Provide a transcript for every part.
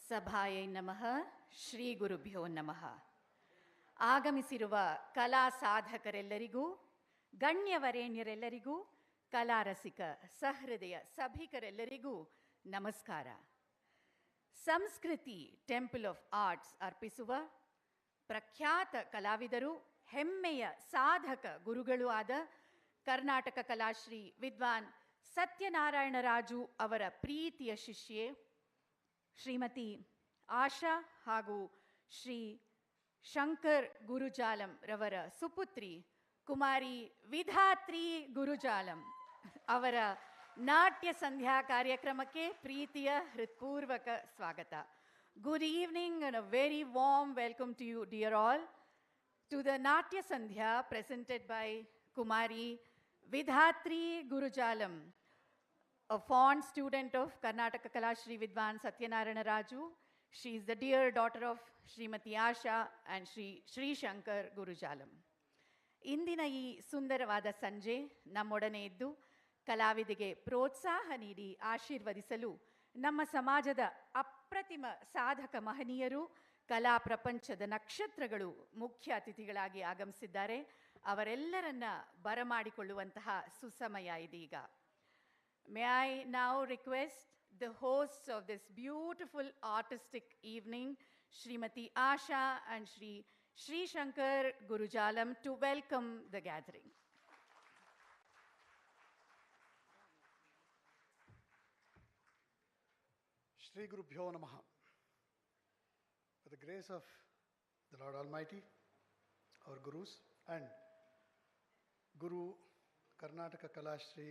ಸಭಾಯೈ ನಮಃ ಶ್ರೀ ಗುರುಭ್ಯೋ ನಮಃ. ಆಗಮಿಸಿರುವ ಕಲಾ ಸಾಧಕರೆಲ್ಲರಿಗೂ, ಗಣ್ಯವರೇಣ್ಯರೆಲ್ಲರಿಗೂ, ಕಲಾರಸಿಕ ಸಹೃದಯ ಸಭಿಕರೆಲ್ಲರಿಗೂ ನಮಸ್ಕಾರ. ಸಂಸ್ಕೃತಿ ಟೆಂಪಲ್ ಆಫ್ ಆರ್ಟ್ಸ್ ಅರ್ಪಿಸುವ ಪ್ರಖ್ಯಾತ ಕಲಾವಿದರು, ಹೆಮ್ಮೆಯ ಸಾಧಕ ಗುರುಗಳೂ ಆದ ಕರ್ನಾಟಕ ಕಲಾಶ್ರೀ ವಿದ್ವಾನ್ ಸತ್ಯನಾರಾಯಣ ರಾಜು ಅವರ ಪ್ರೀತಿಯ ಶಿಷ್ಯೆ ಶ್ರೀಮತಿ ಆಶಾ ಹಾಗೂ ಶ್ರೀ ಶಂಕರ್ ಗುರುಜಾಲಂ ರವರ ಸುಪುತ್ರಿ ಕುಮಾರಿ ವಿಧಾತ್ರಿ ಗುರುಜಾಲಂ ಅವರ ನಾಟ್ಯ ಸಂಧ್ಯಾ ಕಾರ್ಯಕ್ರಮಕ್ಕೆ ಪ್ರೀತಿಯ ಹೃತ್ಪೂರ್ವಕ ಸ್ವಾಗತ. Good evening and a very warm welcome to you, dear all, to the Natyasandhya presented by Kumari Vidhatri Gurujalam, a fond student of Karnataka Kalashri Vidwan Satyanarayana Raju. She is the dear daughter of Srimati Asha and Shri Shankar Gurujalam. ಇಂದಿನ ಈ ಸುಂದರವಾದ ಸಂಜೆ ನಮ್ಮೊಡನೆ ಇದ್ದು ಕಲಾವಿದೆಗೆ ಪ್ರೋತ್ಸಾಹ ನೀಡಿ ಆಶೀರ್ವದಿಸಲು ನಮ್ಮ ಸಮಾಜದ ಅಪ್ರತಿಮ ಸಾಧಕ ಮಹನೀಯರು, ಕಲಾ ಪ್ರಪಂಚದ ನಕ್ಷತ್ರಗಳು ಮುಖ್ಯ ಅತಿಥಿಗಳಾಗಿ ಆಗಮಿಸಿದ್ದಾರೆ. ಅವರೆಲ್ಲರನ್ನ ಬರಮಾಡಿಕೊಳ್ಳುವಂತಹ ಸುಸಮಯ ಇದೀಗ. May I now request the hosts of this beautiful artistic evening, Srimati Asha and Shri Shankar Gurujalam, to welcome the gathering. Shri Gurubhyo Namaha. By the grace of the Lord Almighty, our Gurus, and Guru Karnataka Kalashri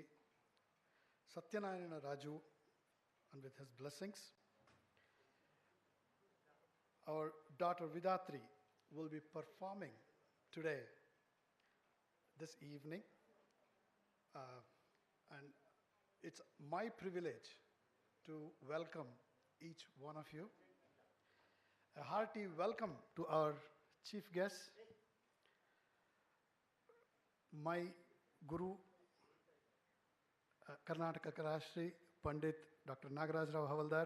Satyanarayana Raju, and with his blessings, our daughter Vidhatri will be performing today, this evening, and it's my privilege to welcome each one of you. A hearty welcome to our chief guest, my Guru, Karnataka Kalashri Pandit Dr. Nagaraj Rao Havaldar,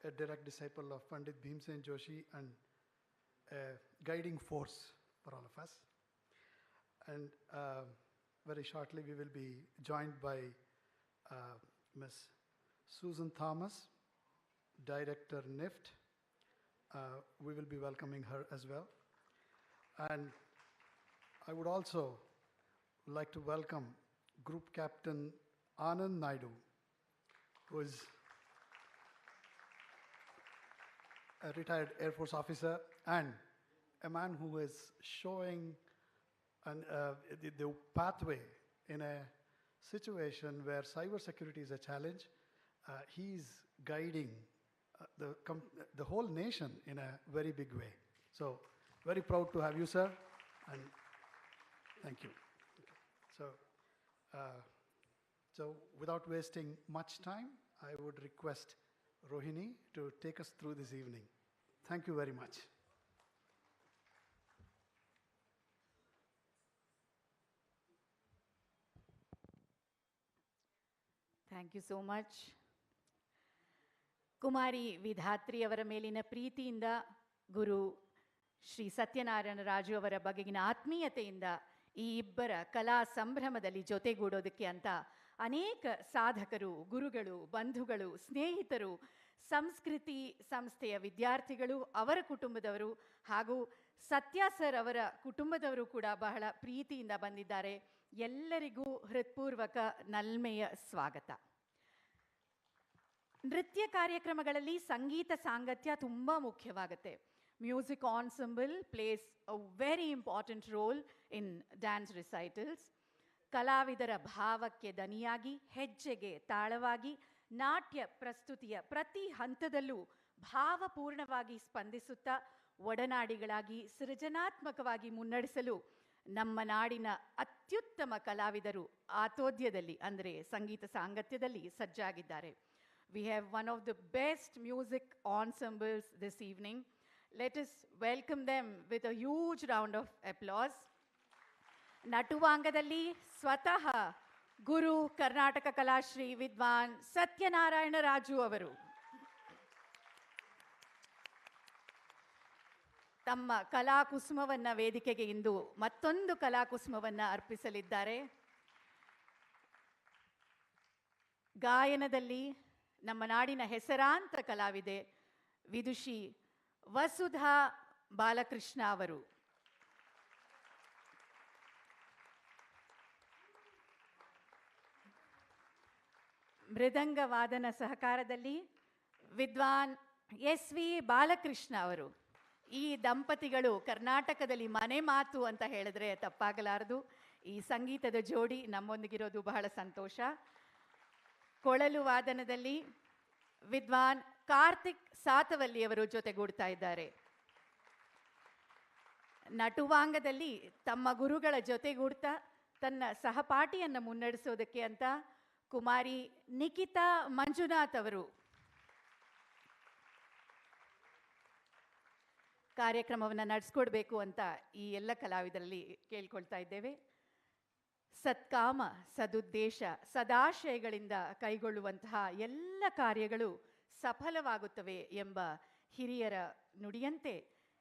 a direct disciple of Pandit Bhimsen Joshi and a guiding force for all of us. And very shortly we will be joined by Ms. Susan Thomas, Director NIFT. We will be welcoming her as well. And I would also like to welcome Group Captain Anand Naidu, who is a retired Air Force officer and a man who is showing the pathway in a situation where cybersecurity is a challenge. He's guiding the whole nation in a very big way. So, very proud to have you, sir, and thank you. So without wasting much time, I would request Rohini to take us through this evening. Thank you very much. Thank you so much. Kumari Vidhatri ಅವರ ಮೇಲಿನ ಪ್ರೀತಿಯಿಂದ, ಗುರು ಶ್ರೀ ಸತ್ಯನಾರಾಯಣ ರಾಜು ಅವರ ಬಗೆಗಿನ ಆತ್ಮೀಯತೆಯಿಂದ ಈ ಇಬ್ಬರ ಕಲಾ ಸಂಭ್ರಮದಲ್ಲಿ ಜೊತೆಗೂಡೋದಕ್ಕೆ ಅಂತ ಅನೇಕ ಸಾಧಕರು, ಗುರುಗಳು, ಬಂಧುಗಳು, ಸ್ನೇಹಿತರು, ಸಂಸ್ಕೃತಿ ಸಂಸ್ಥೆಯ ವಿದ್ಯಾರ್ಥಿಗಳು, ಅವರ ಕುಟುಂಬದವರು ಹಾಗೂ ಸತ್ಯ ಸರ್ ಅವರ ಕುಟುಂಬದವರು ಕೂಡ ಬಹಳ ಪ್ರೀತಿಯಿಂದ ಬಂದಿದ್ದಾರೆ. ಎಲ್ಲರಿಗೂ ಹೃತ್ಪೂರ್ವಕ ನಲ್ಮೆಯ ಸ್ವಾಗತ. ನೃತ್ಯ ಕಾರ್ಯಕ್ರಮಗಳಲ್ಲಿ ಸಂಗೀತ ಸಾಂಗತ್ಯ ತುಂಬ ಮುಖ್ಯವಾಗುತ್ತೆ. Music ensemble plays a very important role in dance recitals. ಕಲಾವಿದರ ಭಾವಕ್ಕೆ ದನಿಯಾಗಿ, ಹೆಜ್ಜೆಗೆ ತಾಳವಾಗಿ, ನಾಟ್ಯ ಪ್ರಸ್ತುತಿಯ ಪ್ರತಿ ಹಂತದಲ್ಲೂ ಭಾವಪೂರ್ಣವಾಗಿ ಸ್ಪಂದಿಸುತ್ತಾ ಒಡನಾಡಿಗಳಾಗಿ ಸೃಜನಾತ್ಮಕವಾಗಿ ಮುನ್ನಡೆಸಲು ನಮ್ಮ ನಾಡಿನ ಅತ್ಯುತ್ತಮ ಕಲಾವಿದರು ಆತೋದ್ಯದಲ್ಲಿ ಅಂದರೆ ಸಂಗೀತ ಸಾಂಗತ್ಯದಲ್ಲಿ ಸಜ್ಜಾಗಿದ್ದಾರೆ. We have one of the best music ensembles this evening. Let us welcome them with a huge round of applause. ನಟುವಾಂಗದಲ್ಲಿ ಸ್ವತಃ ಗುರು ಕರ್ನಾಟಕ ಕಲಾಶ್ರೀ ವಿದ್ವಾನ್ ಸತ್ಯನಾರಾಯಣ ರಾಜು ಅವರು ತಮ್ಮ ಕಲಾಕುಸುಮವನ್ನ ವೇದಿಕೆಗೆ ಇಂದು ಮತ್ತೊಂದು ಕಲಾಕುಸುಮವನ್ನ ಅರ್ಪಿಸಲಿದ್ದಾರೆ. ಗಾಯನದಲ್ಲಿ ನಮ್ಮ ನಾಡಿನ ಹೆಸರಾಂತ ಕಲಾವಿದೆ ವಿದುಷಿ ವಸುಧಾ ಬಾಲಕೃಷ್ಣ ಅವರು. ಮೃದಂಗ ವಾದನ ಸಹಕಾರದಲ್ಲಿ ವಿದ್ವಾನ್ ಎಸ್.ವಿ. ಬಾಲಕೃಷ್ಣ ಅವರು. ಈ ದಂಪತಿಗಳು ಕರ್ನಾಟಕದಲ್ಲಿ ಮನೆ ಮಾತು ಅಂತ ಹೇಳಿದ್ರೆ ತಪ್ಪಾಗಲಾರದು. ಈ ಸಂಗೀತದ ಜೋಡಿ ನಮ್ಮೊಂದಿಗಿರೋದು ಬಹಳ ಸಂತೋಷ. ಕೊಳಲು ವಾದನದಲ್ಲಿ ವಿದ್ವಾನ್ ಕಾರ್ತಿಕ್ ಸಾತವಲ್ಲಿ ಅವರು ಜೊತೆಗೂಡ್ತಾ ಇದ್ದಾರೆ. ನಟುವಾಂಗದಲ್ಲಿ ತಮ್ಮ ಗುರುಗಳ ಜೊತೆಗೂಡ್ತಾ ತನ್ನ ಸಹಪಾಠಿಯನ್ನು ಮುನ್ನಡೆಸೋದಕ್ಕೆ ಅಂತ ಕುಮಾರಿ ನಿಖಿತಾ ಮಂಜುನಾಥ್ ಅವರು. ಕಾರ್ಯಕ್ರಮವನ್ನು ನಡೆಸ್ಕೊಡ್ಬೇಕು ಅಂತ ಈ ಎಲ್ಲ ಕಲಾವಿದರಲ್ಲಿ ಕೇಳ್ಕೊಳ್ತಾ ಇದ್ದೇವೆ. ಸತ್ಕಾಮ ಸದುದ್ದೇಶ ಸದಾಶಯಗಳಿಂದ ಕೈಗೊಳ್ಳುವಂತಹ ಎಲ್ಲ ಕಾರ್ಯಗಳು ಸಫಲವಾಗುತ್ತವೆ ಎಂಬ ಹಿರಿಯರ ನುಡಿಯಂತೆ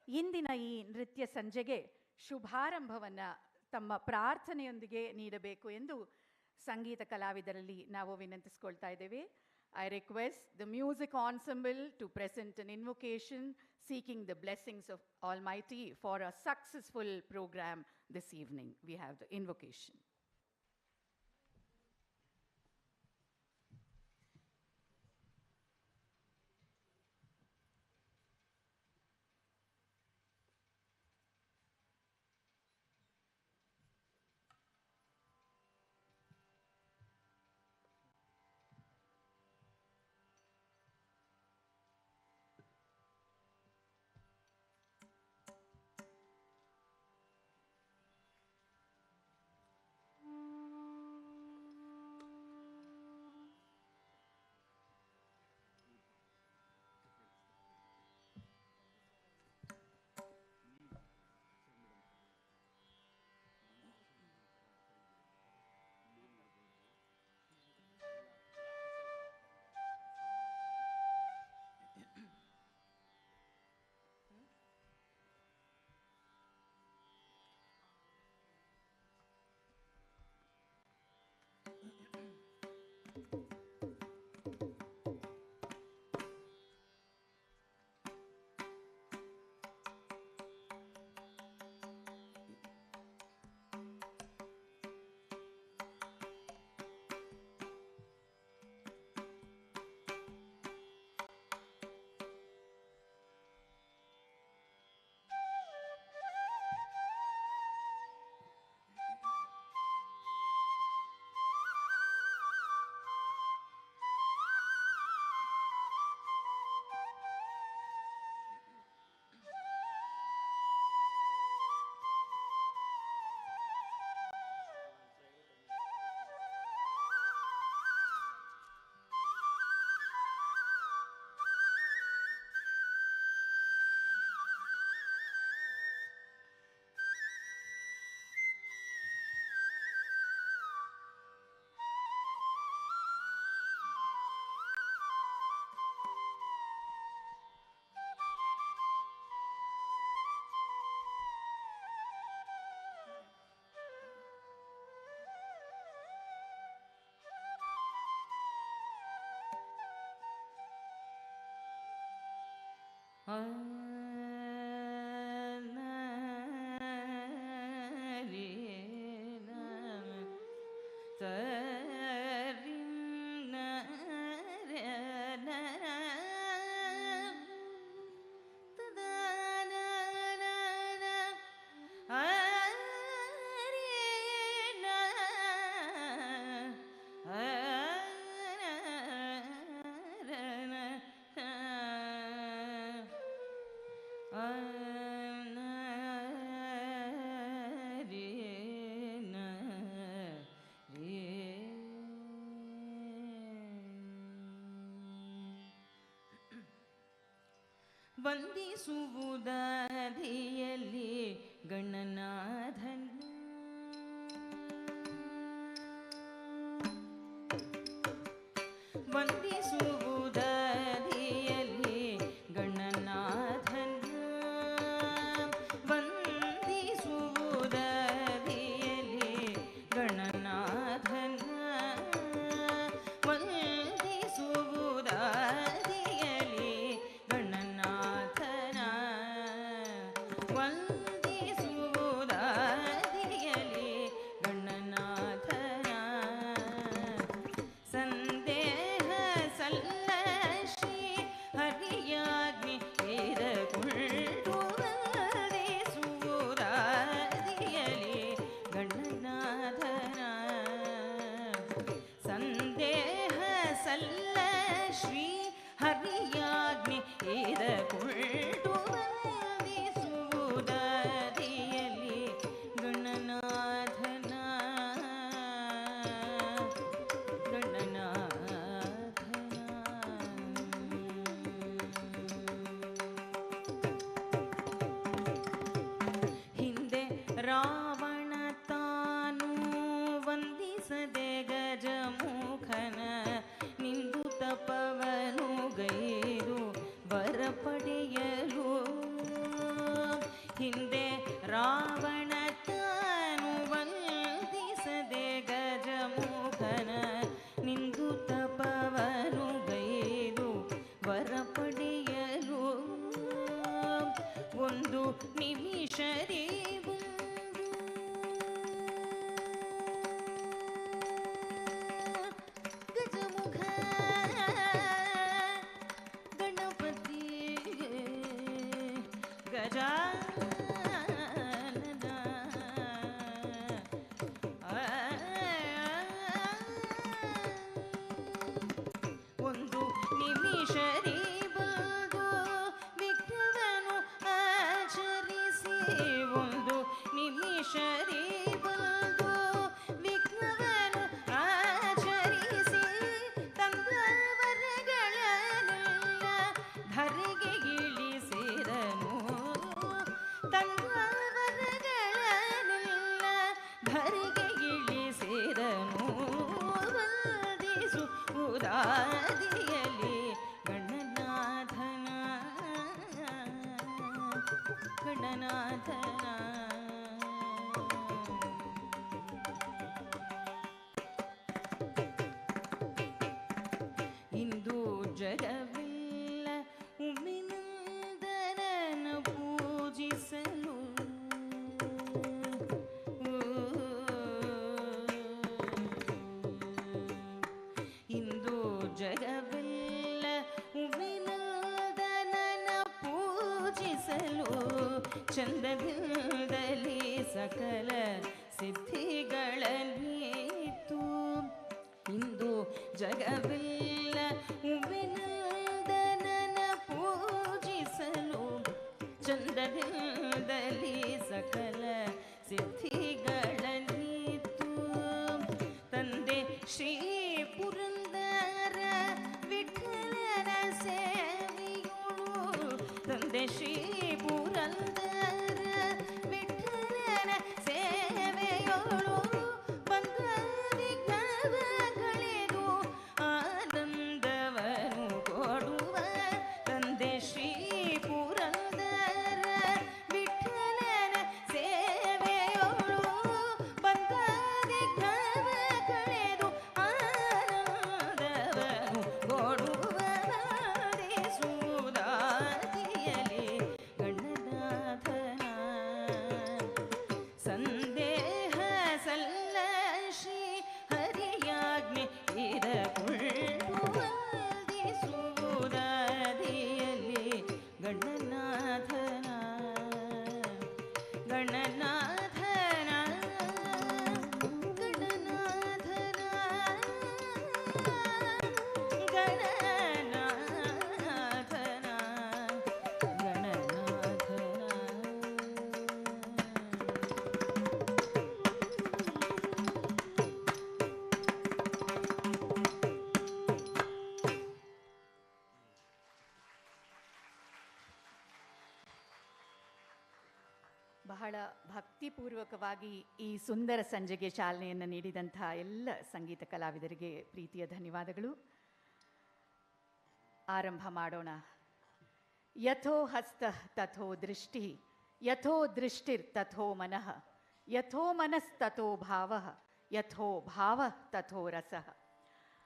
ಇಂದಿನ ಈ ನೃತ್ಯ ಸಂಜೆಗೆ ಶುಭಾರಂಭವನ್ನು ತಮ್ಮ ಪ್ರಾರ್ಥನೆಯೊಂದಿಗೆ ನೀಡಬೇಕು ಎಂದು ಸಂಗೀತ ಕಲಾವಿದರಲ್ಲಿ ನಾವು ವಿನಂತಿಸಿಕೊಳ್ತಾ ಇದ್ದೇವೆ. I request the music ensemble to present an invocation seeking the blessings of Almighty for a successful program this evening. We have the invocation. ವಂದಿಸುವುದಾದಿಯಲ್ಲಿ ಗಣನಾಥನ ವಂದಿಸುವುದಾದಿಯಲಿ ಗಣನಾಥನ ಸಂದೇಹ ಸಲ್ಲ ಶ್ರೀ ಹರಿಯಾಗ್ನಿ ವೇದಗುಂಡು ವಂದಿಸುವುದಾದಿಯಲಿ ಗಣನಾಥನ ಸಂದೇಹ ಸಲ್ಲ ಶ್ರೀ ಹರಿಯಾಗ್ನಿ ವೇದಗುಂಡು ವಂದಿಸುವುದಾದಿಯಲಿ ಗಣನಾಥನ ಹಿಂದೆ ರಾವಣ ತಾನು ವಂದಿಸದೆ ಗಜಮುಖನ ನಿಂದು ತಪವನು ಗೈದು ವರ ಪಡೆಯಲು ಹಿಂದೆ ರಾವಣ ತಾನು ವಂದಿಸದೆ ಗಜಮುಖನ ನಿಂದು ತಪವನು ಗೈದು ವರ ಪಡೆಯಲು ಒಂದು ನಿಮಿಷದಿ ಗಜಮುಖ ಗಣಪತಿ ಗಜಾನನ ಒಂದು ನಿಮಿಷದಿ ಬಂದು ವಿಘ್ನವನ್ನು ಆಚರಿಸಿ ಒಂದು ನಿಮಿಷದಿ ಬಂದು ವಿಘ್ನವನ್ನು ಆಚರಿಸಿ ತಂದ ವರಗಳನ್ನೆಲ್ಲ ಧರೆಗೆ ಇಳಿಸಿದನು ತಂದ ವರಗಳನ್ನೆಲ್ಲ ಧರೆಗೆ ಇಳಿಸಿದನು ವಂದಿಸುವುದಾದಿಯಲಿ ಗಣನಾಥನ ಗಣನಾಥನ ಇಂದು ಜಗವೆಲ್ಲ ಉಮಿನಂದನನ ಪೂಜಿಸಲು ಇಂದು ಜಗವೆಲ್ಲ ಉಮಿನಂದನನ ಪೂಜಿಸಲು ಚಂದದಿಂದಲೇ ಸಕಲ ಸಿದ್ಧಿಗಳನ್ನಿತ್ತು ಇಂದು ಜಗವೆಲ್ಲ ಉಮಿನಂದನನ ಪೂಜಿಸಲು ಚಂದದಿಂದಲೇ ಸಕಲ ಸಿದ್ಧಿಗಳನ್ನಿತ್ತು ತಂದೆ ಶ್ರೀ ಪುರಂದರ ವಿಠಲನ ಸೇವೆಯೋಳು ತಂದೆ ಶ್ರೀ ಪುರಂದರ ವಿಠಲನ ಸೇವೆಯೋಳು ಬಂದ ವಿಘ್ನವ ಕಳೆದು ಆನಂದವನ್ನು ಕೊಡುವ ತಂದೆ ಶ್ರೀ ಪುರಂದರ ವಿಠಲನ ಸೇವೆಯೋಳು ಬಂದ ವಿಘ್ನವ ಕಳೆದು ಆನಂದವನ್ನು ಕೊಡುವ ವಂದಿಸುವುದಾದಿಯಲಿ ಗಣನಾಥನ ಸಂದೇಹ ಸಲ್ಲ ಶ್ರೀ ಹರಿಯಾಗ್ನಿ ವೇದಗುಂಡು ವಂದಿಸುವುದಾದಿಯಲಿ ಗಣನಾಥನ ಗಣನಾಥನ ಗಣನಾಥನ ಗಣನಾಥನ ಬಹಳ ಭಕ್ತಿಪೂರ್ವಕವಾಗಿ ಈ ಸುಂದರ ಸಂಜೆಗೆ ಚಾಲನೆಯನ್ನು ನೀಡಿದಂಥ ಎಲ್ಲ ಸಂಗೀತ ಕಲಾವಿದರಿಗೆ ಪ್ರೀತಿಯ ಧನ್ಯವಾದಗಳು. ಆರಂಭ ಮಾಡೋಣ. ಯಥೋ ಹಸ್ತ ತಥೋ ದೃಷ್ಟಿ, ಯಥೋ ದೃಷ್ಟಿರ್ ತಥೋ ಮನಃ, ಯಥೋ ಮನಸ್ತಥೋ ಭಾವ, ಯಥೋ ಭಾವ ತಥೋ ರಸ.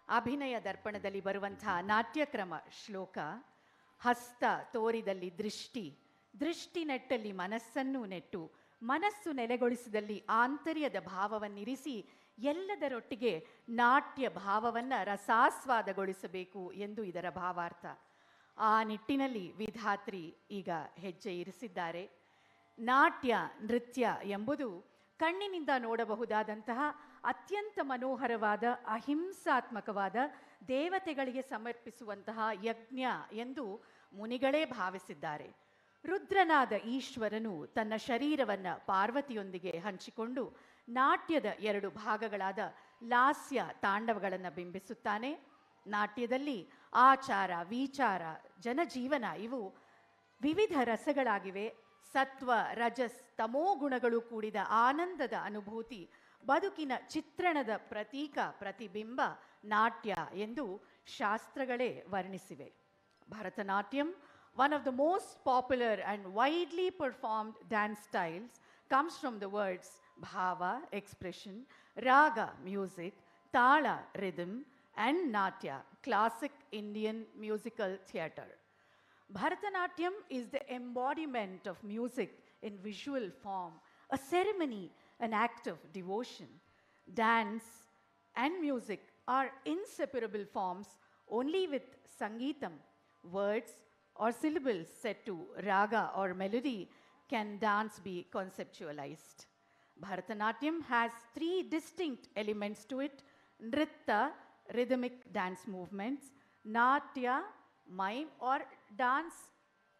ಅಭಿನಯ ದರ್ಪಣದಲ್ಲಿ ಬರುವಂಥ ನಾಟ್ಯಕ್ರಮ ಶ್ಲೋಕ. ಹಸ್ತ ತೋರಿದಲ್ಲಿ ದೃಷ್ಟಿ, ದೃಷ್ಟಿ ನೆಟ್ಟಲ್ಲಿ ಮನಸ್ಸನ್ನು ನೆಟ್ಟು ಮನಸ್ಸು ನೆಲೆಗೊಳಿಸಿದಲ್ಲಿ ಆಂತರ್ಯದ ಭಾವವನ್ನಿರಿಸಿ ಎಲ್ಲದರೊಟ್ಟಿಗೆ ನಾಟ್ಯ ಭಾವವನ್ನು ರಸಾಸ್ವಾದಗೊಳಿಸಬೇಕು ಎಂದು ಇದರ ಭಾವಾರ್ಥ. ಆ ನಿಟ್ಟಿನಲ್ಲಿ ವಿಧಾತ್ರಿ ಈಗ ಹೆಜ್ಜೆ ಇರಿಸಿದ್ದಾರೆ. ನಾಟ್ಯ ನೃತ್ಯ ಎಂಬುದು ಕಣ್ಣಿನಿಂದ ನೋಡಬಹುದಾದಂತಹ ಅತ್ಯಂತ ಮನೋಹರವಾದ ಅಹಿಂಸಾತ್ಮಕವಾದ ದೇವತೆಗಳಿಗೆ ಸಮರ್ಪಿಸುವಂತಹ ಯಜ್ಞ ಎಂದು ಮುನಿಗಳೇ ಭಾವಿಸಿದ್ದಾರೆ. ರುದ್ರನಾದ ಈಶ್ವರನು ತನ್ನ ಶರೀರವನ್ನು ಪಾರ್ವತಿಯೊಂದಿಗೆ ಹಂಚಿಕೊಂಡು ನಾಟ್ಯದ 2 ಭಾಗಗಳಾದ ಲಾಸ್ಯ ತಾಂಡವಗಳನ್ನು ಬಿಂಬಿಸುತ್ತಾನೆ. ನಾಟ್ಯದಲ್ಲಿ ಆಚಾರ, ವಿಚಾರ, ಜನಜೀವನ ಇವು ವಿವಿಧ ರಸಗಳಾಗಿವೆ. ಸತ್ವ, ರಜಸ್, ತಮೋ ಗುಣಗಳು ಕೂಡಿದ ಆನಂದದ ಅನುಭೂತಿ, ಬದುಕಿನ ಚಿತ್ರಣದ ಪ್ರತೀಕ, ಪ್ರತಿಬಿಂಬ ನಾಟ್ಯ ಎಂದು ಶಾಸ್ತ್ರಗಳೇ ವರ್ಣಿಸಿವೆ. Bharatanatyam, one of the most popular and widely performed dance styles, comes from the words bhava, expression, raga, music, tala, rhythm, and natya, classic Indian musical theatre. Bharatanatyam is the embodiment of music in visual form, a ceremony, an act of devotion. Dance and music are inseparable forms. Only with sangeetam, words or syllables set to raga or melody, can dance be conceptualized. Bharatanatyam has 3 distinct elements to it: nritta, rhythmic dance movements; natya, mime or dance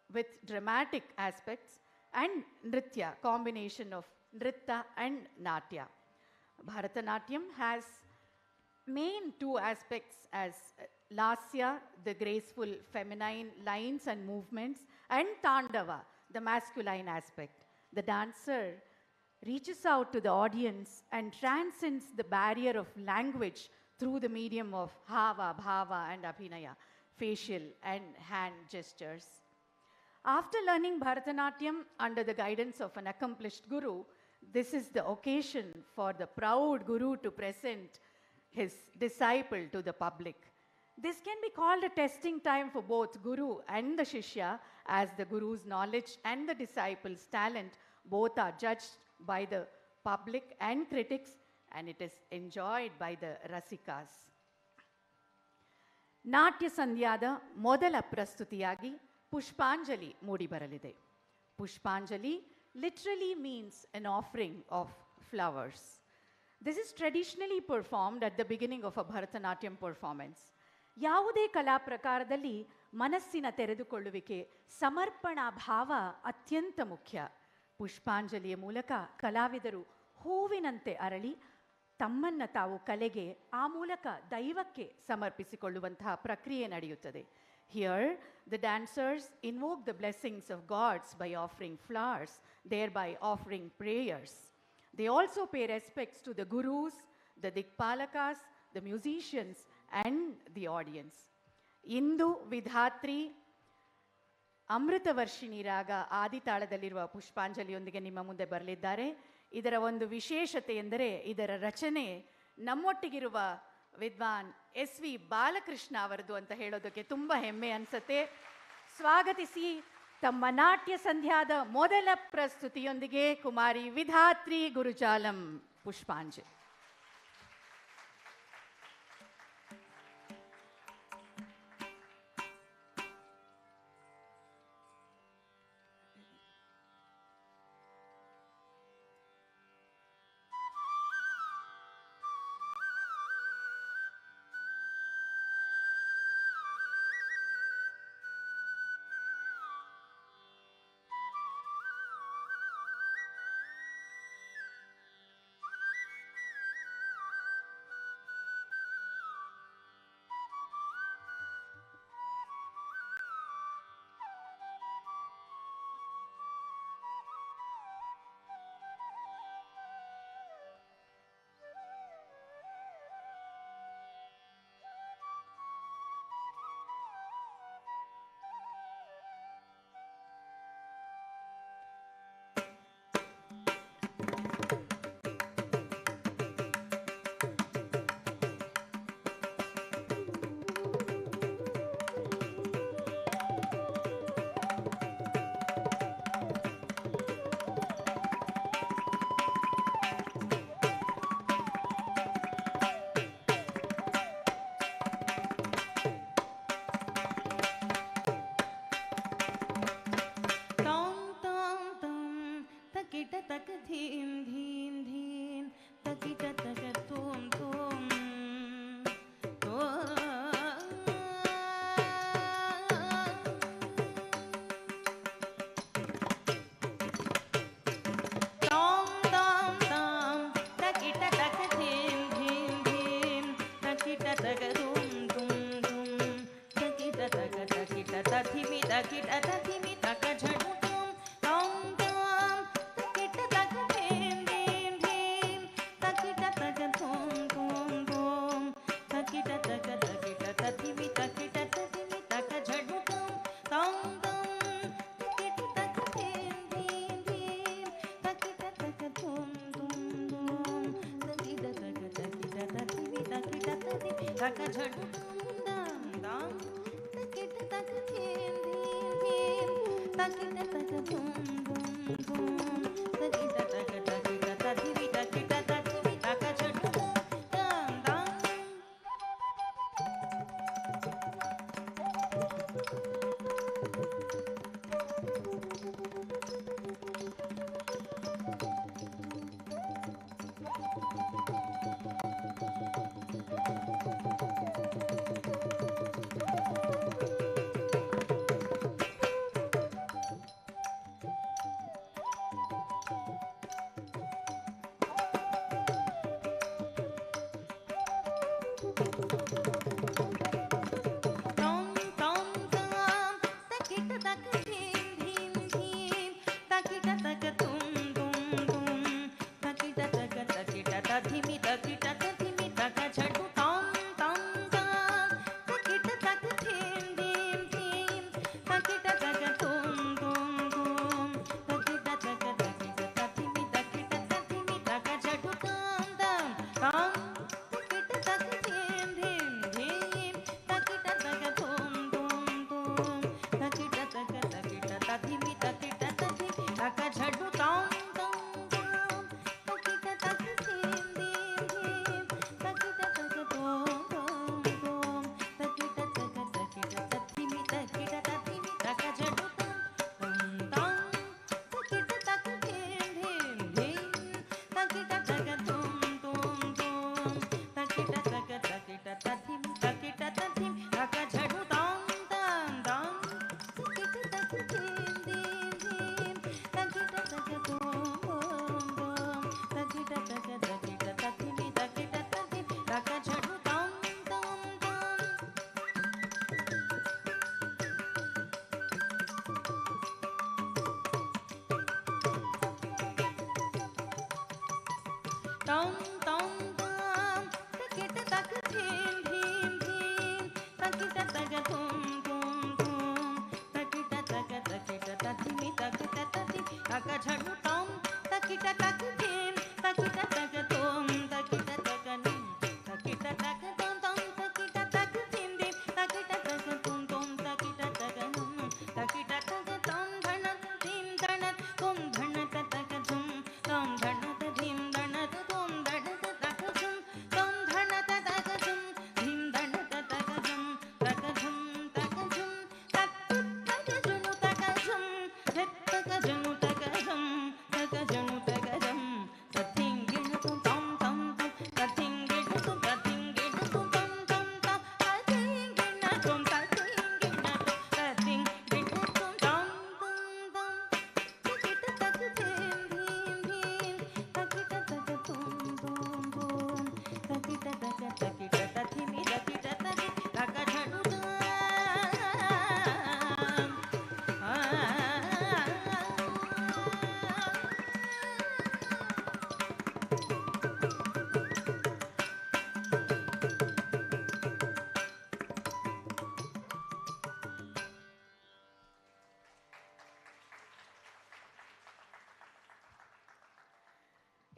with dramatic aspects; and nritya, combination of nritta and natya. Bharatanatyam has main 2 aspects as lasya, the graceful feminine lines and movements, and tandava, the masculine aspect. The dancer reaches out to the audience and transcends the barrier of language through the medium of hava, bhava, and abhinaya, facial and hand gestures. After learning Bharatanatyam under the guidance of an accomplished guru, this is the occasion for the proud guru to present his disciple to the public. This can be called a testing time for both guru and the shishya, as the guru's knowledge and the disciple's talent both are judged by the public and critics, and it is enjoyed by the rasikas. ನಾಟ್ಯಸಂಧ್ಯಾದ ಮೊದಲ ಪ್ರಸ್ತುತಿಯಾಗಿ ಪುಷ್ಪಾಂಜಲಿ ಮೂಡಿಬರಲಿದೆ. ಪುಷ್ಪಾಂಜಲಿ literally means an offering of flowers. This is traditionally performed at the beginning of a Bharatanatyam performance. ಯಾವುದೇ ಕಲಾ ಪ್ರಕಾರದಲ್ಲಿ ಮನಸ್ಸಿನ ತೆರೆದುಕೊಳ್ಳುವಿಕೆ, ಸಮರ್ಪಣಾ ಭಾವ ಅತ್ಯಂತ ಮುಖ್ಯ. ಪುಷ್ಪಾಂಜಲಿಯ ಮೂಲಕ ಕಲಾವಿದರು ಹೂವಿನಂತೆ ಅರಳಿ ತಮ್ಮನ್ನು ತಾವು ಕಲೆಗೆ, ಆ ಮೂಲಕ ದೈವಕ್ಕೆ ಸಮರ್ಪಿಸಿಕೊಳ್ಳುವಂತಹ ಪ್ರಕ್ರಿಯೆ ನಡೆಯುತ್ತದೆ. Here, the dancers invoke the blessings of gods by offering flowers, thereby offering prayers. They also pay respects to the gurus, the dikpalakas, the musicians, and the audience. ಇಂದು ವಿಧಾತ್ರಿ ಅಮೃತವರ್ಷಿಣಿ ರಾಗ ಆದಿತಾಳದಲ್ಲಿರುವ ಪುಷ್ಪಾಂಜಲಿಯೊಂದಿಗೆ ನಿಮ್ಮ ಮುಂದೆ ಬರಲಿದ್ದಾರೆ. ಇದರ ಒಂದು ವಿಶೇಷತೆ ಎಂದರೆ ಇದರ ರಚನೆ ನಮ್ಮೊಟ್ಟಿಗಿರುವ ವಿದ್ವಾನ್ SV ಬಾಲಕೃಷ್ಣ ಅವರದು ಅಂತ ಹೇಳೋದಕ್ಕೆ ತುಂಬ ಹೆಮ್ಮೆ ಅನಿಸುತ್ತೆ. ಸ್ವಾಗತಿಸಿ ತಮ್ಮ ನಾಟ್ಯ ಸಂಧ್ಯಾದ ಮೊದಲ ಪ್ರಸ್ತುತಿಯೊಂದಿಗೆ ಕುಮಾರಿ ವಿಧಾತ್ರಿ ಗುರುಜಾಲಂ ಪುಷ್ಪಾಂಜಲಿ. ತಕಿಟ ತಕ ಧೀಂ ಧೀಂ ಧೀಂ ತಕಿಟ ತಕ ತೋಂ ತೋಂ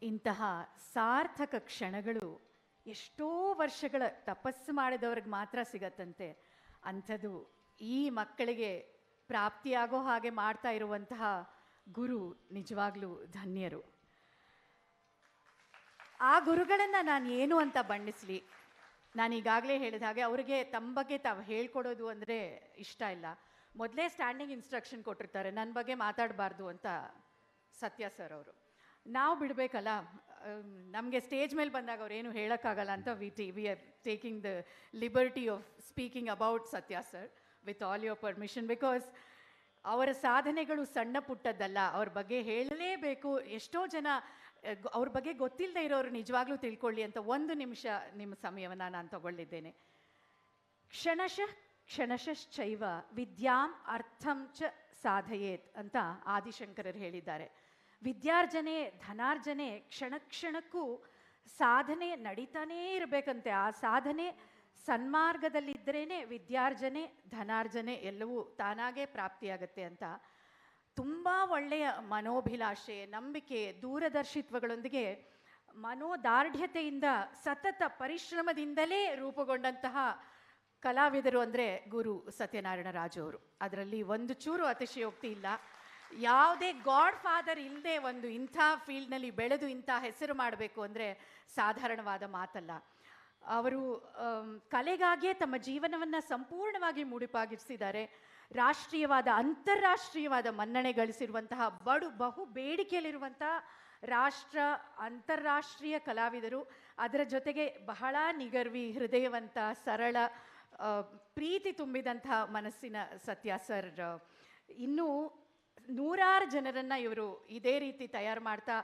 ಇಂತಹ ಸಾರ್ಥಕ ಕ್ಷಣಗಳು ಎಷ್ಟೋ ವರ್ಷಗಳ ತಪಸ್ಸು ಮಾಡಿದವ್ರಿಗೆ ಮಾತ್ರ ಸಿಗತ್ತಂತೆ. ಅಂಥದ್ದು ಈ ಮಕ್ಕಳಿಗೆ ಪ್ರಾಪ್ತಿಯಾಗೋ ಹಾಗೆ ಮಾಡ್ತಾ ಇರುವಂತಹ ಗುರು ನಿಜವಾಗ್ಲೂ ಧನ್ಯರು. ಆ ಗುರುಗಳನ್ನು ನಾನು ಏನು ಅಂತ ಬಣ್ಣಿಸಲಿ. ನಾನು ಈಗಾಗಲೇ ಹೇಳಿದ ಹಾಗೆ ಅವರಿಗೆ ತಮ್ಮ ಬಗ್ಗೆ ತಾವು ಹೇಳ್ಕೊಡೋದು ಅಂದರೆ ಇಷ್ಟ ಇಲ್ಲ. ಮೊದಲೇ ಸ್ಟ್ಯಾಂಡಿಂಗ್ ಇನ್ಸ್ಟ್ರಕ್ಷನ್ ಕೊಟ್ಟಿರ್ತಾರೆ, ನನ್ನ ಬಗ್ಗೆ ಮಾತಾಡಬಾರ್ದು ಅಂತ ಸತ್ಯ ಸರ್ ಅವರು. ನಾವು ಬಿಡಬೇಕಲ್ಲ, ನಮಗೆ ಸ್ಟೇಜ್ ಮೇಲೆ ಬಂದಾಗ ಅವ್ರು ಏನು ಹೇಳೋಕ್ಕಾಗಲ್ಲ ಅಂತ we are taking the liberty of speaking about Satya sir with all your permission. Because ಅವರ ಸಾಧನೆಗಳು ಸಣ್ಣ ಪುಟ್ಟದ್ದಲ್ಲ, ಅವ್ರ ಬಗ್ಗೆ ಹೇಳಲೇಬೇಕು. ಎಷ್ಟೋ ಜನ ಅವ್ರ ಬಗ್ಗೆ ಗೊತ್ತಿಲ್ಲದೆ ಇರೋರು ನಿಜವಾಗ್ಲೂ ತಿಳ್ಕೊಳ್ಳಿ ಅಂತ 1 ನಿಮಿಷ ನಿಮ್ಮ ಸಮಯವನ್ನು ನಾನು ತಗೊಳ್ಳಿದ್ದೇನೆ. ಕ್ಷಣಶಃ ಕ್ಷಣಶಶ್ಚೈವ ವಿದ್ಯಾಂ ಅರ್ಥಂ ಚ ಸಾಧಯೇತ್ ಅಂತ ಆದಿಶಂಕರರು ಹೇಳಿದ್ದಾರೆ. ವಿದ್ಯಾರ್ಜನೆ ಧನಾರ್ಜನೆ ಕ್ಷಣ ಕ್ಷಣಕ್ಕೂ ಸಾಧನೆ ನಡೀತಾನೇ ಇರಬೇಕಂತೆ. ಆ ಸಾಧನೆ ಸನ್ಮಾರ್ಗದಲ್ಲಿದ್ದರೇ ವಿದ್ಯಾರ್ಜನೆ ಧನಾರ್ಜನೆ ಎಲ್ಲವೂ ತಾನಾಗೇ ಪ್ರಾಪ್ತಿಯಾಗತ್ತೆ ಅಂತ ತುಂಬ ಒಳ್ಳೆಯ ಮನೋಭಿಲಾಷೆ, ನಂಬಿಕೆ, ದೂರದರ್ಶಿತ್ವಗಳೊಂದಿಗೆ ಮನೋದಾರ್ಢ್ಯತೆಯಿಂದ ಸತತ ಪರಿಶ್ರಮದಿಂದಲೇ ರೂಪುಗೊಂಡಂತಹ ಕಲಾವಿದರು ಅಂದರೆ ಗುರು ಸತ್ಯನಾರಾಯಣ ರಾಜು ಅವರು. ಅದರಲ್ಲಿ ಒಂದು ಚೂರು ಅತಿಶಯೋಕ್ತಿ ಇಲ್ಲ. ಯಾವುದೇ ಗಾಡ್ ಫಾದರ್ ಇಲ್ಲದೆ ಒಂದು ಇಂಥ ಫೀಲ್ಡ್ನಲ್ಲಿ ಬೆಳೆದು ಇಂಥ ಹೆಸರು ಮಾಡಬೇಕು ಅಂದರೆ ಸಾಧಾರಣವಾದ ಮಾತಲ್ಲ. ಅವರು ಕಲೆಗಾಗಿಯೇ ತಮ್ಮ ಜೀವನವನ್ನು ಸಂಪೂರ್ಣವಾಗಿ ಮುಡಿಪಾಗಿರಿಸಿದ್ದಾರೆ. ರಾಷ್ಟ್ರೀಯವಾದ ಅಂತಾರಾಷ್ಟ್ರೀಯವಾದ ಮನ್ನಣೆ ಗಳಿಸಿರುವಂತಹ ಬಹು ಬೇಡಿಕೆಯಲ್ಲಿರುವಂತಹ ಅಂತಾರಾಷ್ಟ್ರೀಯ ಕಲಾವಿದರು. ಅದರ ಜೊತೆಗೆ ಬಹಳ ನಿಗರ್ವಿ, ಹೃದಯವಂತ, ಸರಳ, ಪ್ರೀತಿ ತುಂಬಿದಂತಹ ಮನಸ್ಸಿನ ಸತ್ಯ ಸರ್. ಇನ್ನೂ 100 ಜನರನ್ನು ಇವರು ಇದೇ ರೀತಿ ತಯಾರು ಮಾಡ್ತಾ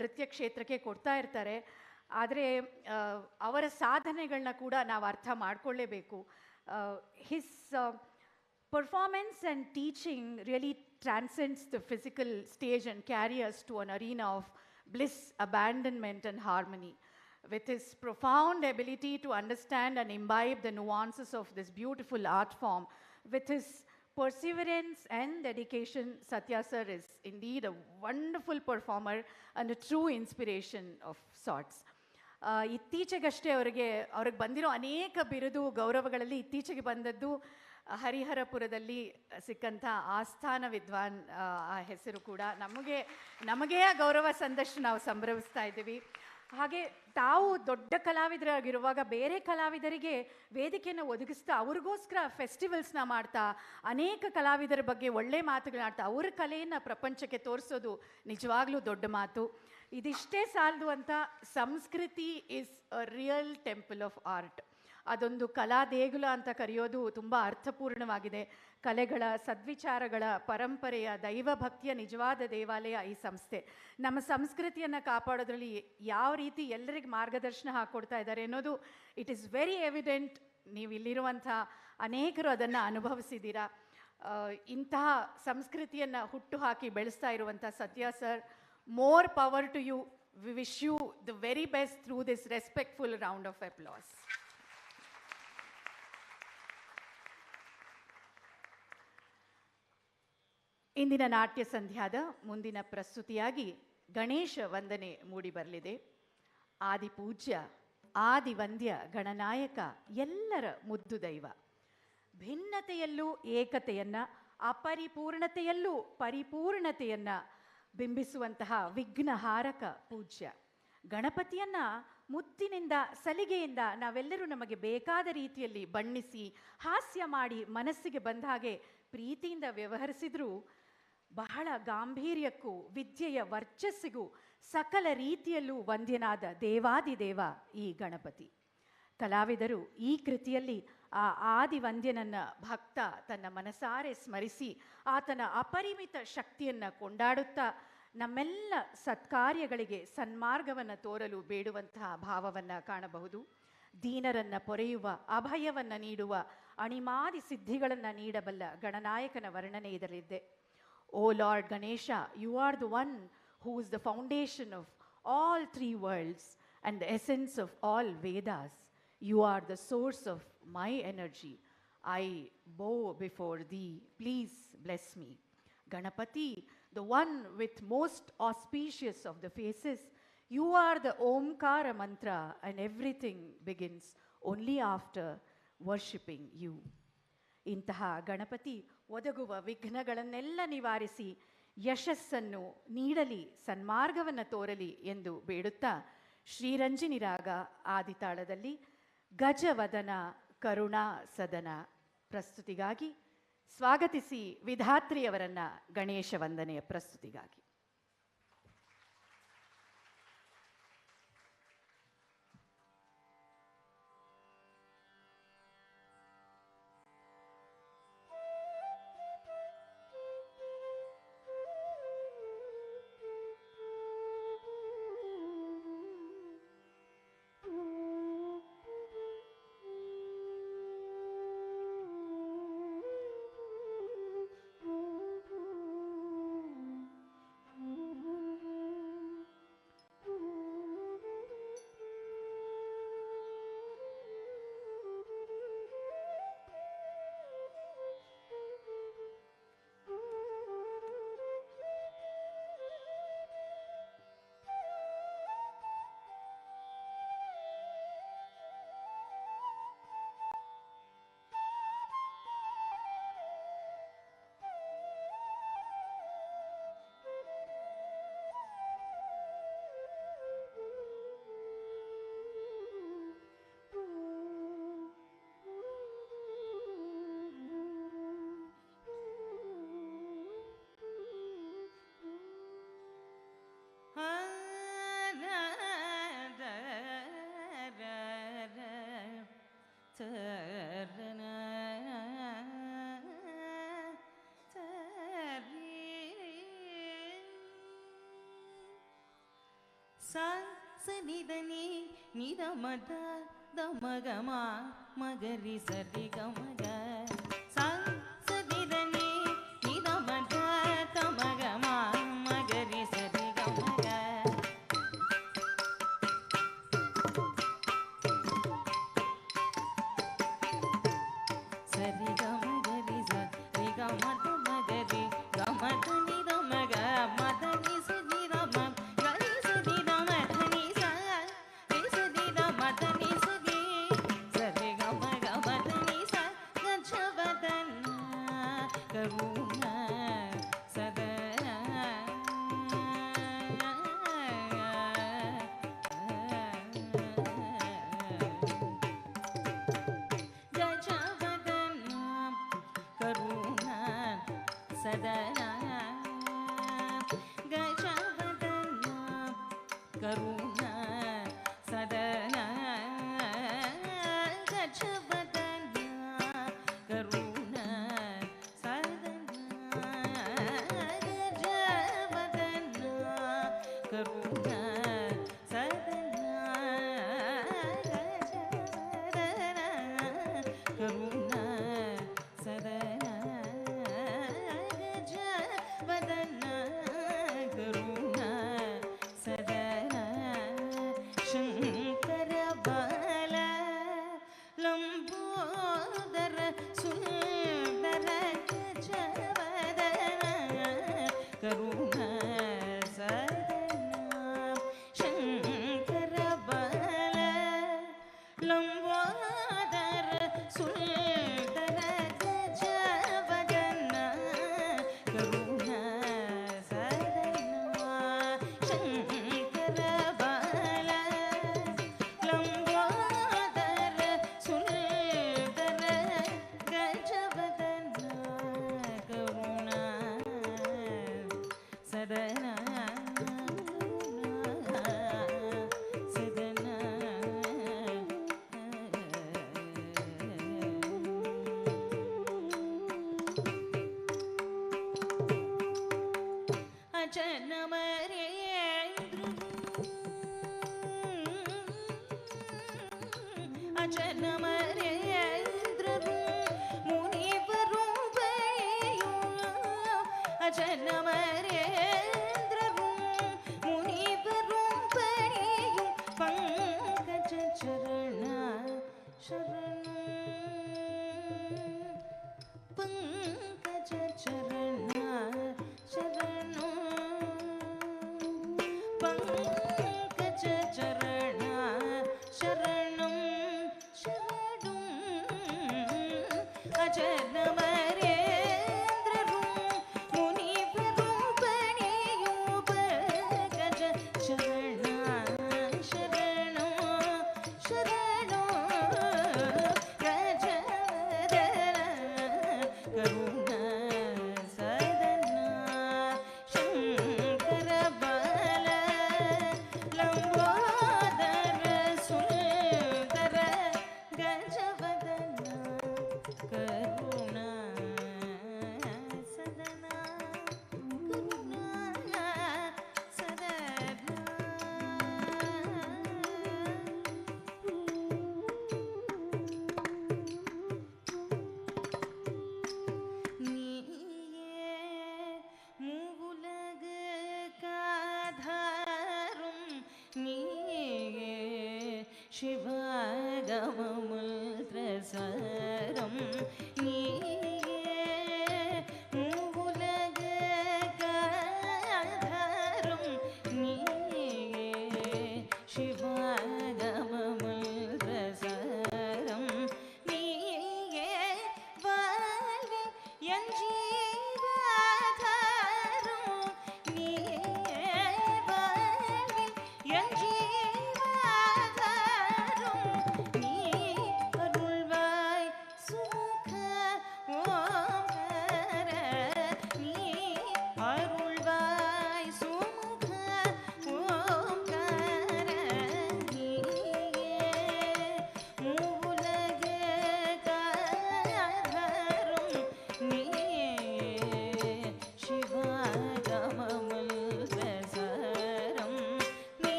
ನೃತ್ಯ ಕ್ಷೇತ್ರಕ್ಕೆ ಕೊಡ್ತಾ ಇರ್ತಾರೆ. ಆದರೆ ಅವರ ಸಾಧನೆಗಳನ್ನ ಕೂಡ ನಾವು ಅರ್ಥ ಮಾಡಿಕೊಳ್ಳೇಬೇಕು. His performance and teaching really transcends the physical stage and carries us to an arena of bliss, abandonment and harmony. With his profound ability to understand and imbibe the nuances of this beautiful art form, with his perseverance and dedication, Satya sir is indeed a wonderful performer and a true inspiration of sorts. ಇತ್ತೀಚೆಗಷ್ಟೇ ಅವ್ರಿಗೆ ಬಂದಿರೋ ಅನೇಕ ಬಿರುದು ಗೌರವಗಳಲ್ಲಿ ಇತ್ತೀಚೆಗೆ ಬಂದದ್ದು ಹರಿಹರಪುರದಲ್ಲಿ ಸಿಕ್ಕಂಥ ಆಸ್ಥಾನ ವಿದ್ವಾನ್ ಆ ಹೆಸರು ಕೂಡ ನಮಗೆ ಆ ಗೌರವ ಸಂದಷ್ಟು ನಾವು ಸಂಭ್ರಮಿಸ್ತಾ ಇದ್ದೀವಿ. ಹಾಗೆ ತಾವು ದೊಡ್ಡ ಕಲಾವಿದರಾಗಿರುವಾಗ ಬೇರೆ ಕಲಾವಿದರಿಗೆ ವೇದಿಕೆಯನ್ನು ಒದಗಿಸ್ತಾ ಅವ್ರಿಗೋಸ್ಕರ ಫೆಸ್ಟಿವಲ್ಸ್ನ ಮಾಡ್ತಾ ಅನೇಕ ಕಲಾವಿದರ ಬಗ್ಗೆ ಒಳ್ಳೆ ಮಾತುಗಳಾಡ್ತಾ ಅವ್ರ ಕಲೆಯನ್ನು ಪ್ರಪಂಚಕ್ಕೆ ತೋರಿಸೋದು ನಿಜವಾಗ್ಲೂ ದೊಡ್ಡ ಮಾತು. ಇದಿಷ್ಟೇ ಸಾಲದು ಅಂತ ಸಂಸ್ಕೃತಿ is a real temple of art. ಅದೊಂದು ಕಲಾ ದೇಗುಲ ಅಂತ ಕರೆಯೋದು ತುಂಬ ಅರ್ಥಪೂರ್ಣವಾಗಿದೆ. ಕಲೆಗಳ, ಸದ್ವಿಚಾರಗಳ ಪರಂಪರೆಯ, ದೈವಭಕ್ತಿಯ ನಿಜವಾದ ದೇವಾಲಯ ಈ ಸಂಸ್ಥೆ. ನಮ್ಮ ಸಂಸ್ಕೃತಿಯನ್ನು ಕಾಪಾಡೋದ್ರಲ್ಲಿ ಯಾವ ರೀತಿ ಎಲ್ಲರಿಗೆ ಮಾರ್ಗದರ್ಶನ ಹಾಕ್ಕೊಡ್ತಾ ಇದ್ದಾರೆ ಅನ್ನೋದು ಇಟ್ ಈಸ್ ವೆರಿ ಎವಿಡೆಂಟ್. ನೀವು ಇಲ್ಲಿರುವಂಥ ಅನೇಕರು ಅದನ್ನು ಅನುಭವಿಸಿದ್ದೀರಾ. ಇಂತಹ ಸಂಸ್ಕೃತಿಯನ್ನು ಹುಟ್ಟು ಹಾಕಿ ಬೆಳೆಸ್ತಾ ಇರುವಂಥ ಸತ್ಯ sir, more power to you. We wish you the very best through this respectful round of applause. ಇಂದಿನ ನಾಟ್ಯ ಸಂಧ್ಯಾದ ಮುಂದಿನ ಪ್ರಸ್ತುತಿಯಾಗಿ ಗಣೇಶ ವಂದನೆ ಮೂಡಿ ಬರಲಿದೆ. ಆದಿಪೂಜ್ಯ, ಆದಿವಂದ್ಯ, ಗಣನಾಯಕ, ಎಲ್ಲರ ಮುದ್ದು ದೈವ. ಭಿನ್ನತೆಯಲ್ಲೂ ಏಕತೆಯನ್ನು, ಅಪರಿಪೂರ್ಣತೆಯಲ್ಲೂ ಪರಿಪೂರ್ಣತೆಯನ್ನು ಬಿಂಬಿಸುವಂತಹ ವಿಘ್ನಹಾರಕ ಪೂಜ್ಯ ಗಣಪತಿಯನ್ನು ಮುತ್ತಿನಿಂದ, ಸಲಿಗೆಯಿಂದ ನಾವೆಲ್ಲರೂ ನಮಗೆ ಬೇಕಾದ ರೀತಿಯಲ್ಲಿ ಬಣ್ಣಿಸಿ ಹಾಸ್ಯ ಮಾಡಿ ಮನಸ್ಸಿಗೆ ಬಂದ ಹಾಗೆ ಪ್ರೀತಿಯಿಂದ ವ್ಯವಹರಿಸಿದರೂ ಬಹಳ ಗಾಂಭೀರ್ಯಕ್ಕೂ ವಿದ್ಯೆಯ ವರ್ಚಸ್ಸಿಗೂ ಸಕಲ ರೀತಿಯಲ್ಲೂ ವಂದ್ಯನಾದ ದೇವಾದಿದೇವ ಈ ಗಣಪತಿ. ಕಲಾವಿದರು ಈ ಕೃತಿಯಲ್ಲಿ ಆ ಆದಿವಂದ್ಯನನ್ನು ಭಕ್ತ ತನ್ನ ಮನಸಾರೆ ಸ್ಮರಿಸಿ ಆತನ ಅಪರಿಮಿತ ಶಕ್ತಿಯನ್ನು ಕೊಂಡಾಡುತ್ತಾ ನಮ್ಮೆಲ್ಲ ಸತ್ಕಾರ್ಯಗಳಿಗೆ ಸನ್ಮಾರ್ಗವನ್ನು ತೋರಲು ಬೇಡುವಂತಹ ಭಾವವನ್ನು ಕಾಣಬಹುದು. ದೀನರನ್ನು ಪೊರೆಯುವ, ಅಭಯವನ್ನು ನೀಡುವ, ಅಣಿಮಾದಿ ಸಿದ್ಧಿಗಳನ್ನು ನೀಡಬಲ್ಲ ಗಣನಾಯಕನ ವರ್ಣನೆ ಇದರಲ್ಲಿದೆ. O Lord Ganesha, you are the one who is the foundation of all 3 worlds and the essence of all Vedas. You are the source of my energy. I bow before thee. Please bless me. Ganapati, the one with most auspicious of the faces, you are the Omkara mantra and everything begins only after worshipping you. ಇಂತಹ ಗಣಪತಿ ಒದಗುವ ವಿಘ್ನಗಳನ್ನೆಲ್ಲ ನಿವಾರಿಸಿ ಯಶಸ್ಸನ್ನು ನೀಡಲಿ, ಸನ್ಮಾರ್ಗವನ್ನು ತೋರಲಿ ಎಂದು ಬೇಡುತ್ತಾ ಶ್ರೀರಂಜಿನಿ ರಾಗ ಆದಿತಾಳದಲ್ಲಿ ಗಜವದನ ಕರುಣಾ ಸದನ ಪ್ರಸ್ತುತಿಗಾಗಿ ಸ್ವಾಗತಿಸಿ ವಿಧಾತ್ರಿಯವರನ್ನು Ganesha ವಂದನೆಯ ಪ್ರಸ್ತುತಿಗಾಗಿ. sa sa ni da ni ni da ma ga ma ma ga ri sa ri ga ma ga sa sa ni da ni ni da ma ga ma ma ga ri sa ri ga ma ga sa ri ga ma ga ri sa ri ga ma ga ri ga ma da ni da ma ga ma da ni sa ni da ma ga ri sa ni da ma da ni sa ri sa ni da ma da ni sa ni sa ri ga ma da ni sa ga cha va da na karuna sada ga cha va da na karuna sadana gachavadana karuna sadana gachavadana karuna sadana gachavadana karuna sadana gachavadana karuna sadana गजवदना करुणा सदना शंकर बाल लंबोदर सुंदर गजवदना करुणा सदना शंकर बाल लंबोदर सुंदर गजवदना करुणा सदना शंकर बाल लंबोदर सुंदर गजवदना करुणा सदना அஜனமரேந்திரரும் முனிவரும் பணியும் அஜனமரேந்திரரும் முனிவரும் பணியும் பங்கஜ சரண சரணம் பங்கஜ சரண சரணம் பங்கஜ சரண சரணம் சரணம் அஜனமரேந்திரரும் முனிவரும் பணியும் பங்கஜ சரண சரணம் சரணம் கஜவதன கருணா சதனா शंकर बाल लंबोदर सुंदर गजवदना करुणा सदना करुणा सदना நீயே மூவுலக காதாரும் நீயே சிவகமமுல் பிரசாரம் நீயே மூவுலக காதாரும் நீயே சிவகமமுல் பிரசாரம் நீயே வாழ்வில் என் ஜீவாதாரம் நீயே வாழ்வில் என் ஜீவாதாரம் நீயே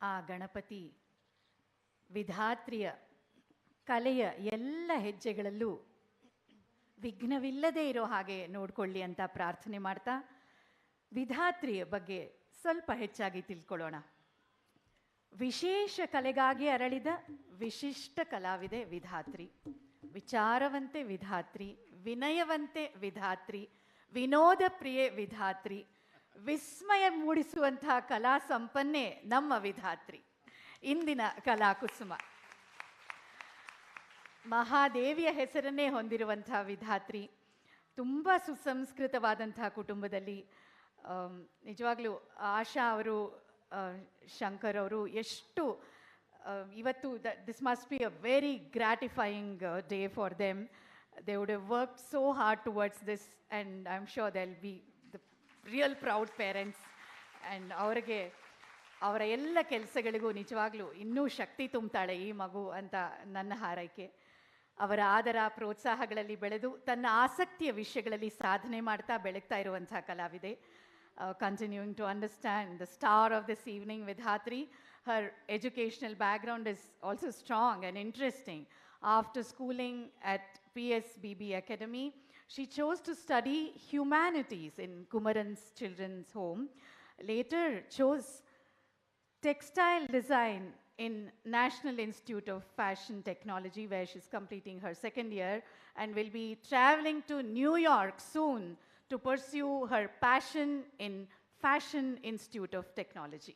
ಆ ಗಣಪತಿ ವಿಧಾತ್ರಿಯ ಕಲೆಯ ಎಲ್ಲ ಹೆಜ್ಜೆಗಳಲ್ಲೂ ವಿಘ್ನವಿಲ್ಲದೆ ಇರೋ ಹಾಗೆ ನೋಡ್ಕೊಳ್ಳಿ ಅಂತ ಪ್ರಾರ್ಥನೆ ಮಾಡ್ತಾ ವಿಧಾತ್ರಿಯ ಬಗ್ಗೆ ಸ್ವಲ್ಪ ಹೆಚ್ಚಾಗಿ ತಿಳ್ಕೊಳ್ಳೋಣ. ವಿಶೇಷ ಕಲೆಗಾಗಿ ಅರಳಿದ ವಿಶಿಷ್ಟ ಕಲಾವಿದೆ ವಿಧಾತ್ರಿ. ವಿಚಾರವಂತೆ ವಿಧಾತ್ರಿ, ವಿನಯವಂತೆ ವಿಧಾತ್ರಿ, ವಿನೋದ ಪ್ರಿಯೆ ವಿಧಾತ್ರಿ, ವಿಸ್ಮಯ ಮೂಡಿಸುವಂತಹ ಕಲಾ ಸಂಪನ್ನೆ ನಮ್ಮ ವಿಧಾತ್ರಿ, ಇಂದಿನ ಕಲಾಕುಸುಮ. ಮಹಾದೇವಿಯ ಹೆಸರನ್ನೇ ಹೊಂದಿರುವಂತಹ ವಿಧಾತ್ರಿ ತುಂಬ ಸುಸಂಸ್ಕೃತವಾದಂತಹ ಕುಟುಂಬದಲ್ಲಿ. ನಿಜವಾಗ್ಲೂ ಆಶಾ ಅವರು, ಶಂಕರ್ ಅವರು ಎಷ್ಟು ಇವತ್ತು this must be a very gratifying day for them. They would have worked so hard towards this and I am sure they will be the real proud parents. And ಅವರಿಗೆ ಅವರ ಎಲ್ಲ ಕೆಲಸಗಳಿಗೂ ನಿಜವಾಗ್ಲೂ ಇನ್ನೂ ಶಕ್ತಿ ತುಂಬ್ತಾಳೆ ಈ ಮಗು ಅಂತ ನನ್ನ ಹಾರೈಕೆ. ಅವರ ಆದರ ಪ್ರೋತ್ಸಾಹಗಳಲ್ಲಿ ಬೆಳೆದು ತನ್ನ ಆಸಕ್ತಿಯ ವಿಷಯಗಳಲ್ಲಿ ಸಾಧನೆ ಮಾಡ್ತಾ ಬೆಳಗ್ತಾ ಇರುವಂಥ ಕಲಾವಿದೆ. Continuing to understand the star of this evening, Vidhatri. Her educational background is also strong and interesting. After schooling at PSBB Academy, she chose to study humanities in Kumaran's Children's Home. Later chose textile design in National Institute of Fashion Technology, where she's completing her second year and will be traveling to New York soon to pursue her passion in Fashion Institute of Technology.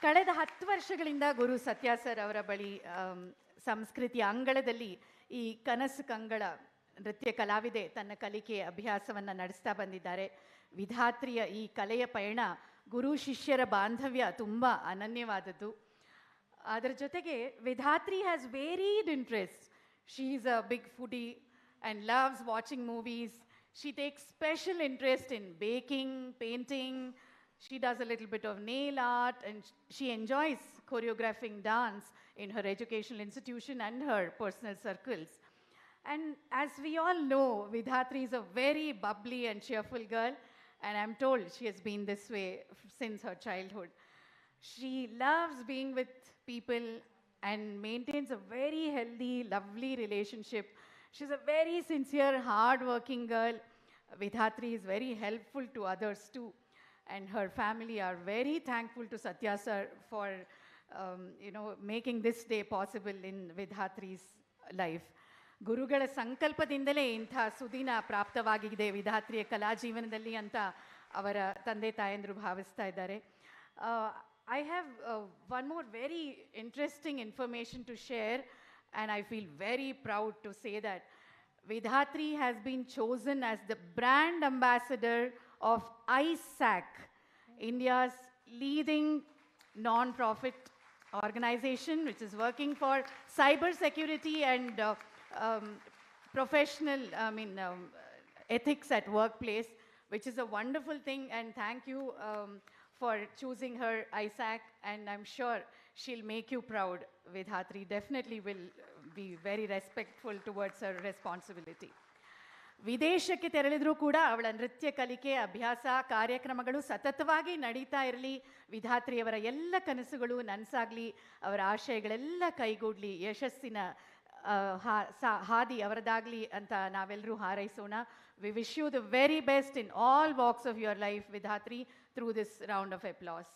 ಕಳೆದ 10 ವರ್ಷಗಳಿಂದ ಗುರು ಸತ್ಯ sir ಅವರ ಬಳಿ ಸಂಸ್ಕೃತಿಯ ಅಂಗಳದಲ್ಲಿ ಈ ಕನಸು ಕಂಗಳ ನೃತ್ಯ ಕಲಾವಿದೆ ತನ್ನ ಕಲಿಕೆಯ ಅಭ್ಯಾಸವನ್ನು ನಡೆಸ್ತಾ ಬಂದಿದ್ದಾರೆ. ವಿಧಾತ್ರಿಯ ಈ ಕಲೆಯ ಪಯಣ ಗುರು ಶಿಷ್ಯರ ಬಾಂಧವ್ಯ ತುಂಬ ಅನನ್ಯವಾದದ್ದು. ಅದರ ಜೊತೆಗೆ Vidhatri has varied interest. She is a big foodie and loves watching movies. She takes special interest in baking, painting. She does a little bit of nail art, and she enjoys choreographing dance in her educational institution and her personal circles. And as we all know, Vidhatri is a very bubbly and cheerful girl, and I'm told she has been this way since her childhood. She loves being with people and maintains a very healthy, lovely relationship. She's a very sincere, hard-working girl. Vidhatri is very helpful to others too. And her family are very thankful to Satya sir for, making this day possible in Vidhatri's life. ಗುರುಗಳ ಸಂಕಲ್ಪದಿಂದಲೇ ಇಂಥ ಸುದಿನ ಪ್ರಾಪ್ತವಾಗಿದೆ ವಿಧಾತ್ರಿಯ ಕಲಾ ಜೀವನದಲ್ಲಿ ಅಂತ ಅವರ ತಂದೆ ತಾಯಂದರು ಭಾವಿಸ್ತಾ ಇದ್ದಾರೆ. I have one more very interesting information to share. And I feel very proud to say that Vidhatri has been chosen as the brand ambassador of ISAC, India's leading non-profit organization which is working for cyber security and professional, ethics at workplace, which is a wonderful thing. And thank you for choosing her, Isaac, and I'm sure she'll make you proud. Vidhatri definitely will be very respectful towards her responsibility. ವಿದೇಶಕ್ಕೆ ತೆರಳಿದ್ರೂ ಕೂಡ ಅವಳ ನೃತ್ಯ ಕಲಿಕೆ, ಅಭ್ಯಾಸ, ಕಾರ್ಯಕ್ರಮಗಳು ಸತತವಾಗಿ ನಡೀತಾ ಇರಲಿ. ವಿಧಾತ್ರಿಯವರ ಎಲ್ಲ ಕನಸುಗಳು ನನಸಾಗಲಿ, ಅವರ ಆಶಯಗಳೆಲ್ಲ ಕೈಗೂಡಲಿ, ಯಶಸ್ಸಿನ ಹಾದಿ ಅವರದಾಗಲಿ ಅಂತ ನಾವೆಲ್ಲರೂ ಹಾರೈಸೋಣ. We wish you the very best in all walks of your life, Vidhatri, through this round of applause.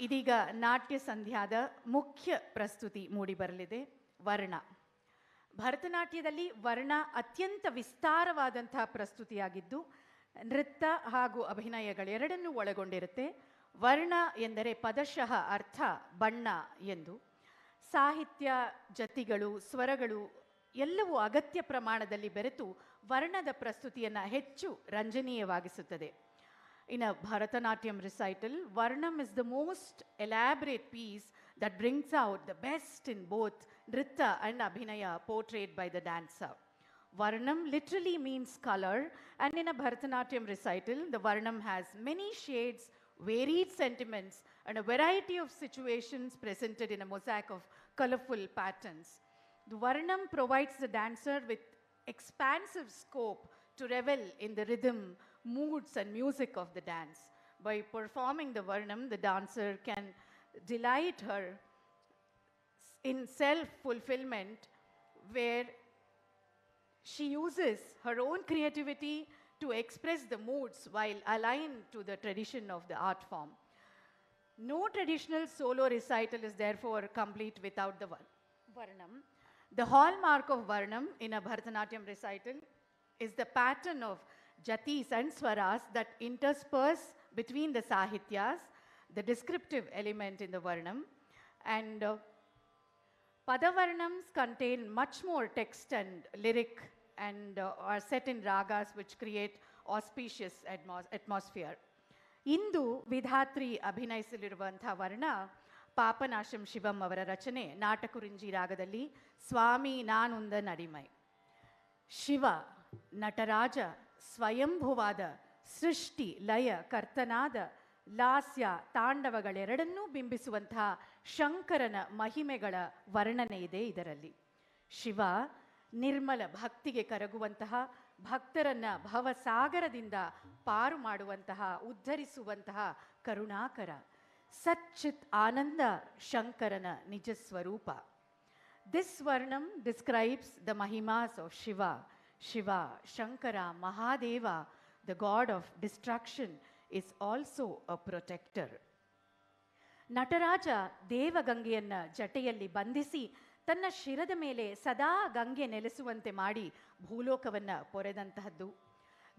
ಇದೀಗ ನಾಟ್ಯ ಸಂಧ್ಯಾದ ಮುಖ್ಯ ಪ್ರಸ್ತುತಿ ಮೂಡಿಬರಲಿದೆ, ವರ್ಣ. ಭರತನಾಟ್ಯದಲ್ಲಿ ವರ್ಣ ಅತ್ಯಂತ ವಿಸ್ತಾರವಾದಂತಹ ಪ್ರಸ್ತುತಿಯಾಗಿದ್ದು ನೃತ್ಯ ಹಾಗೂ ಅಭಿನಯಗಳೆರಡನ್ನೂ ಒಳಗೊಂಡಿರುತ್ತೆ. ವರ್ಣ ಎಂದರೆ ಪದಶಃ ಅರ್ಥ ಬಣ್ಣ ಎಂದು. ಸಾಹಿತ್ಯ, ಜತಿಗಳು, ಸ್ವರಗಳು ಎಲ್ಲವೂ ಅಗತ್ಯ ಪ್ರಮಾಣದಲ್ಲಿ ಬೆರೆತು ವರ್ಣದ ಪ್ರಸ್ತುತಿಯನ್ನು ಹೆಚ್ಚು ರಂಜನೀಯವಾಗಿಸುತ್ತದೆ. In a Bharatanatyam recital, Varnam is the most elaborate piece that brings out the best in both Nritya and Abhinaya portrayed by the dancer. Varnam literally means color, and in a Bharatanatyam recital, the Varnam has many shades, varied sentiments, and a variety of situations presented in a mosaic of colorful patterns. The Varnam provides the dancer with expansive scope to revel in the rhythm, moods and music of the dance. By performing the Varnam, the dancer can delight her in self-fulfillment, where she uses her own creativity to express the moods while aligned to the tradition of the art form. No traditional solo recital is therefore complete without the Varnam. The hallmark of Varnam in a Bharatanatyam recital is the pattern of jatis and swaras that intersperse between the sahityas, the descriptive element in the Varnam. And Padavarnams contain much more text and lyric and are set in ragas which create auspicious atmosphere. ಇಂದು ವಿಧಾತ್ರಿ ಅಭಿನಯಿಸಲಿರುವಂಥ ವರ್ಣ ಪಾಪನಾಶಂ ಶಿವಂ ಅವರ ರಚನೆ ನಾಟಕುರಿಂಜಿ ರಾಗದಲ್ಲಿ ಸ್ವಾಮಿ ನಾನುಂದ ನಡಿಮೈ. ಶಿವ ನಟರಾಜ ಸ್ವಯಂಭುವಾದ ಸೃಷ್ಟಿ ಲಯ ಕರ್ತನಾದ ಲಾಸ್ಯ ತಾಂಡವಗಳೆರಡನ್ನೂ ಬಿಂಬಿಸುವಂತಹ ಶಂಕರನ ಮಹಿಮೆಗಳ ವರ್ಣನೆ ಇದೆ ಇದರಲ್ಲಿ. ಶಿವ ನಿರ್ಮಲ ಭಕ್ತಿಗೆ ಕರಗುವಂತಹ, ಭಕ್ತರನ್ನ ಭವಸಾಗರದಿಂದ ಪಾರು ಮಾಡುವಂತಹ, ಉದ್ಧರಿಸುವಂತಹ ಕರುಣಾಕರ. ಸಚ್ಚಿತ್ ಆನಂದ ಶಂಕರನ ನಿಜ ಸ್ವರೂಪ. This Varnam describes the Mahimas of Shiva. Shiva, Shankara, Mahadeva, the god of destruction, is also a protector. Nataraja ದೇವಗಂಗೆಯನ್ನ ಜಟೆಯಲ್ಲಿ ಬಂಧಿಸಿ ತನ್ನ ಶಿರದ ಮೇಲೆ ಸದಾ ಗಂಗೆ ನೆಲೆಸುವಂತೆ ಮಾಡಿ ಭೂಲೋಕವನ್ನ ಪೊರೆದಂತಹದ್ದು.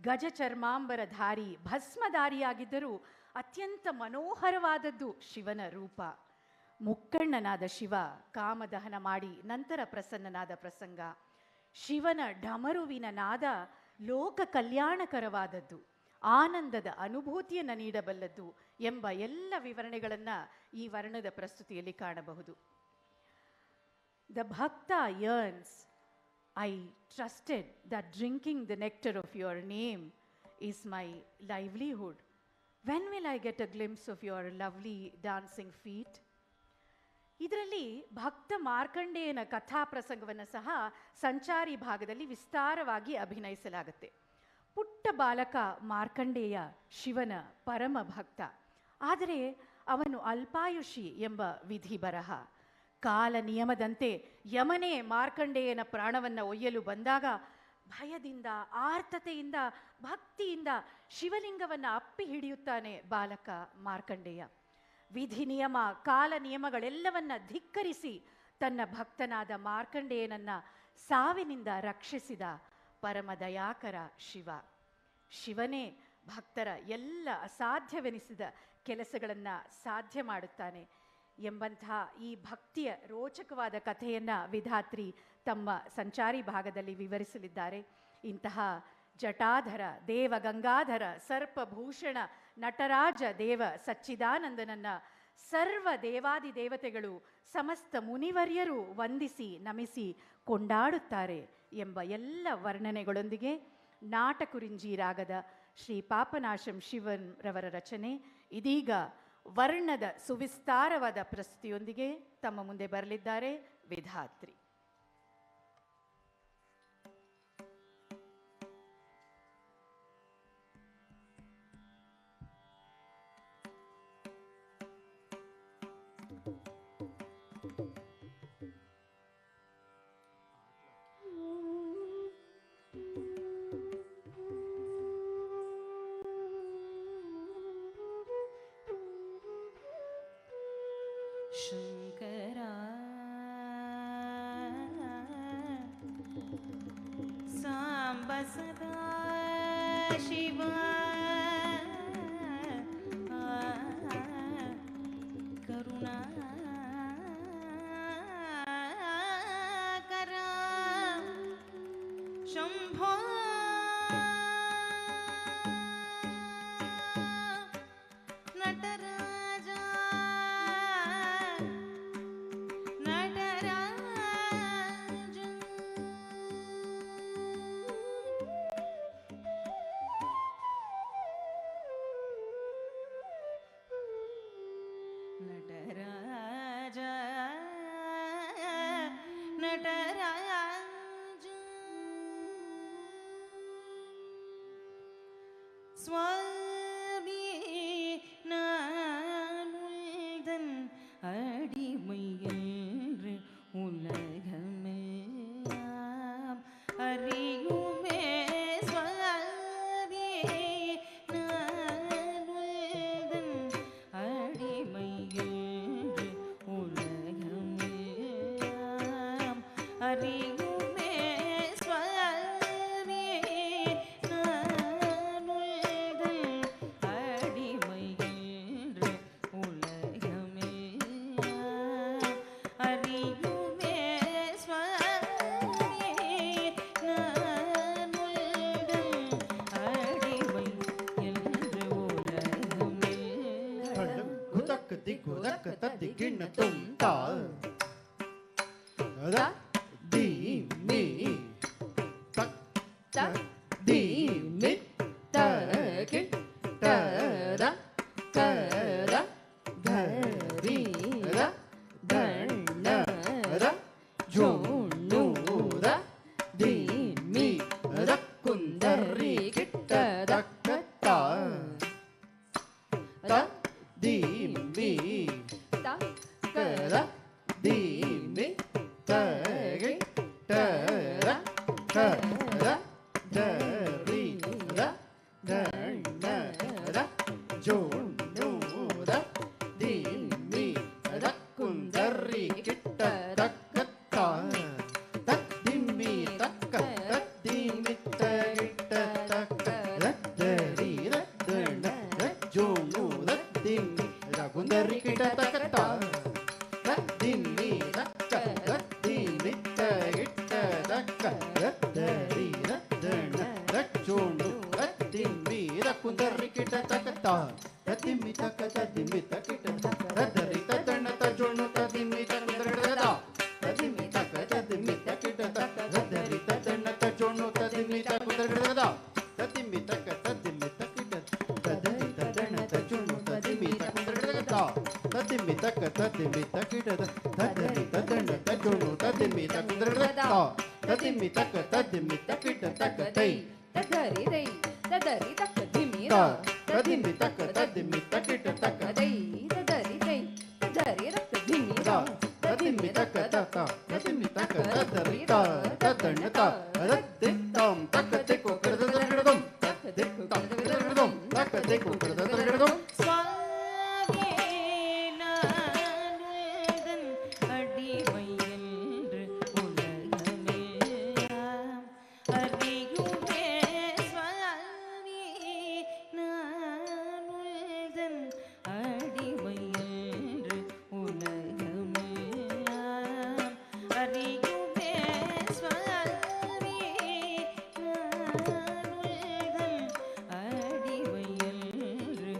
ಗಜ ಚರ್ಮಾಂಬರಧಾರಿ ಭಸ್ಮಧಾರಿಯಾಗಿದ್ದರೂ ಅತ್ಯಂತ ಮನೋಹರವಾದದ್ದು ಶಿವನ ರೂಪ. ಮುಕ್ಕಣ್ಣನಾದ ಶಿವ ಕಾಮದಹನ ಮಾಡಿ ನಂತರ ಪ್ರಸನ್ನನಾದ ಪ್ರಸಂಗ. ಶಿವನ ಢಮರುವಿನ ನಾದ ಲೋಕ ಕಲ್ಯಾಣಕರವಾದದ್ದು, ಆನಂದದ ಅನುಭೂತಿಯನ್ನು ನೀಡಬಲ್ಲದ್ದು ಎಂಬ ಎಲ್ಲ ವಿವರಣೆಗಳನ್ನು ಈ ವರ್ಣದ ಪ್ರಸ್ತುತಿಯಲ್ಲಿ ಕಾಣಬಹುದು. ದ ಭಕ್ತ yearns, I trusted that drinking the nectar of your name is my livelihood. When will I get a glimpse of your lovely dancing feet? ಇದರಲ್ಲಿ ಭಕ್ತ ಮಾರ್ಕಂಡೇಯನ ಕಥಾ ಪ್ರಸಂಗವನ್ನು ಸಹ ಸಂಚಾರಿ ಭಾಗದಲ್ಲಿ ವಿಸ್ತಾರವಾಗಿ ಅಭಿನಯಿಸಲಾಗುತ್ತೆ. ಪುಟ್ಟ ಬಾಲಕ ಮಾರ್ಕಂಡೇಯ ಶಿವನ ಪರಮ ಭಕ್ತ. ಆದರೆ ಅವನು ಅಲ್ಪಾಯುಷಿ ಎಂಬ ವಿಧಿ ಬರಹ. ಕಾಲ ನಿಯಮದಂತೆ ಯಮನೇ ಮಾರ್ಕಂಡೇಯನ ಪ್ರಾಣವನ್ನು ಒಯ್ಯಲು ಬಂದಾಗ ಭಯದಿಂದ, ಆರ್ತತೆಯಿಂದ, ಭಕ್ತಿಯಿಂದ ಶಿವಲಿಂಗವನ್ನು ಅಪ್ಪಿ ಹಿಡಿಯುತ್ತಾನೆ ಬಾಲಕ ಮಾರ್ಕಂಡೇಯ. ವಿಧಿ ನಿಯಮ, ಕಾಲ ನಿಯಮಗಳೆಲ್ಲವನ್ನ ಧಿಕ್ಕರಿಸಿ ತನ್ನ ಭಕ್ತನಾದ ಮಾರ್ಕಂಡೇಯನನ್ನ ಸಾವಿನಿಂದ ರಕ್ಷಿಸಿದ ಪರಮ ದಯಾಕರ ಶಿವ. ಶಿವನೇ ಭಕ್ತರ ಎಲ್ಲ ಅಸಾಧ್ಯವೆನಿಸಿದ ಕೆಲಸಗಳನ್ನು ಸಾಧ್ಯ ಮಾಡುತ್ತಾನೆ ಎಂಬಂತಹ ಈ ಭಕ್ತಿಯ ರೋಚಕವಾದ ಕಥೆಯನ್ನು ವಿಧಾತ್ರಿ ತಮ್ಮ ಸಂಚಾರಿ ಭಾಗದಲ್ಲಿ ವಿವರಿಸಲಿದ್ದಾರೆ. ಇಂತಹ ಜಟಾಧರ ದೇವ ಗಂಗಾಧರ ಸರ್ಪಭೂಷಣ ನಟರಾಜ ದೇವ ಸಚ್ಚಿದಾನಂದನನ್ನ ಸರ್ವ ದೇವಾದಿ ದೇವತೆಗಳು ಸಮಸ್ತ ಮುನಿವರ್ಯರು ವಂದಿಸಿ ನಮಿಸಿ ಕೊಂಡಾಡುತ್ತಾರೆ ಎಂಬ ಎಲ್ಲ ವರ್ಣನೆಗಳೊಂದಿಗೆ ನಾಟಕುರಿಂಜಿ ರಾಗದ ಶ್ರೀ ಪಾಪನಾಶಂ ಶಿವನ್ ರವರ ರಚನೆ ಇದೀಗ ವರ್ಣದ ಸುವಿಸ್ತಾರವಾದ ಪ್ರಸ್ತುತಿಯೊಂದಿಗೆ ತಮ್ಮ ಮುಂದೆ ಬರಲಿದ್ದಾರೆ ವಿಧಾತ್ರಿ. ಶಂಕರ ಸಾಂಬ ಸದಾ ಶಿವ ಕರುಣಾ ಕರ ಶಂಭೋ ನಟರಾಜ ನಟರಾಜ ನಟರಾಜ சுவாமி நானுள்தன் அடிமையென்று உலகமெல்லாம் அறியுமே. சுவாமி நானுள்தன் அடிமையென்று உலகமெல்லாம் அறியுமே. சுவாமி நானுள்தன் அடிமையென்று உலகமெல்லாம் அறியுமே. சுவாமி நானுள்தன் அடிமையென்று உலகமெல்லாம் குதக் திகுதக் தத்திகிண்ண துந்தால் த தி மி தக் தக் தி மி தகி தத கர கரி ர கண்ண ர ஜோனு ர தி மி ர குந்தரி கிட்ட தக்கத்த த தி மி கர தி மி தகி தர கர கரி ர கண்ண ர ஜோனு ர தி மி ர குந்தரி கிட்ட தக்கத்த த தி மி தக்க த தி மி தகிட்ட தக்க ர கரி ர கண்ண ர ஜோனு ர தி மி ர குந்தரி கிட்ட தக்கத்த ர தி மி தக்க ர தி மி தகிட்ட தக்க ர கரி ர கண்ண ர ஜோனு ர தி மி ர குந்தரி கிட்ட தக்கத்த ர தி மி தக்க த தி மி தகிட்ட ர தரி த தண்ண த ஜோனு த தி மி த குந்தரி ர தி மி தக்க த தி மி தகிட்ட ர தரி த தண்ண த ஜோனு த தி மி த குந்தரி ர தி மி தக்க த தி மி தகிட்ட ர தரி த தண்ண த ஜோனு த தி மி த குந்தரி ர தி மி தக்க த தி மி தகிட்ட ர தரி த தண்ண த ஜோனு த தி மி த குந்தரி ர தி மி தக்க த தி மி தகிட்ட தக்க தை தகரி ரை ததரி தக்க திமிர த தி மி தக்க த தி மி தகிட்ட தக்க ததை ததரி ரை ததரி ரக்க திமிர த தி மி தக்க த த தி மி தக்க த தரி த த தண்ண த ர தி தம் தக்க தி கோ கர த தரகடதம் தக்க தி தம் தரகடதம் தக்க தி கோ கர த தரகடதம் சுவாமி நானுள்தன் அடிமையென்று உலகமெல்லாம் அறியுமே. சுவாமி நானுள்தன் அடிமையென்று உலகமெல்லாம் அறியுமே. சுவாமி நானுள்தன் அடிமையென்று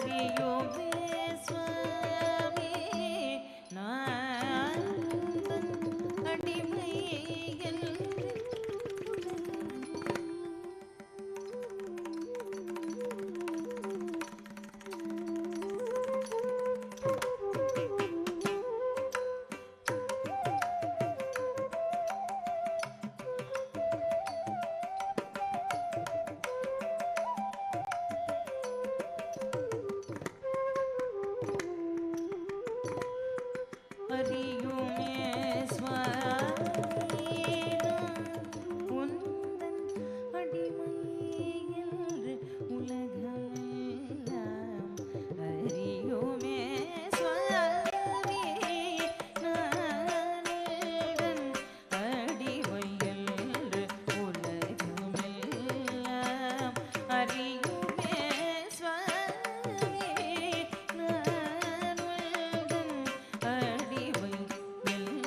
அறியுமே சுவாமி நான் உந்தன் அடிமை என்று அறியுமே சுவாமி நான் உந்தன் அடிமை என்று உலகமெல்லாம் அறியுமே சுவாமி நான் உந்தன் அடிமை என்று உலகமெல்லாம் அறியுமே சுவாமி நான் உந்தன் அடிமை என்று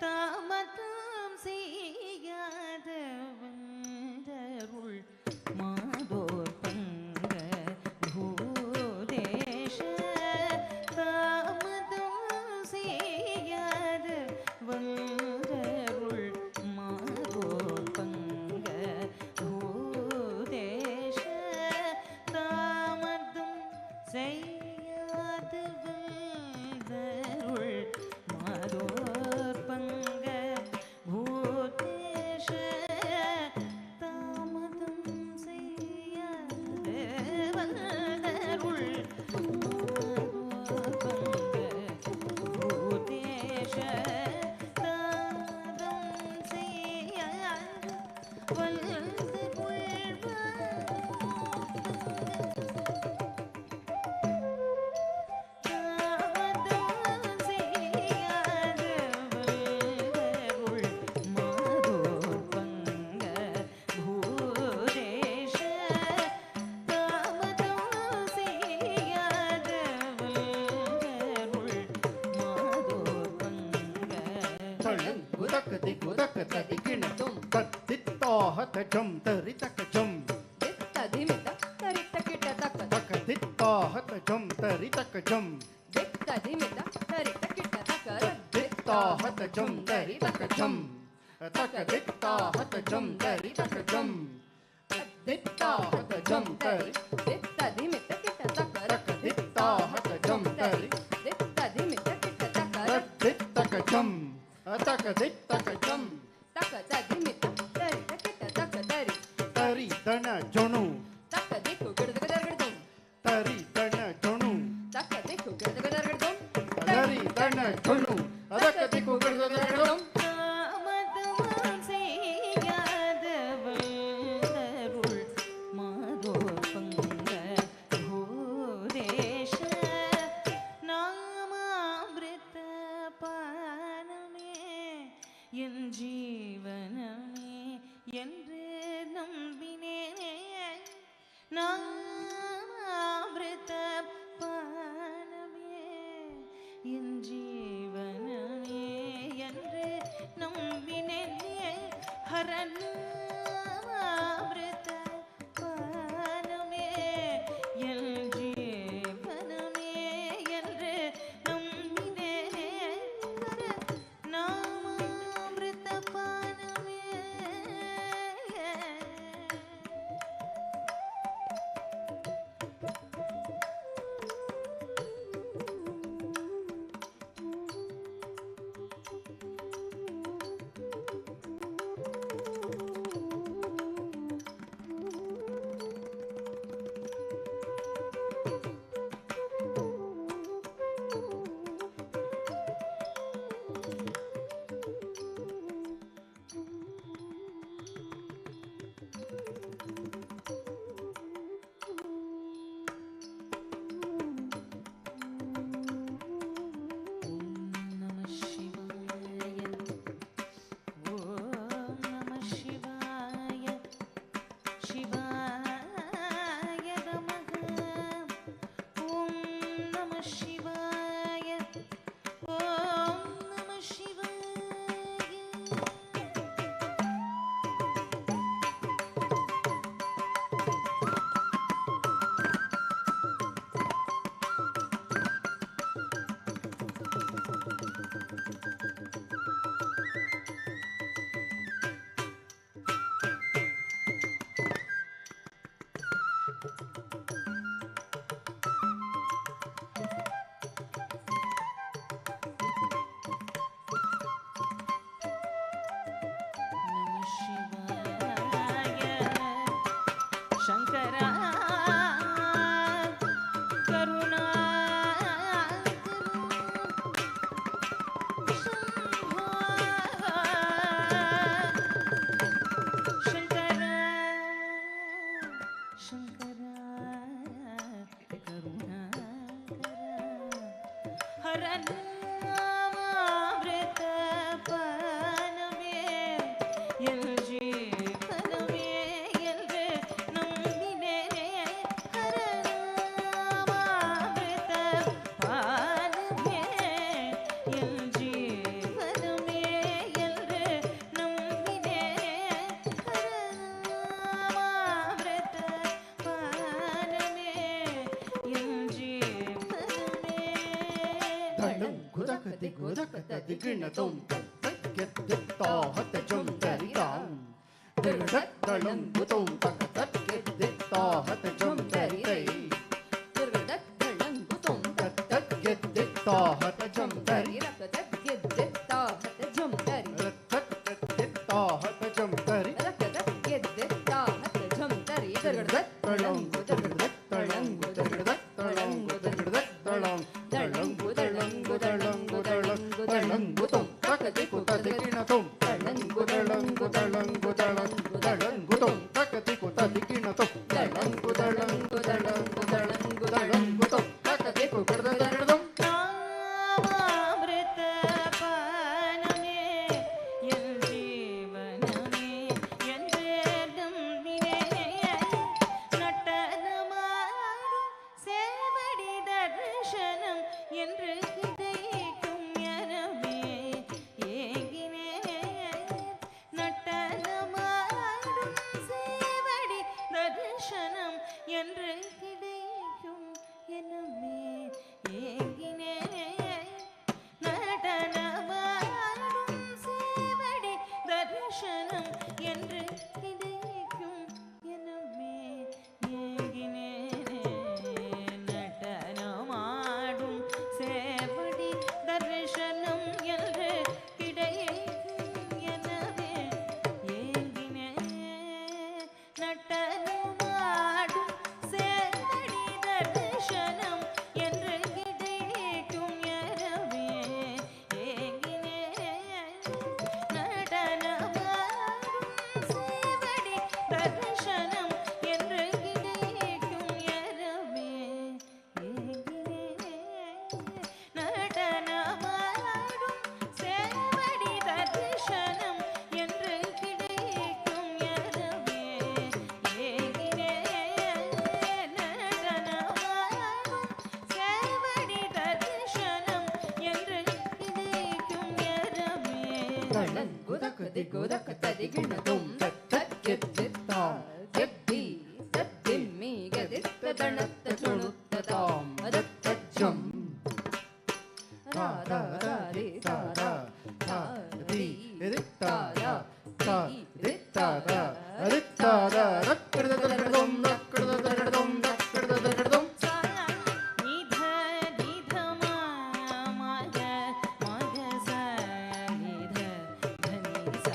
தாமதம் செய்யாத வந்தருள் மாதோர் பங்க பூதேஷ தாமதம் செய்யாத வந்தருள் மாதோர் பங்க பூதேஷ தாமதம் செய்யாத வந்தருள் மாதோர் பங்க பூதேஷ தாமதம் செய்யாத வந்தருள் மாதோர் பங்க பூதேஷ தாமதம் செய்யாத ஹரநாமாமிருத பானமே என் ஜீவனமே என்று நம்பினேனே. ஹரநாமாமிருத பானமே என் ஜீவனமே என்று நம்பினேனே. ஹரநாமாமிருத பானமே என் ஜீவனமே. தளம் குதகதி குதகதி கிணதும் தக்கெத்தித்தா ஹத்தஜம் தரிதாம் திருடத்தளம் குதும் தக்கெத்தித்தா ஹத்தஜம் தரிதை திருடத்தளங்குதும் தக்கெத்தித்தா ஹத்தஜம் தரி ரக்கதத்யத்யத்தா ஹதஜம் தரி ரத்தத்தித்தா ஹத்தஜம் தரி ரக்கதத்யத்யத்தா ஹதஜம் தரி தளம் குதகதளம் குதகதளம் குதகதளம் தளம் குதளம் குதளம் குதளம் தளம் குதும் தக்கதி குததி கிணதும் தளம் குதளம் குதளம் குதளம் தளம் குதும் தக்கதி குததி கிணதும் தளம் குதளம் குதளம் குதளம் குதளம் குதும் தக்கதி குதததததம் நாமாமிருத பானமே என் ஜீவனமே என்று நம்பினேனே. நட்டனமாடும் சேவடி தர்ஷனம் என்று கிடைக்கும் எனவே ஏங்கினேன். நட்டனமாடும் சேவடி தர்ஷனம் என்று கிடைக்கும் எனவே ஏங்கினேன். நடனமாடும் சேவடி தர்ஷனம் என்று கிடைக்கும் எனவே ஏங்கினேனே. நடனமாடும் சேவடி தர்ஷனம் என்று கிடைக்கும் எனவே ஏங்கினேன். நடனமாடும் சேவடி தர்ஷனம் என்று கிடைக்கும் எனவே ஏங்கினேன். நடனமாடும் சேவடி தர்ஷனம் என்று கிடைக்கும் எனவே ஏங்கினேன். நடனமாடும் சேவடி தர்ஷனம் என்று கிடைக்கும் எனவே ஏங்கினேன். நடனமாடும் சேவடி தர்ஷனம் என்று கிடைக்கும் எனவே தளம் குதகதி குதகதி கிணதும் தக்கெத்தித்தா தத்தி தத்திம்மி கதித்த தணத்த சுணுத்ததாம் தத்தஜம் தாதாரி தாதா தாதி ரித்தாதா தாரித்தாதா ரித்தாதா ரக்கடததததம் ரக்கடததததம் ரக்கடததததம் நித நிதமா மக மக ச நித தனி ச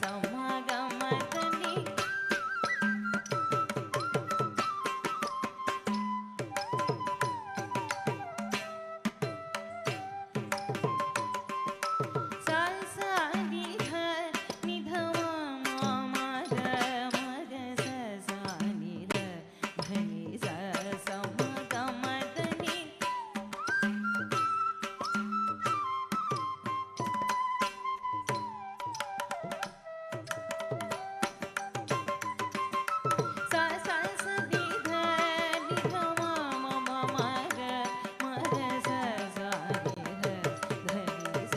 சமக மதனி ச ச நித நிதமா மக மக ச ச நித தனி ச சமக மதனி ச ச ச நித நிதமா மம மக மக ச ச நித தனி ச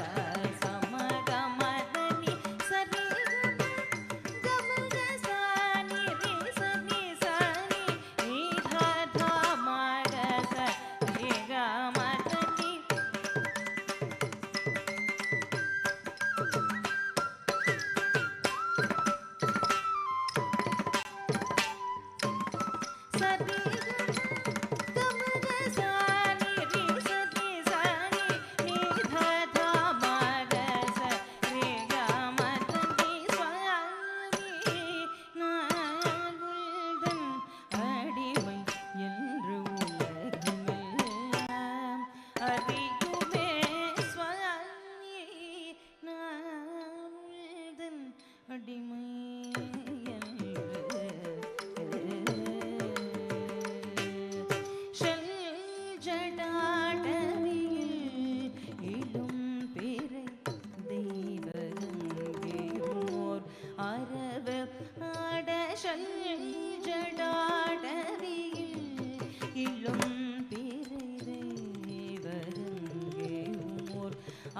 சமக மதனி சரி கமக ச நி ரி ச நி ச நி நித த மக ச ரி க மதனி சரி கமக ச நி ரி ச நி ச நி நித த மக ச ரி க மதனி சுவாமி நாகுல்தன் அடிமை என்று உலகமெல்லாம் அறிகுமே சுவாமி நாகுல்தன் அடிமை என்று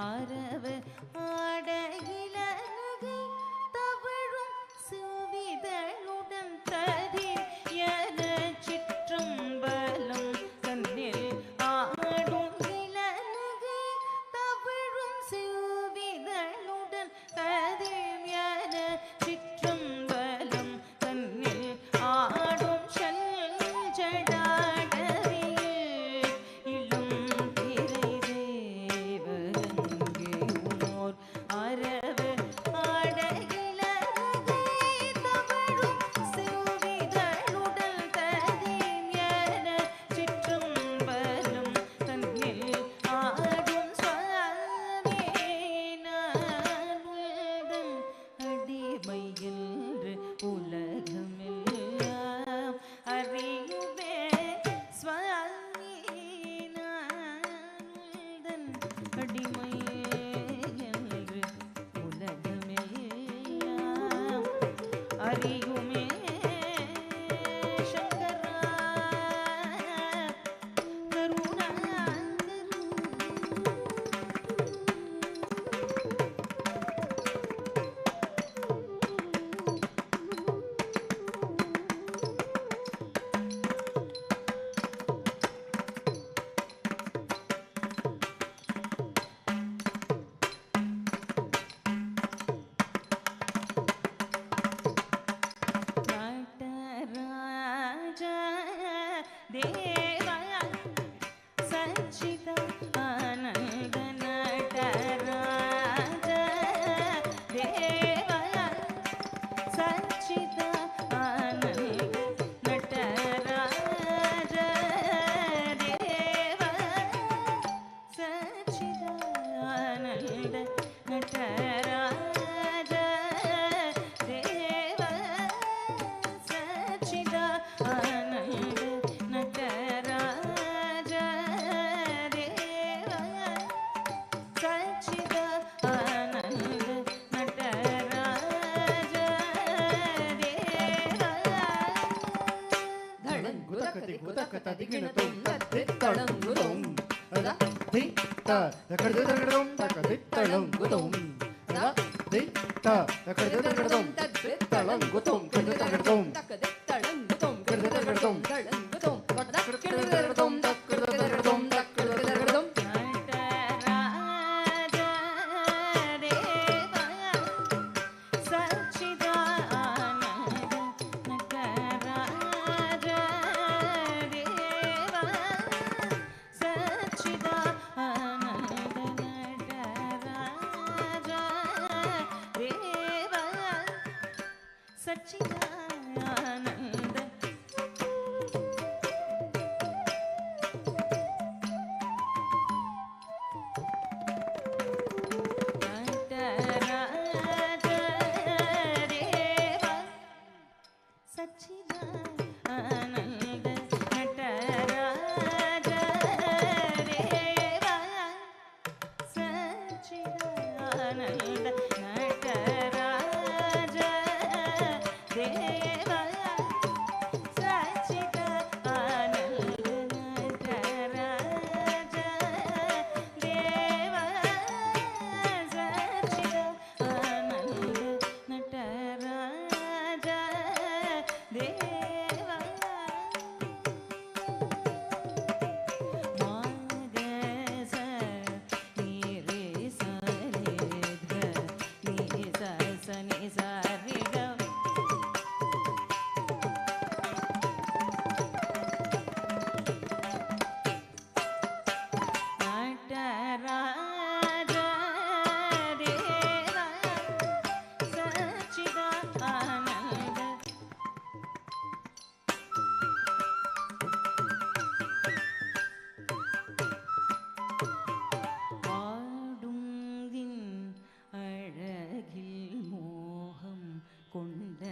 அரவு ஆடையில நகை தவழும் சிவிதழுடன் ததி என சிற்றம்பலம் தன்னில் ஆடும் இளநகை தவழும் சிவிதழுடன் ததி என சிற்றம்பலம் தன்னில் ஆடும் ஜடாடவியில் இளம் திரை தேவரங்கே உனோர் அரவு ஆடையில நகை தவழும் சிவிதழுடன் ததி என சிற்றம்பலம் தன்னில் ஆடும் சுவாமி நான் உள்தன் அடிமை என்று உலகமெல்லாம் அறியுமே சுவாமி நான் உள்தன் அடிமை என்று உலகமெல்லாம் அறியுமே சங்கரா கருணாகரா. நடராஜ தேவ சச்சிதானந்த நடராஜ தேவ சச்சிதானந்த நடராஜ தேவ சச்சிதானந்த நடராஜ தேவ சச்சிதானந்த நடராஜ தேவ சச்சிதானந்த நடராஜ தேவ தளம் குதகதி குதகத திகிணதும் தத்தித்தளம் குதும் அத தித்த தகடதகடதும் தகதித்தளம் குதும் அத தித்த தகடதகடதும் தத்தித்தளம் குதும் கததகடதும் தகதித்தளம் குதும் கததகடதும் தளம் குதும் தகடதகடதும் தகடதகடதும் தகடதகடதும் நடராஜ தேவ சச்சிதானந்த நடராஜ தேவ சச்சிதானந்த நடராஜ தேவ சச்சிதானந்த நடராஜ தேவ சச்சிதானந்த நடராஜ தேவ சச்சிதானந்த நடராஜ தேவ சச்சிதானந்த நடராஜ தேவ சச்சிதானந்த நடராஜ தேவ மாகச நீரே சரித நீச சனி சரிக நடராஜ தேவ சச்சிதானந்த ஆடுங்கின் அழகில் மோகம் கொண்ட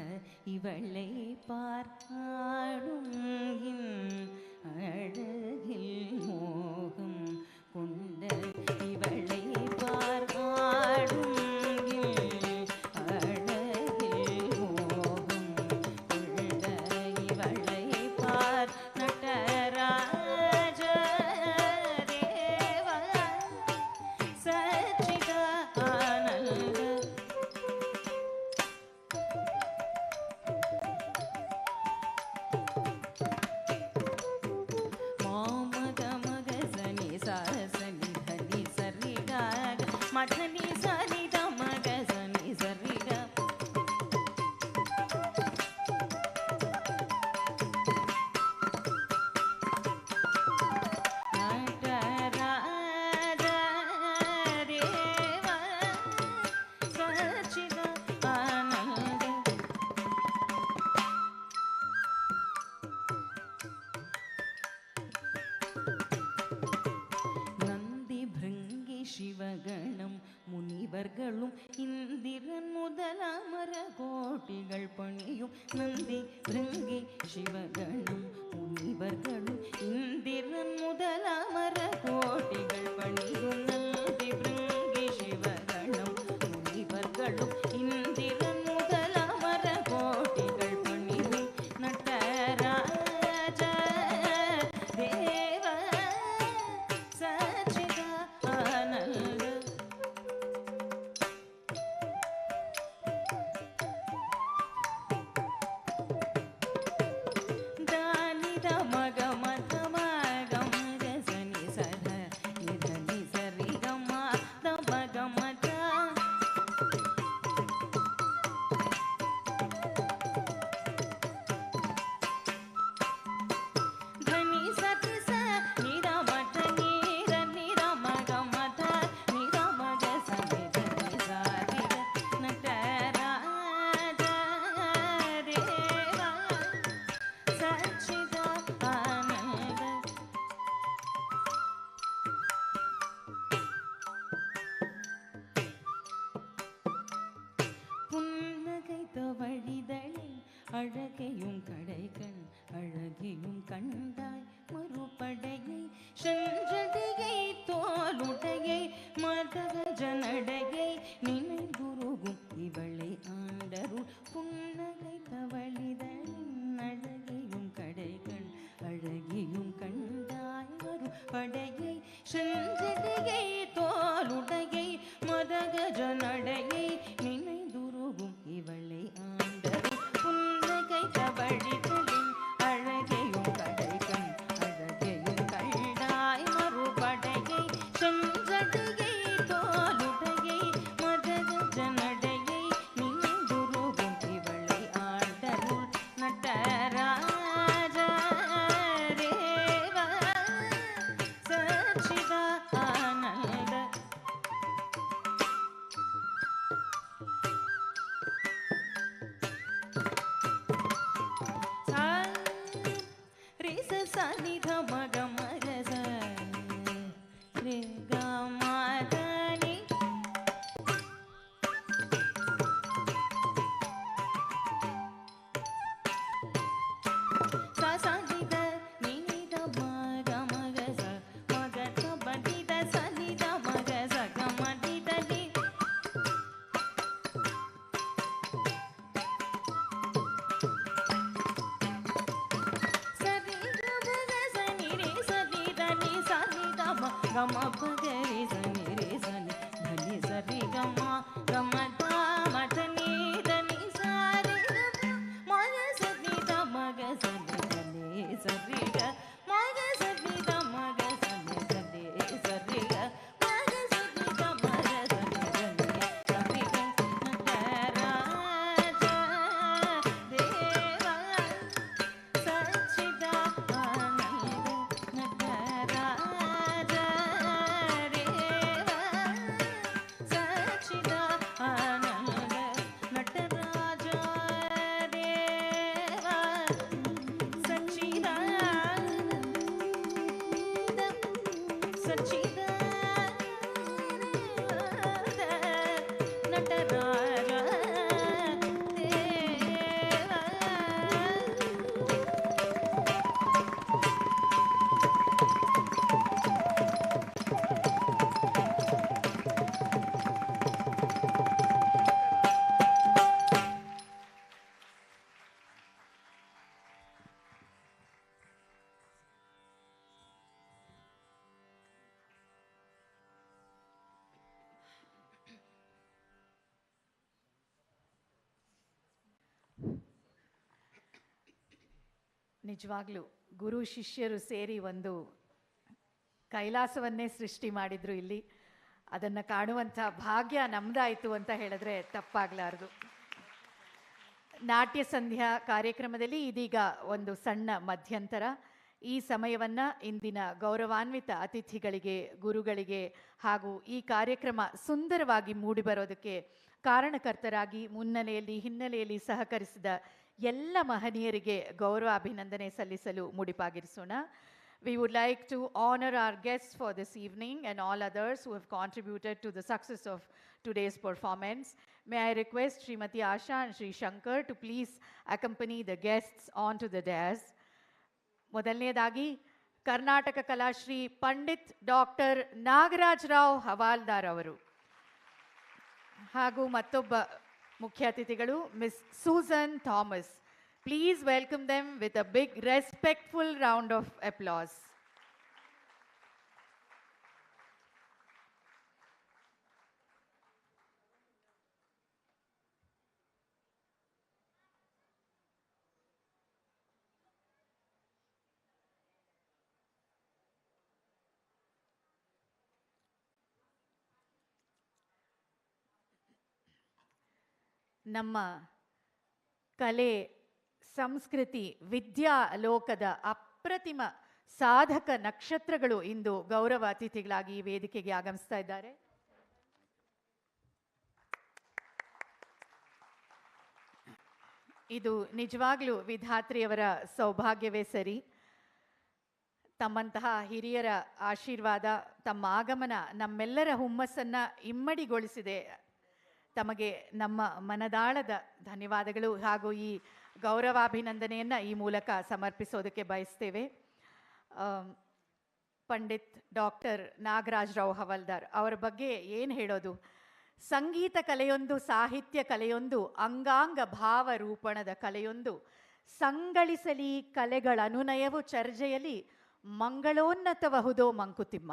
இவளை பார்த்தாடுங்கின் அழகில் மோகம் கொண்ட இவளை பார்த்தாடுங்கின் அழகில் மோகம் கொண்ட இவளை பார் நடராஜ தேவ சச்சிதானந்த ಮಧನಿ ಸರಿದ ಮಗ ಸನಿ ಸರಿಗ சிவகணம் முனிவர்களும் இந்திரன் முதல் அமர கோட்டிகள் பணியும் நந்தி பிருங்கி சிவகணம் முனிவர்களும் இந்திரன் முதல் அமர கோட்டிகள் பணியும் நந்தி பிருங்கி சிவகணம் முனிவர்களும் இந்திரன் முதல் அமர கோட்டிகள் பணியும் நட்டராஜ தேவ சச்சிதா அழகையும் கடைக்கண் அழகியும் கண்டாய் மறுபடையை சென்றடையை தோலுடையை மதக ஜனடையை நினைவுருகும் இவளை ஆண்டருள் புன்னகை தவழிதழின் அழகையும் கடைக்கண் அழகியும் கண்டாய் மறுபடையை சென்றடையை தோலுடையை மதக ஜனடையை நினைவுருகும் இவளை ஆண்டருள் புன்னகை தவழிதழின் அழகையும் கடைக்கண் அழகையும் கண்டாய் மறுபடையை சென்றடையை தோலுடையை மதக ஜனடையை நினைந்துருகும் இவளை ஆண்டருள் நட்டராஜ தேவ சச்சிதானந்த ரிச சனித மக மரச ரி க மதனி ச சனித நினித மக மக ச மக த பனித சனித மக ச க மனித நி गम पगरे सनि रे सनि धनि सरि गम गम ध मधनि धनि सारे मग सनि ध मग सनि धनि सरि ग मग सनि ध मग सनि धनि सरि ग मग सनि ध मग सनि धनि सरि ग नटराज देवा सच्चिदानंद नटराज ನಿಜವಾಗ್ಲೂ ಗುರು ಶಿಷ್ಯರು ಸೇರಿ ಒಂದು ಕೈಲಾಸವನ್ನೇ ಸೃಷ್ಟಿ ಮಾಡಿದ್ರು ಇಲ್ಲಿ. ಅದನ್ನು ಕಾಣುವಂಥ ಭಾಗ್ಯ ನಮ್ದಾಯಿತು ಅಂತ ಹೇಳಿದ್ರೆ ತಪ್ಪಾಗಲಾರದು. ನಾಟ್ಯ ಸಂಧ್ಯಾ ಕಾರ್ಯಕ್ರಮದಲ್ಲಿ ಇದೀಗ ಒಂದು ಸಣ್ಣ ಮಧ್ಯಂತರ. ಈ ಸಮಯವನ್ನು ಇಂದಿನ ಗೌರವಾನ್ವಿತ ಅತಿಥಿಗಳಿಗೆ, ಗುರುಗಳಿಗೆ ಹಾಗೂ ಈ ಕಾರ್ಯಕ್ರಮ ಸುಂದರವಾಗಿ ಮೂಡಿಬರೋದಕ್ಕೆ ಕಾರಣಕರ್ತರಾಗಿ ಮುನ್ನೆಲೆಯಲ್ಲಿ ಹಿನ್ನೆಲೆಯಲ್ಲಿ ಸಹಕರಿಸಿದ ಎಲ್ಲ ಮಹನೀಯರಿಗೆ ಗೌರವ ಅಭಿನಂದನೆ ಸಲ್ಲಿಸಲು ಮುಡಿಪಾಗಿರಿಸೋಣ. We would like to honor our guests for this evening and all others who have contributed to the success of today's performance. May I request Srimati Asha and Sri Shankar to please accompany the guests onto the dais. ಮೊದಲನೇದಾಗಿ Karnataka Kalashri Pandit doctor Nagaraj Rao Havaldar ಅವರು ಹಾಗೂ ಮತ್ತೊಬ್ಬ ಮುಖ್ಯ ಅತಿಥಿಗಳು Miss Susan Thomas. Please welcome them with a big respectful round of applause. ನಮ್ಮ ಕಲೆ, ಸಂಸ್ಕೃತಿ, ವಿದ್ಯಾ ಲೋಕದ ಅಪ್ರತಿಮ ಸಾಧಕ ನಕ್ಷತ್ರಗಳು ಇಂದು ಗೌರವ ಅತಿಥಿಗಳಾಗಿ ಈ ವೇದಿಕೆಗೆ ಆಗಮಿಸ್ತಾ ಇದ್ದಾರೆ. ಇದು ನಿಜವಾಗ್ಲೂ ವಿಧಾತ್ರಿಯವರ ಸೌಭಾಗ್ಯವೇ ಸರಿ. ತಮ್ಮಂತಹ ಹಿರಿಯರ ಆಶೀರ್ವಾದ, ತಮ್ಮ ಆಗಮನ ನಮ್ಮೆಲ್ಲರ ಹುಮ್ಮಸ್ಸನ್ನು ಇಮ್ಮಡಿಗೊಳಿಸಿದೆ. ತಮಗೆ ನಮ್ಮ ಮನದಾಳದ ಧನ್ಯವಾದಗಳು ಹಾಗೂ ಈ ಗೌರವಾಭಿನಂದನೆಯನ್ನು ಈ ಮೂಲಕ ಸಮರ್ಪಿಸೋದಕ್ಕೆ ಬಯಸ್ತೇವೆ. ಪಂಡಿತ್ ಡಾಕ್ಟರ್ ನಾಗರಾಜ್ ರಾವ್ ಹವಾಲ್ದಾರ್ ಅವರ ಬಗ್ಗೆ ಏನು ಹೇಳೋದು. ಸಂಗೀತ ಕಲೆಯೊಂದು, ಸಾಹಿತ್ಯ ಕಲೆಯೊಂದು, ಅಂಗಾಂಗ ಭಾವರೂಪಣದ ಕಲೆಯೊಂದು, ಸಂಗಳಿಸಲಿ ಕಲೆಗಳ ಅನುನಯವು ಚರ್ಜೆಯಲ್ಲಿ ಮಂಗಳೋನ್ನತಬಹುದೋ ಮಂಕುತಿಮ್ಮ.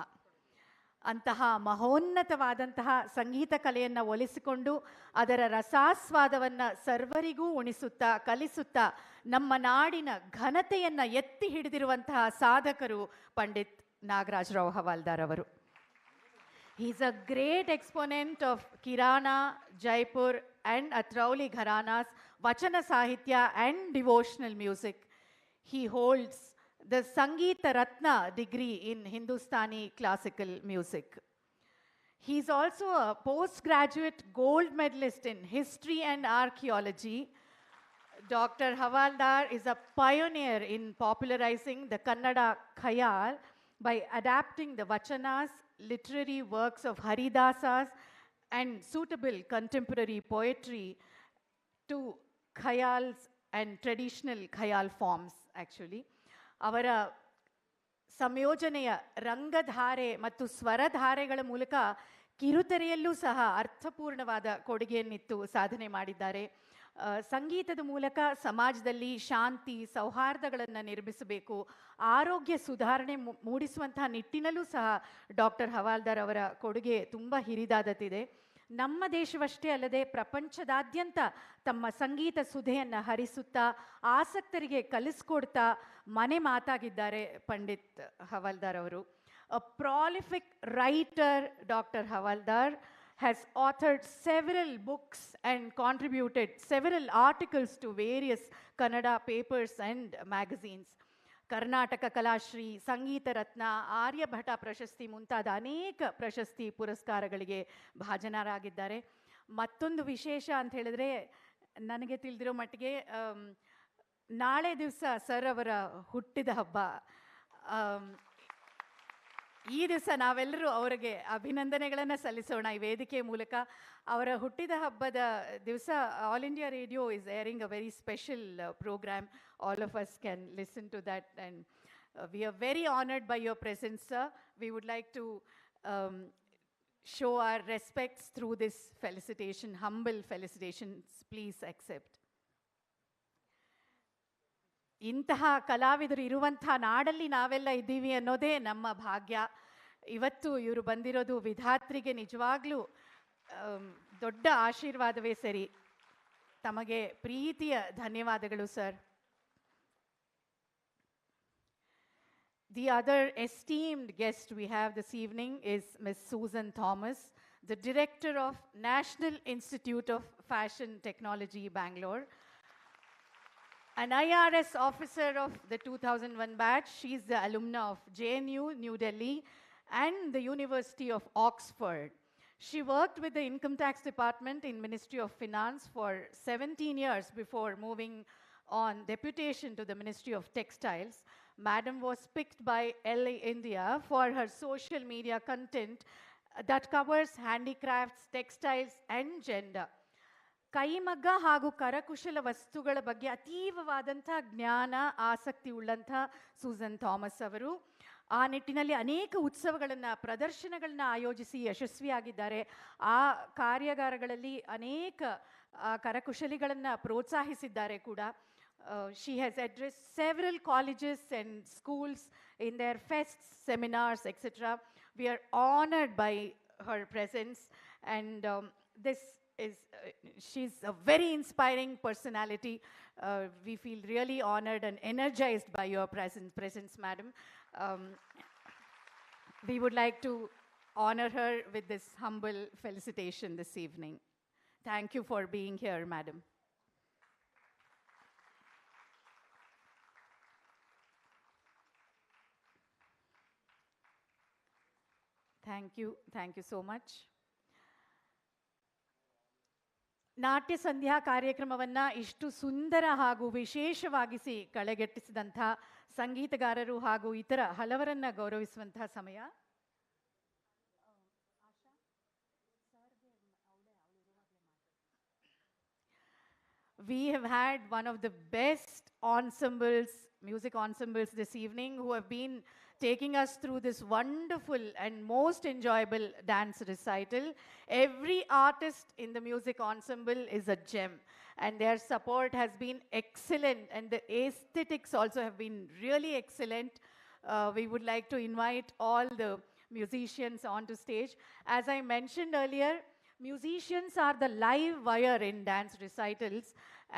ಅಂತಹ ಮಹೋನ್ನತವಾದಂತಹ ಸಂಗೀತ ಕಲೆಯನ್ನು ಒಲಿಸಿಕೊಂಡು ಅದರ ರಸಾಸ್ವಾದವನ್ನು ಸರ್ವರಿಗೂ ಉಣಿಸುತ್ತಾ ಕಲಿಸುತ್ತಾ ನಮ್ಮ ನಾಡಿನ ಘನತೆಯನ್ನು ಎತ್ತಿ ಹಿಡಿದಿರುವಂತಹ ಸಾಧಕರು ಪಂಡಿತ್ ನಾಗರಾಜ್ ರಾವ್ ಹವಾಲ್ದಾರ್ ಅವರು. He is a great exponent of Kirana, Jaipur and Atrauli Gharanas, Vachana Sahitya and devotional music. He holds the Sangeeta Ratna degree in Hindustani classical music. He is also a postgraduate gold medalist in history and archaeology. Dr. Havaldar is a pioneer in popularizing the Kannada Khayal by adapting the Vachanas, literary works of Haridasas and suitable contemporary poetry to Khayals and traditional Khayal forms actually. ಅವರ ಸಂಯೋಜನೆಯ ರಂಗಧಾರೆ ಮತ್ತು ಸ್ವರಧಾರೆಗಳ ಮೂಲಕ ಕಿರುತೆರೆಯಲ್ಲೂ ಸಹ ಅರ್ಥಪೂರ್ಣವಾದ ಕೊಡುಗೆಯನ್ನಿತ್ತು ಸಾಧನೆ ಮಾಡಿದ್ದಾರೆ. ಸಂಗೀತದ ಮೂಲಕ ಸಮಾಜದಲ್ಲಿ ಶಾಂತಿ, ಸೌಹಾರ್ದಗಳನ್ನು ನಿರ್ಮಿಸಬೇಕು, ಆರೋಗ್ಯ ಸುಧಾರಣೆ ಮೂಡಿಸುವಂತಹ ನಿಟ್ಟಿನಲ್ಲೂ ಸಹ ಡಾಕ್ಟರ್ ಹವಾಲ್ದಾರ್ ಅವರ ಕೊಡುಗೆ ತುಂಬ ಹಿರಿದಾದತಿದೆ. ನಮ್ಮ ದೇಶವಷ್ಟೇ ಅಲ್ಲದೆ ಪ್ರಪಂಚದಾದ್ಯಂತ ತಮ್ಮ ಸಂಗೀತ ಸುಧೆಯನ್ನು ಹರಿಸುತ್ತಾ ಆಸಕ್ತರಿಗೆ ಕಲಿಸ್ಕೊಡ್ತಾ ಮನೆ ಮಾತಾಗಿದ್ದಾರೆ ಪಂಡಿತ್ ಹವಾಲ್ದಾರ್ ಅವರು. A prolific writer, doctor Havaldar has authored several books and contributed several articles to various Kannada papers and magazines. Karnataka Kalashri, Sangeetha Ratna, Aryabhata ಪ್ರಶಸ್ತಿ ಮುಂತಾದ ಅನೇಕ ಪ್ರಶಸ್ತಿ ಪುರಸ್ಕಾರಗಳಿಗೆ ಭಾಜನರಾಗಿದ್ದಾರೆ. ಮತ್ತೊಂದು ವಿಶೇಷ ಅಂತ ಹೇಳಿದ್ರೆ, ನನಗೆ ತಿಳಿದಿರೋ ಮಟ್ಟಿಗೆ ನಾಳೆ ದಿವಸ ಸರ್ ಅವರ ಹುಟ್ಟಿದ ಹಬ್ಬ. ಈ ದಿವಸ ನಾವೆಲ್ಲರೂ ಅವರಿಗೆ ಅಭಿನಂದನೆಗಳನ್ನು ಸಲ್ಲಿಸೋಣ ಈ ವೇದಿಕೆಯ ಮೂಲಕ. ಅವರ ಹುಟ್ಟಿದ ಹಬ್ಬದ ದಿವಸ all India radio is airing a very special program. All of us can listen to that and we are very honored by your presence, sir. We would like to show our respects through this felicitation, humble felicitations. Please accept. ಇಂತಹ ಕಲಾವಿದರು ಇರುವಂಥ ನಾಡಲ್ಲಿ ನಾವೆಲ್ಲ ಇದ್ದೀವಿ ಅನ್ನೋದೇ ನಮ್ಮ ಭಾಗ್ಯ. ಇವತ್ತು ಇವರು ಬಂದಿರೋದು ವಿಧಾತ್ರಿಗೆ ನಿಜವಾಗ್ಲೂ ದೊಡ್ಡ ಆಶೀರ್ವಾದವೇ ಸರಿ. ತಮಗೆ ಪ್ರೀತಿಯ ಧನ್ಯವಾದಗಳು sir. The other esteemed guest we have this evening is Ms. Susan Thomas, the Director of National Institute of Fashion Technology, Bangalore. An IRS officer of the 2001 batch, she is the alumna of JNU, New Delhi, and the University of Oxford. She worked with the Income Tax Department in Ministry of Finance for 17 years before moving on deputation to the Ministry of Textiles. Madam was picked by LA India for her social media content that covers handicrafts, textiles, and gender. ಕೈಮಗ್ಗ ಹಾಗೂ ಕರಕುಶಲ ವಸ್ತುಗಳ ಬಗ್ಗೆ ಅತೀವವಾದಂಥ ಜ್ಞಾನ ಆಸಕ್ತಿ ಉಳ್ಳಂಥ Susan Thomas ಅವರು ಆ ನಿಟ್ಟಿನಲ್ಲಿ ಅನೇಕ ಉತ್ಸವಗಳನ್ನು ಪ್ರದರ್ಶನಗಳನ್ನ ಆಯೋಜಿಸಿ ಯಶಸ್ವಿಯಾಗಿದ್ದಾರೆ. ಆ ಕಾರ್ಯಾಗಾರಗಳಲ್ಲಿ ಅನೇಕ ಕರಕುಶಲಿಗಳನ್ನು ಪ್ರೋತ್ಸಾಹಿಸಿದ್ದಾರೆ ಕೂಡ. She has addressed several colleges and schools in their fests, seminars, etc. We are honored by her presence, and she's a very inspiring personality. We feel really honored and energized by your presence, madam. We would like to honor her with this humble felicitation this evening. Thank you for being here, madam. Thank you so much. ನಾಟ್ಯಸಂಧ್ಯಾ ಕಾರ್ಯಕ್ರಮವನ್ನು ಇಷ್ಟು ಸುಂದರ ಹಾಗೂ ವಿಶೇಷವಾಗಿಸಿ ಕಳೆಗಟ್ಟಿಸಿದಂಥ ಸಂಗೀತಗಾರರು ಹಾಗೂ ಇತರ ಹಲವರನ್ನು ಗೌರವಿಸುವಂತಹ ಸಮಯ. We have had one of the best ensembles, music ensembles this evening, who have been taking us through this wonderful and most enjoyable dance recital. Every artist in the music ensemble is a gem, and their support has been excellent, and the aesthetics also have been really excellent. We would like to invite all the musicians onto stage. As I mentioned earlier, musicians are the live wire in dance recitals,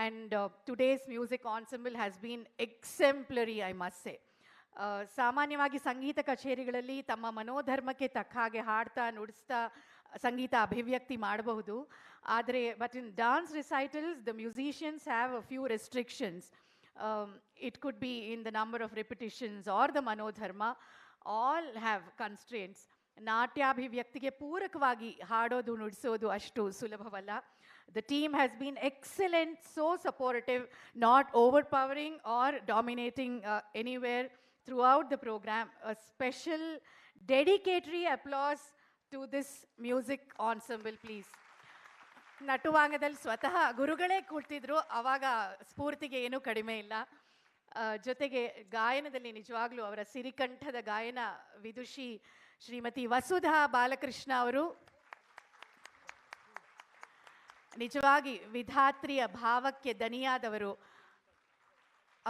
and today's music ensemble has been exemplary, I must say. ಸಾಮಾನ್ಯವಾಗಿ ಸಂಗೀತ ಕಚೇರಿಗಳಲ್ಲಿ ತಮ್ಮ ಮನೋಧರ್ಮಕ್ಕೆ ತಕ್ಕ ಹಾಗೆ ಹಾಡ್ತಾ ನುಡಿಸ್ತಾ ಸಂಗೀತ ಅಭಿವ್ಯಕ್ತಿ ಮಾಡಬಹುದು. ಆದರೆ but in dance recitals the musicians have a few restrictions. It could be in the number of repetitions or the manodharma. All have constraints. ನಾಟ್ಯಾಭಿವ್ಯಕ್ತಿಗೆ ಪೂರಕವಾಗಿ ಹಾಡೋದು ನುಡಿಸೋದು ಅಷ್ಟು ಸುಲಭವಲ್ಲ. The team has been excellent, so supportive, not overpowering or dominating anywhere throughout the program. A special dedicatory applause to this music ensemble, please. ನಟುವಾಂಗದಲ್ಲಿ ಸ್ವತಃ ಗುರುಗಳೇ ಕೂಡ್ತಿದ್ರು, ಆವಾಗ ಸ್ಫೂರ್ತಿಗೆ ಏನೂ ಕಡಿಮೆ ಇಲ್ಲ. ಜೊತೆಗೆ ಗಾಯನದಲ್ಲಿ ನಿಜವಾಗ್ಲೂ ಅವರ ಸಿರಿಕಂಠದ ಗಾಯನ ವಿದುಷಿ ಶ್ರೀಮತಿ ವಸುಧಾ ಬಾಲಕೃಷ್ಣ ಅವರು ನಿಜವಾಗಿ ವಿಧಾತ್ರಿಯ ಭಾವಕ್ಕೆ ದನಿಯಾದವರು.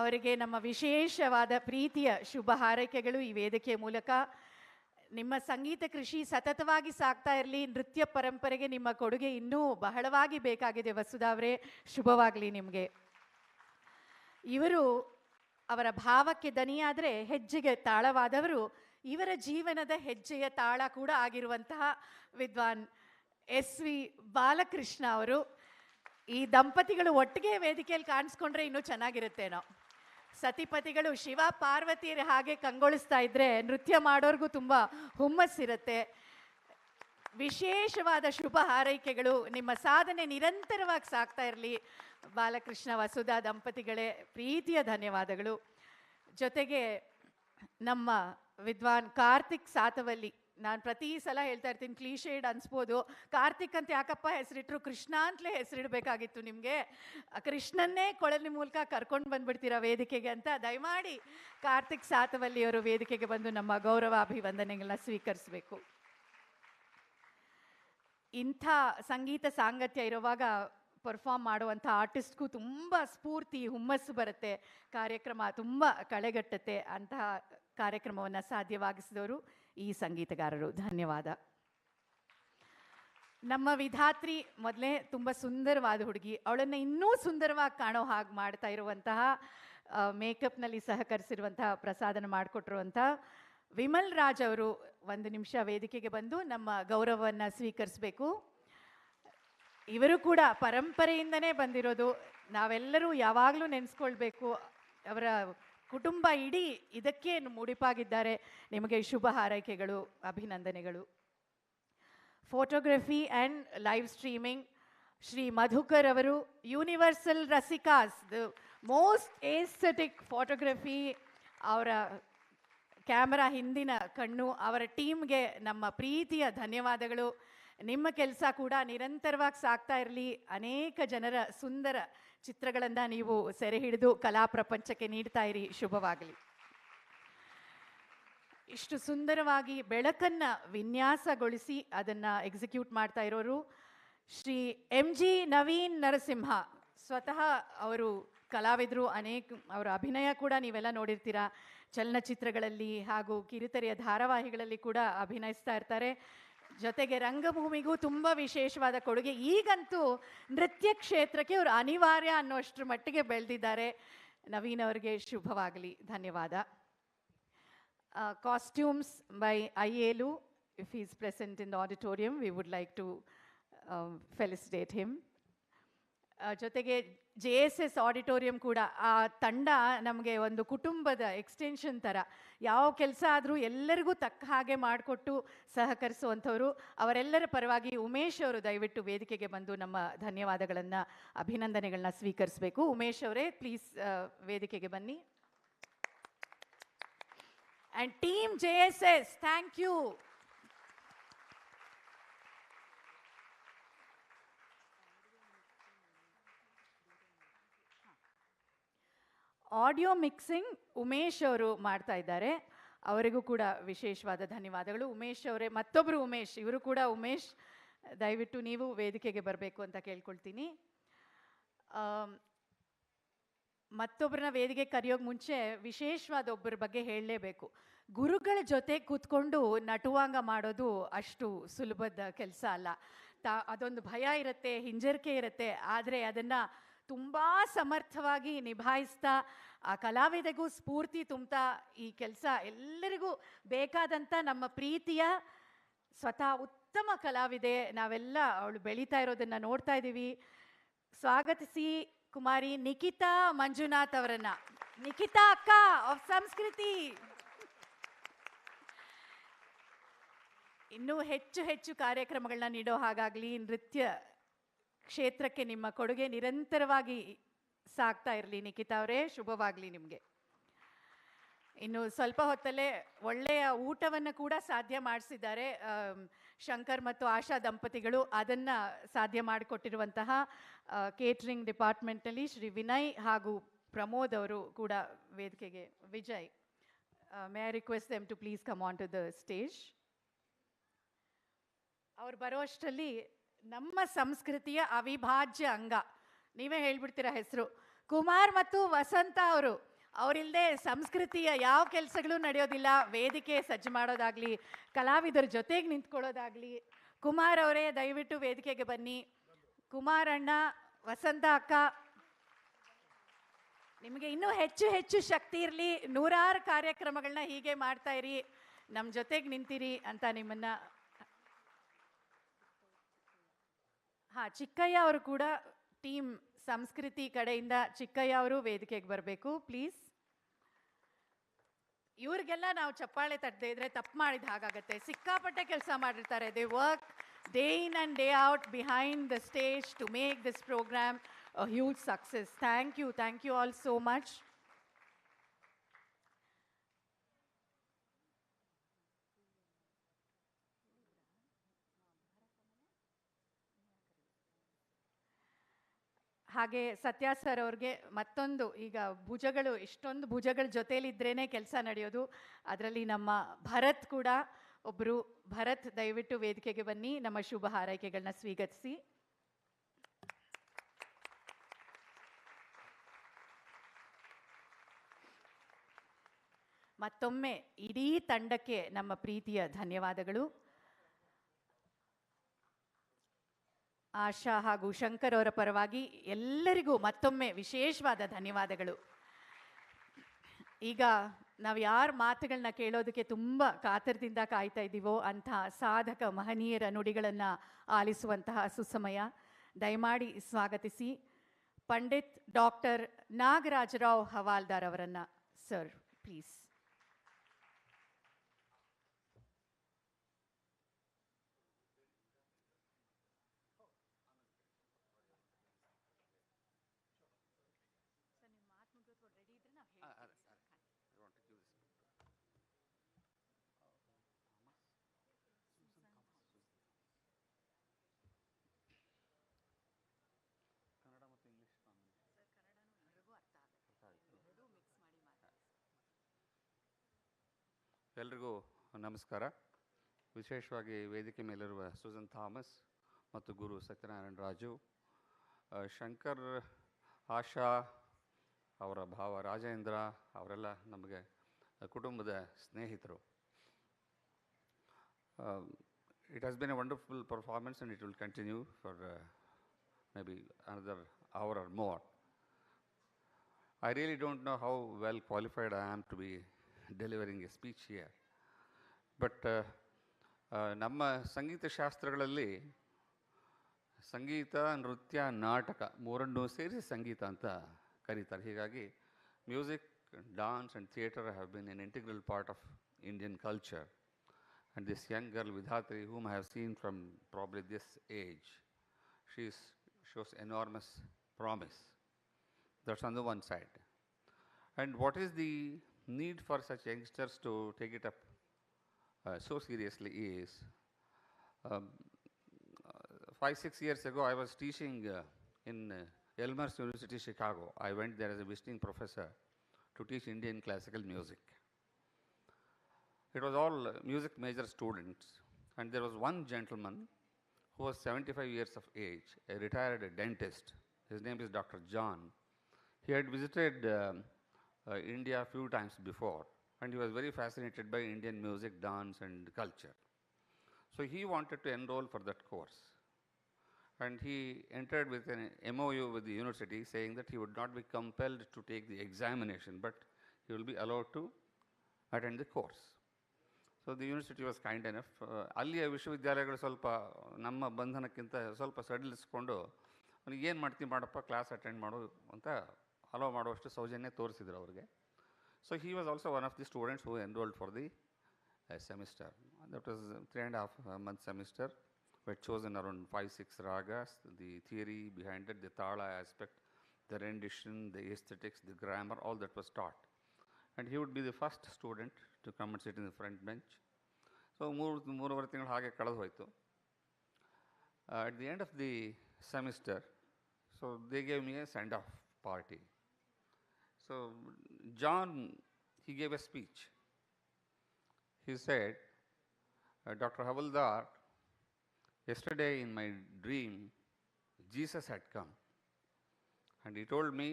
ಅವರಿಗೆ ನಮ್ಮ ವಿಶೇಷವಾದ ಪ್ರೀತಿಯ ಶುಭ ಹಾರೈಕೆಗಳು ಈ ವೇದಿಕೆಯ ಮೂಲಕ. ನಿಮ್ಮ ಸಂಗೀತ ಕೃಷಿ ಸತತವಾಗಿ ಸಾಗ್ತಾ ಇರಲಿ. ನೃತ್ಯ ಪರಂಪರೆಗೆ ನಿಮ್ಮ ಕೊಡುಗೆ ಇನ್ನೂ ಬಹಳವಾಗಿ ಬೇಕಾಗಿದೆ ವಸುಧಾ ಅವರೇ. ಶುಭವಾಗಲಿ ನಿಮಗೆ. ಇವರು ಅವರ ಭಾವಕ್ಕೆ ದನಿಯಾದರೆ ಹೆಜ್ಜೆಗೆ ತಾಳವಾದವರು. ಇವರ ಜೀವನದ ಹೆಜ್ಜೆಯ ತಾಳ ಕೂಡ ಆಗಿರುವಂತಹ ವಿದ್ವಾನ್ SV ಬಾಲಕೃಷ್ಣ ಅವರು. ಈ ದಂಪತಿಗಳು ಒಟ್ಟಿಗೆ ವೇದಿಕೆಯಲ್ಲಿ ಕಾಣಿಸ್ಕೊಂಡ್ರೆ ಇನ್ನೂ ಚೆನ್ನಾಗಿರುತ್ತೇನೋ. ಸತಿಪತಿಗಳು ಶಿವ ಪಾರ್ವತಿಯರ ಹಾಗೆ ಕಂಗೊಳಿಸ್ತಾ ಇದ್ರೆ ನೃತ್ಯ ಮಾಡೋರ್ಗೂ ತುಂಬ ಹುಮ್ಮಸ್ಸಿರುತ್ತೆ. ವಿಶೇಷವಾದ ಶುಭ ಹಾರೈಕೆಗಳು. ನಿಮ್ಮ ಸಾಧನೆ ನಿರಂತರವಾಗಿ ಸಾಗ್ತಾ ಇರಲಿ. ಬಾಲಕೃಷ್ಣ ವಸುಧಾ ದಂಪತಿಗಳೇ ಪ್ರೀತಿಯ ಧನ್ಯವಾದಗಳು. ಜೊತೆಗೆ ನಮ್ಮ ವಿದ್ವಾನ್ ಕಾರ್ತಿಕ್ ಸಾತವಲ್ಲಿ. ನಾನು ಪ್ರತಿ ಸಲ ಹೇಳ್ತಾ ಇರ್ತೀನಿ, ಕ್ಲೀಶೇಡ್ ಅನ್ಸ್ಬೋದು, ಕಾರ್ತಿಕ್ ಅಂತ ಯಾಕಪ್ಪ ಹೆಸರಿಟ್ರು, ಕೃಷ್ಣ ಅಂತಲೇ ಹೆಸರಿಡಬೇಕಾಗಿತ್ತು ನಿಮಗೆ. ಕೃಷ್ಣನ್ನೇ ಕೊಳಲಿ ಮೂಲಕ ಕರ್ಕೊಂಡು ಬಂದ್ಬಿಡ್ತೀರಾ ವೇದಿಕೆಗೆ ಅಂತ. ದಯಮಾಡಿ ಕಾರ್ತಿಕ್ ಸಾತವಲ್ಲಿಯವರು ವೇದಿಕೆಗೆ ಬಂದು ನಮ್ಮ ಗೌರವ ಅಭಿವಂದನೆಗಳನ್ನ ಸ್ವೀಕರಿಸಬೇಕು. ಇಂಥ ಸಂಗೀತ ಸಾಂಗತ್ಯ ಇರುವಾಗ ಪರ್ಫಾರ್ಮ್ ಮಾಡುವಂಥ ಆರ್ಟಿಸ್ಟ್ಗೂ ತುಂಬ ಸ್ಫೂರ್ತಿ ಹುಮ್ಮಸ್ಸು ಬರುತ್ತೆ. ಕಾರ್ಯಕ್ರಮ ತುಂಬ ಕಳೆಗಟ್ಟುತ್ತೆ. ಅಂತಹ ಕಾರ್ಯಕ್ರಮವನ್ನು ಸಾಧ್ಯವಾಗಿಸಿದವರು ಈ ಸಂಗೀತಗಾರರು. ಧನ್ಯವಾದ. ನಮ್ಮ ವಿಧಾತ್ರಿ ಮೊದಲೇ ತುಂಬ ಸುಂದರವಾದ ಹುಡುಗಿ. ಅವಳನ್ನು ಇನ್ನೂ ಸುಂದರವಾಗಿ ಕಾಣೋ ಹಾಗೆ ಮಾಡ್ತಾ ಇರುವಂತಹ ಮೇಕಪ್ನಲ್ಲಿ ಸಹಕರಿಸಿರುವಂತಹ ಪ್ರಸಾದನ ಮಾಡಿಕೊಟ್ಟಿರುವಂಥ ವಿಮಲ್ ರಾಜ್ ಅವರು ಒಂದು ನಿಮಿಷ ವೇದಿಕೆಗೆ ಬಂದು ನಮ್ಮ ಗೌರವವನ್ನು ಸ್ವೀಕರಿಸಬೇಕು. ಇವರು ಕೂಡ ಪರಂಪರೆಯಿಂದನೇ ಬಂದಿರೋದು, ನಾವೆಲ್ಲರೂ ಯಾವಾಗಲೂ ನೆನೆಸ್ಕೊಳ್ಬೇಕು. ಅವರ ಕುಟುಂಬ ಇಡೀ ಇದಕ್ಕೆ ಮುಡಿಪಾಗಿದ್ದಾರೆ. ನಿಮಗೆ ಶುಭ ಹಾರೈಕೆಗಳು, ಅಭಿನಂದನೆಗಳು. Photography and live streaming Shri Madhukar ಅವರು, Universal Rasikas, the most aesthetic photography. ಅವರ ಕ್ಯಾಮರಾ ಹಿಂದಿನ ಕಣ್ಣು, ಅವರ ಟೀಮ್ಗೆ ನಮ್ಮ ಪ್ರೀತಿಯ ಧನ್ಯವಾದಗಳು. ನಿಮ್ಮ ಕೆಲಸ ಕೂಡ ನಿರಂತರವಾಗಿ ಸಾಗ್ತಾ ಇರಲಿ. ಅನೇಕ ಜನರ ಸುಂದರ ಚಿತ್ರಗಳನ್ನು ನೀವು ಸೆರೆ ಹಿಡಿದು ಕಲಾ ಪ್ರಪಂಚಕ್ಕೆ ನೀಡ್ತಾ ಇರಿ. ಶುಭವಾಗಲಿ. ಇಷ್ಟು ಸುಂದರವಾಗಿ ಬೆಳಕನ್ನು ವಿನ್ಯಾಸಗೊಳಿಸಿ ಅದನ್ನು ಎಕ್ಸಿಕ್ಯೂಟ್ ಮಾಡ್ತಾ ಇರೋರು ಶ್ರೀ MG ನವೀನ್ ನರಸಿಂಹ. ಸ್ವತಃ ಅವರು ಕಲಾವಿದರು, ಅವರ ಅಭಿನಯ ಕೂಡ ನೀವೆಲ್ಲ ನೋಡಿರ್ತೀರ. ಚಲನಚಿತ್ರಗಳಲ್ಲಿ ಹಾಗೂ ಕಿರುತೆರೆಯ ಧಾರಾವಾಹಿಗಳಲ್ಲಿ ಕೂಡ ಅಭಿನಯಿಸ್ತಾ ಇರ್ತಾರೆ. ಜೊತೆಗೆ ರಂಗಭೂಮಿಗೂ ತುಂಬ ವಿಶೇಷವಾದ ಕೊಡುಗೆ. ಈಗಂತೂ ನೃತ್ಯ ಕ್ಷೇತ್ರಕ್ಕೆ ಅವರು ಅನಿವಾರ್ಯ ಅನ್ನೋಷ್ಟರ ಮಟ್ಟಿಗೆ ಬೆಳೆದಿದ್ದಾರೆ. ನವೀನ್ ಅವರಿಗೆ ಶುಭವಾಗಲಿ. ಧನ್ಯವಾದ. ಕಾಸ್ಟ್ಯೂಮ್ಸ್ ಬೈ ಐಯೇಲು. If he is present in the auditorium, we would like to felicitate him. ಜೊತೆಗೆ JSS ಆಡಿಟೋರಿಯಂ ಕೂಡ, ಆ ತಂಡ ನಮಗೆ ಒಂದು ಕುಟುಂಬದ ಎಕ್ಸ್ಟೆನ್ಷನ್ ಥರ. ಯಾವ ಕೆಲಸ ಆದರೂ ಎಲ್ಲರಿಗೂ ತಕ್ಕ ಹಾಗೆ ಮಾಡಿಕೊಟ್ಟು ಸಹಕರಿಸುವಂಥವ್ರು. ಅವರೆಲ್ಲರ ಪರವಾಗಿ ಉಮೇಶ್ ಅವರು ದಯವಿಟ್ಟು ವೇದಿಕೆಗೆ ಬಂದು ನಮ್ಮ ಧನ್ಯವಾದಗಳನ್ನು, ಅಭಿನಂದನೆಗಳನ್ನ ಸ್ವೀಕರಿಸಬೇಕು. ಉಮೇಶ್ ಅವರೇ, ಪ್ಲೀಸ್ ವೇದಿಕೆಗೆ ಬನ್ನಿ. And team JSS, thank you. Audio mixing Umesh ಅವರು ಮಾಡ್ತಾ ಇದ್ದಾರೆ. ಅವರಿಗೂ ಕೂಡ ವಿಶೇಷವಾದ ಧನ್ಯವಾದಗಳು. ಉಮೇಶ್ ಅವರೇ, ಮತ್ತೊಬ್ಬರು ಉಮೇಶ್, ಇವರು ಕೂಡ ಉಮೇಶ್, ದಯವಿಟ್ಟು ನೀವು ವೇದಿಕೆಗೆ ಬರಬೇಕು ಅಂತ ಕೇಳ್ಕೊಳ್ತೀನಿ. ಮತ್ತೊಬ್ಬರನ್ನ ವೇದಿಕೆ ಕರೆಯೋಕೆ ಮುಂಚೆ ವಿಶೇಷವಾದ ಒಬ್ಬರ ಬಗ್ಗೆ ಹೇಳಲೇಬೇಕು. ಗುರುಗಳ ಜೊತೆ ಕೂತ್ಕೊಂಡು ನಟುವಾಂಗ ಮಾಡೋದು ಅಷ್ಟು ಸುಲಭದ ಕೆಲಸ ಅಲ್ಲ. ಅದೊಂದು ಭಯ ಇರುತ್ತೆ, ಹಿಂಜರಿಕೆ ಇರುತ್ತೆ. ಆದರೆ ಅದನ್ನು ತುಂಬ ಸಮರ್ಥವಾಗಿ ನಿಭಾಯಿಸ್ತಾ, ಆ ಕಲಾವಿದೆಗೂ ಸ್ಫೂರ್ತಿ ತುಂಬ್ತಾ, ಈ ಕೆಲಸ ಎಲ್ಲರಿಗೂ ಬೇಕಾದಂಥ ನಮ್ಮ ಪ್ರೀತಿಯ ಸ್ವತಃ ಉತ್ತಮ ಕಲಾವಿದೆ. ನಾವೆಲ್ಲ ಅವಳು ಬೆಳೀತಾ ಇರೋದನ್ನು ನೋಡ್ತಾ ಇದ್ದೀವಿ. ಸ್ವಾಗತಿಸಿ ಕುಮಾರಿ ನಿಖಿತಾ ಮಂಜುನಾಥ್ ಅವರನ್ನ. ನಿಖಿತಾ ಅಕ್ಕ ಆಫ್ ಸಂಸ್ಕೃತಿ. ಇನ್ನೂ ಹೆಚ್ಚು ಹೆಚ್ಚು ಕಾರ್ಯಕ್ರಮಗಳನ್ನ ನೀಡೋ ಹಾಗಾಗಲಿ. ನೃತ್ಯ ಕ್ಷೇತ್ರಕ್ಕೆ ನಿಮ್ಮ ಕೊಡುಗೆ ನಿರಂತರವಾಗಿ ಸಾಗ್ತಾ ಇರಲಿ. ನಿಖಿತಾ ಅವರೇ, ಶುಭವಾಗಲಿ ನಿಮಗೆ. ಇನ್ನು ಸ್ವಲ್ಪ ಹೊತ್ತಲ್ಲೇ ಒಳ್ಳೆಯ ಊಟವನ್ನು ಕೂಡ ಸಾಧ್ಯ ಮಾಡಿಸಿದ್ದಾರೆ ಶಂಕರ್ ಮತ್ತು ಆಶಾ ದಂಪತಿಗಳು. ಅದನ್ನು ಸಾಧ್ಯ ಮಾಡಿಕೊಟ್ಟಿರುವಂತಹ ಕೇಟ್ರಿಂಗ್ ಡಿಪಾರ್ಟ್ಮೆಂಟಲ್ಲಿ ಶ್ರೀ ವಿನಯ್ ಹಾಗೂ ಪ್ರಮೋದ್ ಅವರು ಕೂಡ ವೇದಿಕೆಗೆ. Vijay, may I request them to please come on to the stage. ಅವ್ರು ಬರೋ ಅಷ್ಟರಲ್ಲಿ ನಮ್ಮ ಸಂಸ್ಕೃತಿಯ ಅವಿಭಾಜ್ಯ ಅಂಗ, ನೀವೇ ಹೇಳ್ಬಿಡ್ತೀರ ಹೆಸರು, ಕುಮಾರ್ ಮತ್ತು ವಸಂತ ಅವರು. ಅವರಿಲ್ಲದೆ ಸಂಸ್ಕೃತಿಯ ಯಾವ ಕೆಲಸಗಳು ನಡೆಯೋದಿಲ್ಲ. ವೇದಿಕೆ ಸಜ್ಜು ಮಾಡೋದಾಗಲಿ, ಕಲಾವಿದರ ಜೊತೆಗೆ ನಿಂತ್ಕೊಳ್ಳೋದಾಗಲಿ. ಕುಮಾರ್ ಅವರೇ, ದಯವಿಟ್ಟು ವೇದಿಕೆಗೆ ಬನ್ನಿ. ಕುಮಾರ್ ಅಣ್ಣ, ವಸಂತ ಅಕ್ಕ, ನಿಮಗೆ ಇನ್ನೂ ಹೆಚ್ಚು ಹೆಚ್ಚು ಶಕ್ತಿ ಇರಲಿ. ನೂರಾರು ಕಾರ್ಯಕ್ರಮಗಳನ್ನ ಹೀಗೆ ಮಾಡ್ತಾ ಇರಿ, ನಮ್ಮ ಜೊತೆಗೆ ನಿಂತಿರಿ ಅಂತ ನಿಮ್ಮನ್ನು. ಚಿಕ್ಕಯ್ಯ ಅವರು ಕೂಡ ಟೀಮ್ ಸಂಸ್ಕೃತಿ ಕಡೆಯಿಂದ, ಚಿಕ್ಕಯ್ಯ ಅವರು ವೇದಿಕೆಗೆ ಬರಬೇಕು ಪ್ಲೀಸ್. ಇವ್ರಿಗೆಲ್ಲ ನಾವು ಚಪ್ಪಾಳೆ ತಟ್ಟದೇ ಇದ್ರೆ ತಪ್ಪು ಮಾಡಿದ ಹಾಗಾಗತ್ತೆ. ಸಿಕ್ಕಾಪಟ್ಟೆ ಕೆಲಸ ಮಾಡಿರ್ತಾರೆ. They work day in and day out behind the stage to make this programme a huge success. Thank you all so much. ಹಾಗೆ ಸತ್ಯ ಸರ್ ಅವ್ರಿಗೆ ಮತ್ತೊಂದು, ಈಗ ಭುಜಗಳು, ಇಷ್ಟೊಂದು ಭುಜಗಳ ಜೊತೆಯಲ್ಲಿದ್ರೇ ಕೆಲಸ ನಡೆಯೋದು. ಅದರಲ್ಲಿ ನಮ್ಮ ಭರತ್ ಕೂಡ ಒಬ್ಬರು. ಭರತ್, ದಯವಿಟ್ಟು ವೇದಿಕೆಗೆ ಬನ್ನಿ, ನಮ್ಮ ಶುಭ ಹಾರೈಕೆಗಳನ್ನ ಸ್ವೀಕರಿಸಿ. ಮತ್ತೊಮ್ಮೆ ಇಡೀ ತಂಡಕ್ಕೆ ನಮ್ಮ ಪ್ರೀತಿಯ ಧನ್ಯವಾದಗಳು. ಆಶಾ ಹಾಗೂ ಶಂಕರ್ ಅವರ ಪರವಾಗಿ ಎಲ್ಲರಿಗೂ ಮತ್ತೊಮ್ಮೆ ವಿಶೇಷವಾದ ಧನ್ಯವಾದಗಳು. ಈಗ ನಾವು ಯಾರ ಮಾತುಗಳನ್ನ ಕೇಳೋದಕ್ಕೆ ತುಂಬ ಕಾತರದಿಂದ ಕಾಯ್ತಾ ಇದ್ದೀವೋ ಅಂತಹ ಸಾಧಕ ಮಹನೀಯರ ನುಡಿಗಳನ್ನು ಆಲಿಸುವಂತಹ ಸುಸಮಯ. ದಯಮಾಡಿ ಸ್ವಾಗತಿಸಿ ಪಂಡಿತ್ ಡಾಕ್ಟರ್ ನಾಗರಾಜರಾವ್ ಹವಾಲ್ದಾರ್ ಅವರನ್ನು. Sir please. ಎಲ್ರಿಗೂ ನಮಸ್ಕಾರ. ವಿಶೇಷವಾಗಿ ವೇದಿಕೆ ಮೇಲಿರುವ ಸುಜನ್ ಥಾಮಸ್ ಮತ್ತು ಗುರು ಸತ್ಯನಾರಾಯಣ ರಾಜು, ಶಂಕರ್, ಆಶಾ, ಅವರ ಭಾವ ರಾಜೇಂದ್ರ ಅವರೆಲ್ಲ ನಮಗೆ ಕುಟುಂಬದ ಸ್ನೇಹಿತರು. It has been A wonderful performance and it will continue for maybe another hour or more. I really don't know how well qualified I am to be delivering a speech here. But ನಮ್ಮ ಸಂಗೀತ ಶಾಸ್ತ್ರಗಳಲ್ಲಿ ಸಂಗೀತ, ನೃತ್ಯ, ನಾಟಕ ಮೂರನ್ನೂ ಸೇರಿಸಿ ಸಂಗೀತ ಅಂತ ಕರೀತಾರೆ. ಹೀಗಾಗಿ music, dance and theatre have been an integral part of Indian culture. And this young girl, Vidhatri, whom I have seen from probably this age, shows enormous promise. That's on the one side. And what is the need for such youngsters to take it up so seriously is, 5-6 years ago I was teaching in Elmhurst University, Chicago. I went there as a visiting professor to teach Indian classical music. It was all music major students, and there was one gentleman who was 75 years of age, a retired dentist. His name is Dr. John. He had visited India a few times before, and he was very fascinated by Indian music, dance, and culture. So he wanted to enroll for that course. And he entered with an MOU with the university saying that he would not be compelled to take the examination, but he will be allowed to attend the course. So the university was kind enough. ಅಲ್ಲಿಯ ವಿಶ್ವವಿದ್ಯಾಲಯಗಳು ಸ್ವಲ್ಪ ನಮ್ಮ ಬಂಧನಕ್ಕಿಂತ ಸ್ವಲ್ಪ ಸಡಿಲಿಸ್ಕೊಂಡು ಅವನಿಗೆ ಏನು ಮಾಡ್ತೀವಿ ಮಾಡಪ್ಪ, class attend ಮಾಡು ಅಂತ ಅಲೋ ಮಾಡುವಷ್ಟು ಸೌಜನ್ಯ ತೋರಿಸಿದ್ರು ಅವ್ರಿಗೆ. So he was also one of the students who enrolled for the semester. That was 3.5 month semester. We had chosen around 5-6 ragas, the theory behind it, the thala aspect, the rendition, the aesthetics, the grammar, all that was taught. And he would be the first student to come and sit in the front bench. So ಮೂರುವರೆ ತಿಂಗಳು ಹಾಗೆ ಕಳೆದು ಹೋಯಿತು. At the end of the semester, so they gave me a send-off party. So John, he gave a speech. He said, Dr. Havaldar, yesterday in my dream, Jesus had come. And he told me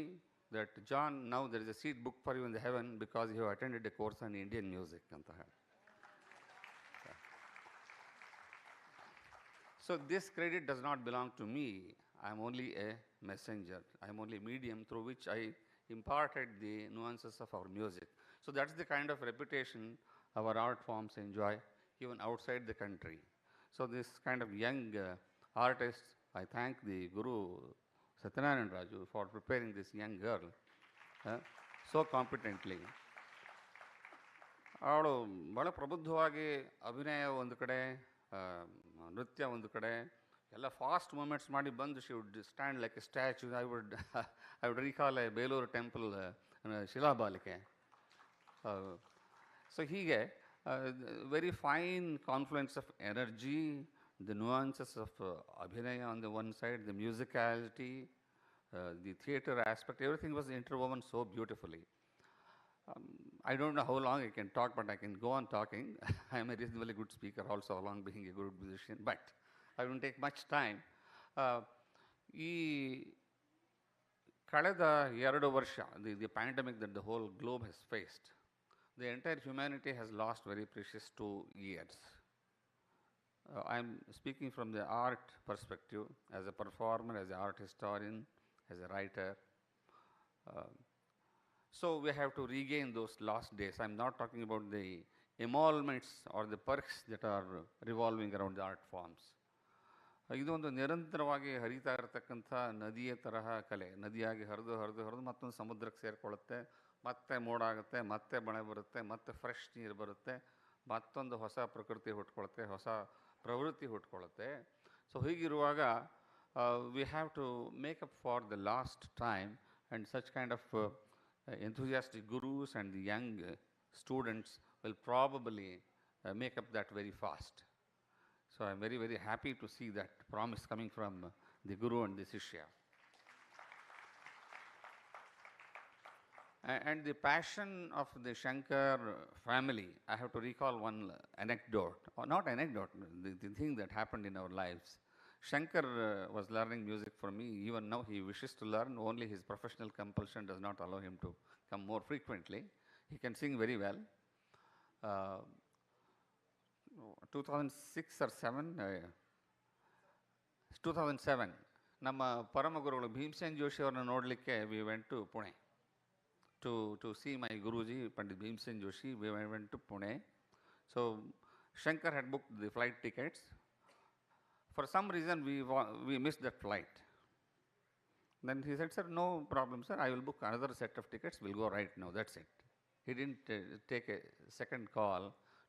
that, John, now there is a seat booked for you in the heaven because you have attended a course on Indian music. So this credit does not belong to me. I am only a messenger. I am only a medium through which I imparted the nuances of our music. So that's the kind of reputation our art forms enjoy even outside the country. So this kind of young artists, I thank the Guru Satyanarayana Raju for preparing this young girl so competently. ಅವಳು ಭಾಳ ಪ್ರಬುದ್ಧವಾಗಿ ಅಭಿನಯ ಒಂದು ಕಡೆ, ನೃತ್ಯ ಒಂದು ಕಡೆ, ಎಲ್ಲ fast movements ಮಾಡಿ ಬಂದು she would stand like a statue. I would recall a Belur temple ಶಿಲಾಬಾಲಿಕೆ. ಸೊ ಹೀಗೆ very fine confluence of energy, the nuances of abhinaya on the one side, the musicality, the theater aspect, everything was interwoven so beautifully. I don't know how long I can talk, but I can go on talking. I am a reasonably good speaker also, along being a good musician, but I won't take much time. ಈ ಕಳೆದ 2 ವರ್ಷ, the pandemic that the whole globe has faced, the entire humanity has lost very precious 2 years. I'm speaking from the art perspective, as a performer, as an art historian, as a writer. So we have to regain those lost days. I'm not talking about the emoluments or the perks that are revolving around the art forms. ಇದು ಒಂದು ನಿರಂತರವಾಗಿ ಹರಿತಾ ಇರತಕ್ಕಂಥ ನದಿಯ ತರಹ ಕಲೆ. ನದಿಯಾಗಿ ಹರಿದು ಹರಿದು ಹರಿದು ಮತ್ತೊಂದು ಸಮುದ್ರಕ್ಕೆ ಸೇರಿಕೊಳ್ಳುತ್ತೆ, ಮತ್ತೆ ಮೋಡ ಆಗುತ್ತೆ, ಮತ್ತೆ ಮಳೆ ಬರುತ್ತೆ, ಮತ್ತೆ ಫ್ರೆಶ್ ನೀರು ಬರುತ್ತೆ, ಮತ್ತೊಂದು ಹೊಸ ಪ್ರಕೃತಿ ಹುಟ್ಕೊಳ್ಳುತ್ತೆ, ಹೊಸ ಪ್ರವೃತ್ತಿ ಹುಟ್ಕೊಳ್ಳುತ್ತೆ. ಸೊ ಹೀಗಿರುವಾಗ we have to make up for the lost time, and such kind of enthusiastic gurus and the young students will probably make up that very fast. So I'm very, very happy to see that promise coming from the guru and the shishya. And the passion of the Shankar family, I have to recall one anecdote, or not anecdote, the thing that happened in our lives. Shankar was learning music for me. Even now he wishes to learn, only his professional compulsion does not allow him to come more frequently. He can sing very well. 2006 or 2007, ನಮ್ಮ ಪರಮ ಗುರುಗಳು ಭೀಮಸೇನ್ ಜೋಶಿ ಅವರನ್ನು ನೋಡಲಿಕ್ಕೆ we went to Pune to see my Guruji, Pandit Bhimsen Joshi. We went to Pune. So Shankar had booked the flight tickets. For some reason we missed that flight. Then he said, "Sir, no problem, sir. I will book another set of tickets. We'll go right now. That's it." He didn't take a second call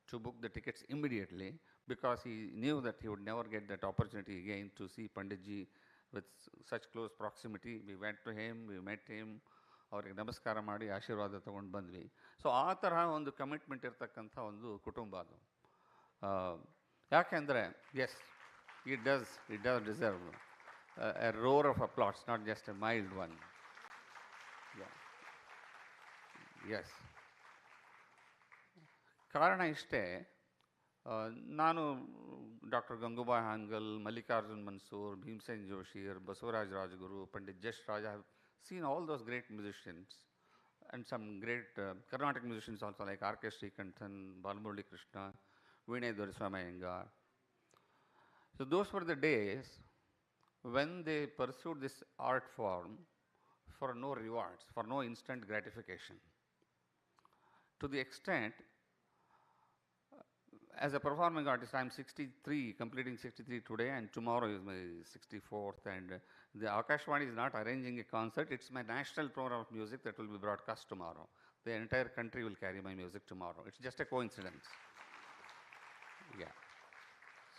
to book the tickets immediately, because he knew that he would never get that opportunity again to see Panditji with such close proximity. We went to him, we met him, ಅವ್ರಿಗೆ ನಮಸ್ಕಾರ ಮಾಡಿ ಆಶೀರ್ವಾದ ತೊಗೊಂಡು ಬಂದ್ವಿ. So ಆ ತರಹ ಒಂದು commitment ಇರ್ತಕ್ಕಂಥ ಒಂದು ಕುಟುಂಬ ಅದು. ಯಾಕೆಂದರೆ yes, it does deserve a roar of applause, not just a mild one. Yeah. Yes. ಕಾರಣ ಇಷ್ಟೇ, ನಾನು doctor Gangubai Hangal, Mallikarjun Mansur, Bhimsen Joshi, Basavaraj Rajguru, Pandit Jasraj, I have seen all those great musicians, and some great Carnatic musicians also, like R.K. Srikanthan, Balamurali Krishna, Vinay Doriswamy Iyengar. So those were the days when they pursued this art form for no rewards, for no instant gratification. To the extent, as a performing artist, I am 63, completing 63 today, and tomorrow is my 64th, and the Akashvani is not arranging a concert. It's my national program of music that will be broadcast tomorrow. The entire country will carry my music tomorrow. It's just a coincidence. Yeah.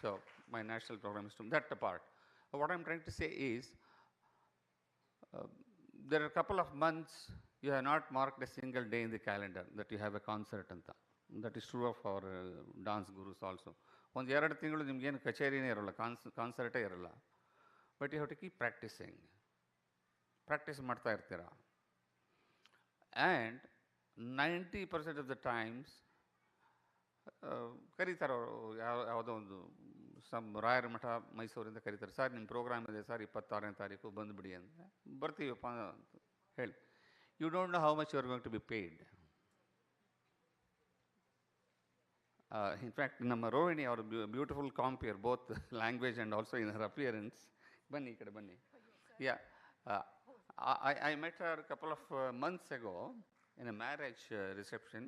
So my national program is that apart. What I'm trying to say is, there are a couple of months you have not marked a single day in the calendar that you have a concert anta. That is true of our dance gurus also. ಒಂದು 2 ತಿಂಗಳು ನಿಮಗೇನು ಕಚೇರಿನೇ ಇರೋಲ್ಲ, ಕಾನ್ಸರ್ಟೇ ಇರೋಲ್ಲ. But you have to keep practice ಮಾಡ್ತಾ ಇರ್ತೀರ. And 90% of the times ಕರೀತಾರೆ ಅವರು, ಯಾವುದೋ ಒಂದು ರಾಯರ ಮಠ ಮೈಸೂರಿಂದ ಕರೀತಾರೆ, ಸರ್ ನಿಮ್ಮ ಪ್ರೋಗ್ರಾಮ್ ಇದೆ ಸರ್ 26ನೇ ತಾರೀಕು ಬಂದುಬಿಡಿ ಅಂತ. ಬರ್ತೀವಪ್ಪ ಅಂತ ಹೇಳಿ, you don't know how much you are going to be paid. In fact, ನಮ್ಮ Rohini, our beautiful compere, both language and also in her appearance. ಬನ್ನಿ ಈ ಕಡೆ ಬನ್ನಿ. Yeah, I met her a couple of months ago in a marriage reception.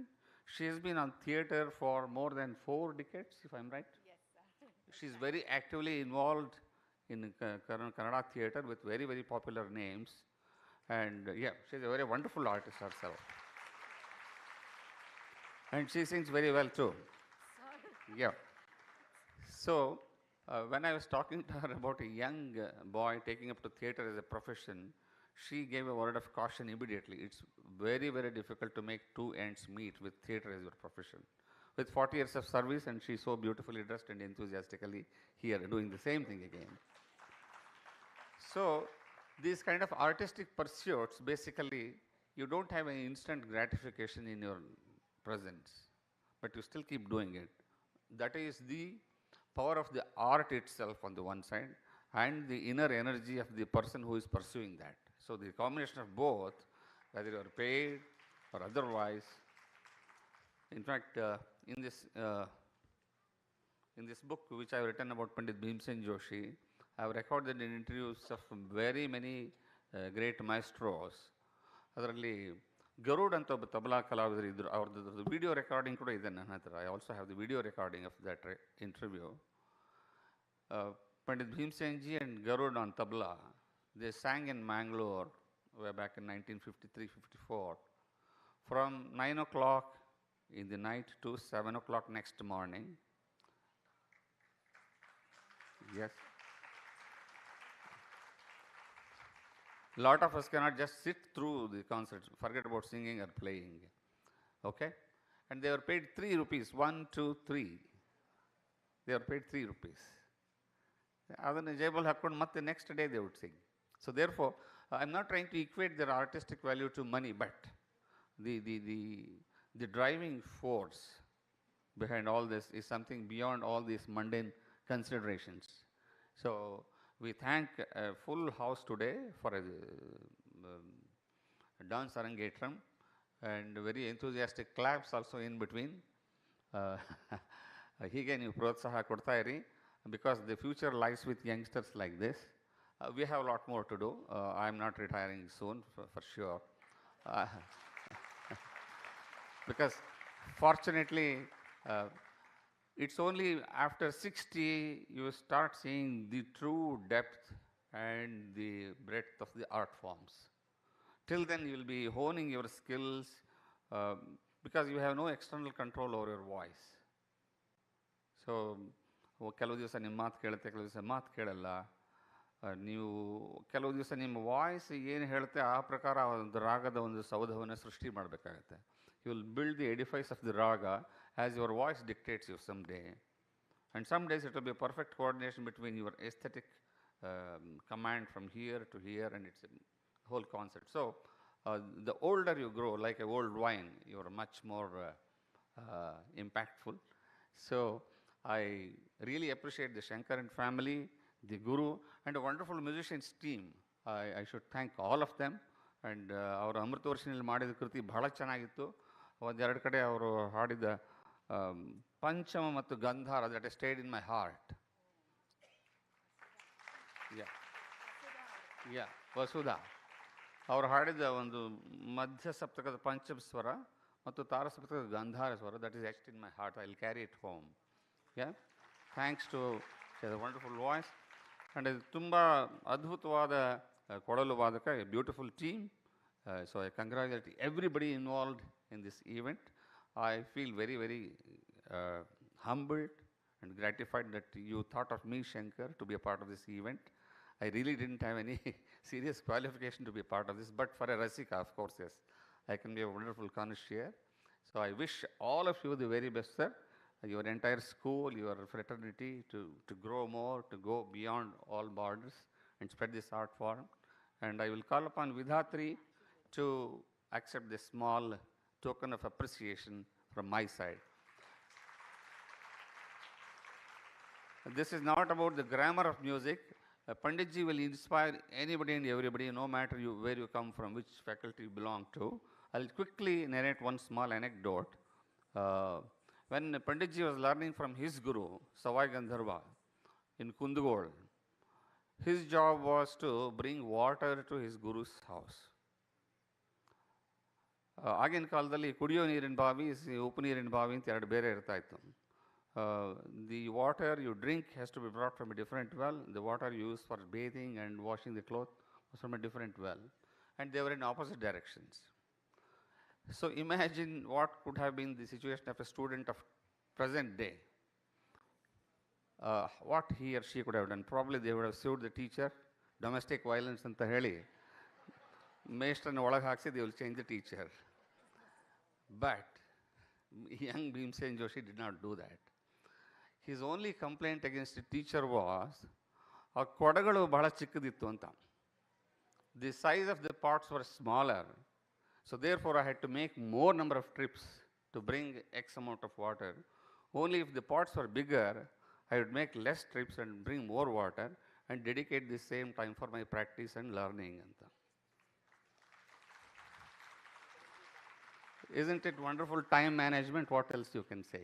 She has been on theatre for more than 4 decades, if I'm right. Yes, sir. She is very actively involved in Kannada theatre with very, very popular names. And yeah, she is a very wonderful artist herself. And she sings very well too. Yeah. So, when I was talking to her about a young boy taking up to theatre as a profession, she gave a word of caution immediately. It's very, very difficult to make 2 ends meet with theatre as your profession. With 40 years of service, and she's so beautifully dressed and enthusiastically here doing the same thing again. So, these kind of artistic pursuits, basically, you don't have an instant gratification in your presence, but you still keep doing it. That is the power of the art itself on the one side, and the inner energy of the person who is pursuing that. So the combination of both, whether you are paid or otherwise. In fact, in this book which I have written about Pandit Bhimsen Joshi, I have recorded interviews of very many great maestros. ಅದರಲ್ಲಿ Garud anta ಒಬ್ಬ ತಬಲಾ ಕಲಾವಿದರು ಇದ್ದರು. ಅವ್ರದ್ದು video recording ಕೂಡ ಇದೆ ನನ್ನ ಹತ್ರ. I also have the video recording of that interview. Pandit Bhimsen ji and Garud on tabla, they sang in Mangalore way back in 1953-54 from 9 o'clock in the night to 7 o'clock next morning. Yes. Lot of us cannot just sit through the concert, forget about singing or playing. Okay? And they were paid 3 rupees, 1, 2, 3. They were paid 3 rupees. ಅದನ್ನು ಜೇಬಲ್ ಹಾಕ್ಕೊಂಡು ಮತ್ತೆ next day they would sing. So therefore I am not trying to equate their artistic value to money, but the driving force behind all this is something beyond all these mundane considerations. So we thank a full house today for a dance arangetram and very enthusiastic claps also in between. ಹೀಗೆ ನೀವು ಪ್ರೋತ್ಸಾಹ ಕೊಡ್ತಾ ಇರಿ, because the future lies with youngsters like this. We have a lot more to do. I am not retiring soon for sure. Because fortunately, it's only after 60 you start seeing the true depth and the breadth of the art forms. Till then you will be honing your skills because you have no external control over your voice. So ಕೆಲವು ದಿವಸ ನಿಮ್ಮ ಮಾತು ಕೇಳುತ್ತೆ, ಕೆಲವು ದಿವಸ ಮಾತು ಕೇಳಲ್ಲ. ನೀವು ಕೆಲವು ದಿವಸ ನಿಮ್ಮ ವಾಯ್ಸ್ ಏನು ಹೇಳುತ್ತೆ ಆ ಪ್ರಕಾರ ಒಂದು ರಾಗದ ಒಂದು ಸೌಧವನ್ನು ಸೃಷ್ಟಿ ಮಾಡಬೇಕಾಗತ್ತೆ. You will build the edifice of the raga as your voice dictates you someday. And some days it will be a perfect coordination between your aesthetic command from here to here, and it's a whole concept. So the older you grow, like a old wine, you are much more impactful. So I really appreciate the Shankaran family, the Guru, and a wonderful musicians team. I should thank all of them. And ಅವರು ಅಮೃತ ವರ್ಷನಲ್ಲಿ ಮಾಡಿದ ಕೃತಿ ಬಹಳ ಚೆನ್ನಾಗಿತ್ತು. ಒಂದೆರಡು ಕಡೆ ಅವರು ಹಾಡಿದ ಪಂಚಮ ಮತ್ತು ಗಂಧಾರ, that stayed in my heart. Vasudha ಅವರು ಹಾಡಿದ ಒಂದು ಮಧ್ಯ ಸಪ್ತಕದ ಪಂಚಮ ಸ್ವರ ಮತ್ತು ತಾರ ಸಪ್ತಕದ ಗಂಧಾರ ಸ್ವರ, that is etched in my heart. I will carry it home. Thanks to the wonderful voice. And ಇದು ತುಂಬ ಅದ್ಭುತವಾದ ಕೊಳಲು ವಾದಕ, a beautiful team. So I congratulate everybody involved in this event. I feel very, very humbled and gratified that you thought of me, Shankar, to be a part of this event. I really didn't have any serious qualification to be a part of this, but for a Rasika, of course, yes, I can be a wonderful connoisseur. So I wish all of you the very best, sir, your entire school, your fraternity, to grow more, to go beyond all borders and spread this art form. And I will call upon Vidhatri to accept this small token of appreciation from my side. This is not about the grammar of music. Panditji will inspire anybody and everybody, no matter where you come from, which faculty you belong to. I'll quickly narrate one small anecdote. When Panditji was learning from his guru, Savai Gandharva, in Kundugol, his job was to bring water to his guru's house. ಆಗಿನ ಕಾಲದಲ್ಲಿ ಕುಡಿಯೋ ನೀರಿನ ಬಾವಿ, ಉಪ್ಪು ನೀರಿನ ಬಾವಿ ಅಂತ ಎರಡು ಬೇರೆ ಇರ್ತಾ ಇತ್ತು. The water you drink has to be brought from a different well. The water used for bathing and washing the clothes was from a different well. And they were in opposite directions. So imagine what could have been the situation of a student of present day. What he or she could have done. Probably they would have sued the teacher, domestic violence ಅಂತ ಹೇಳಿ ಮೇಷ್ಟ್ರನ್ನ ಒಳಗೆ ಹಾಕಿಸಿ they will change the teacher. But young Bhimsen Joshi did not do that. His only complaint against the teacher was, ಆ ಕೊಡಗಳು ಬಹಳ ಚಿಕ್ಕದಿತ್ತು ಅಂತ. The size of the pots were smaller, so therefore I had to make more number of trips to bring X amount of water. Only if the pots were bigger, I would make less trips and bring more water and dedicate the same time for my practice and learning ಅಂತ. Isn't it wonderful time management? What else you can say?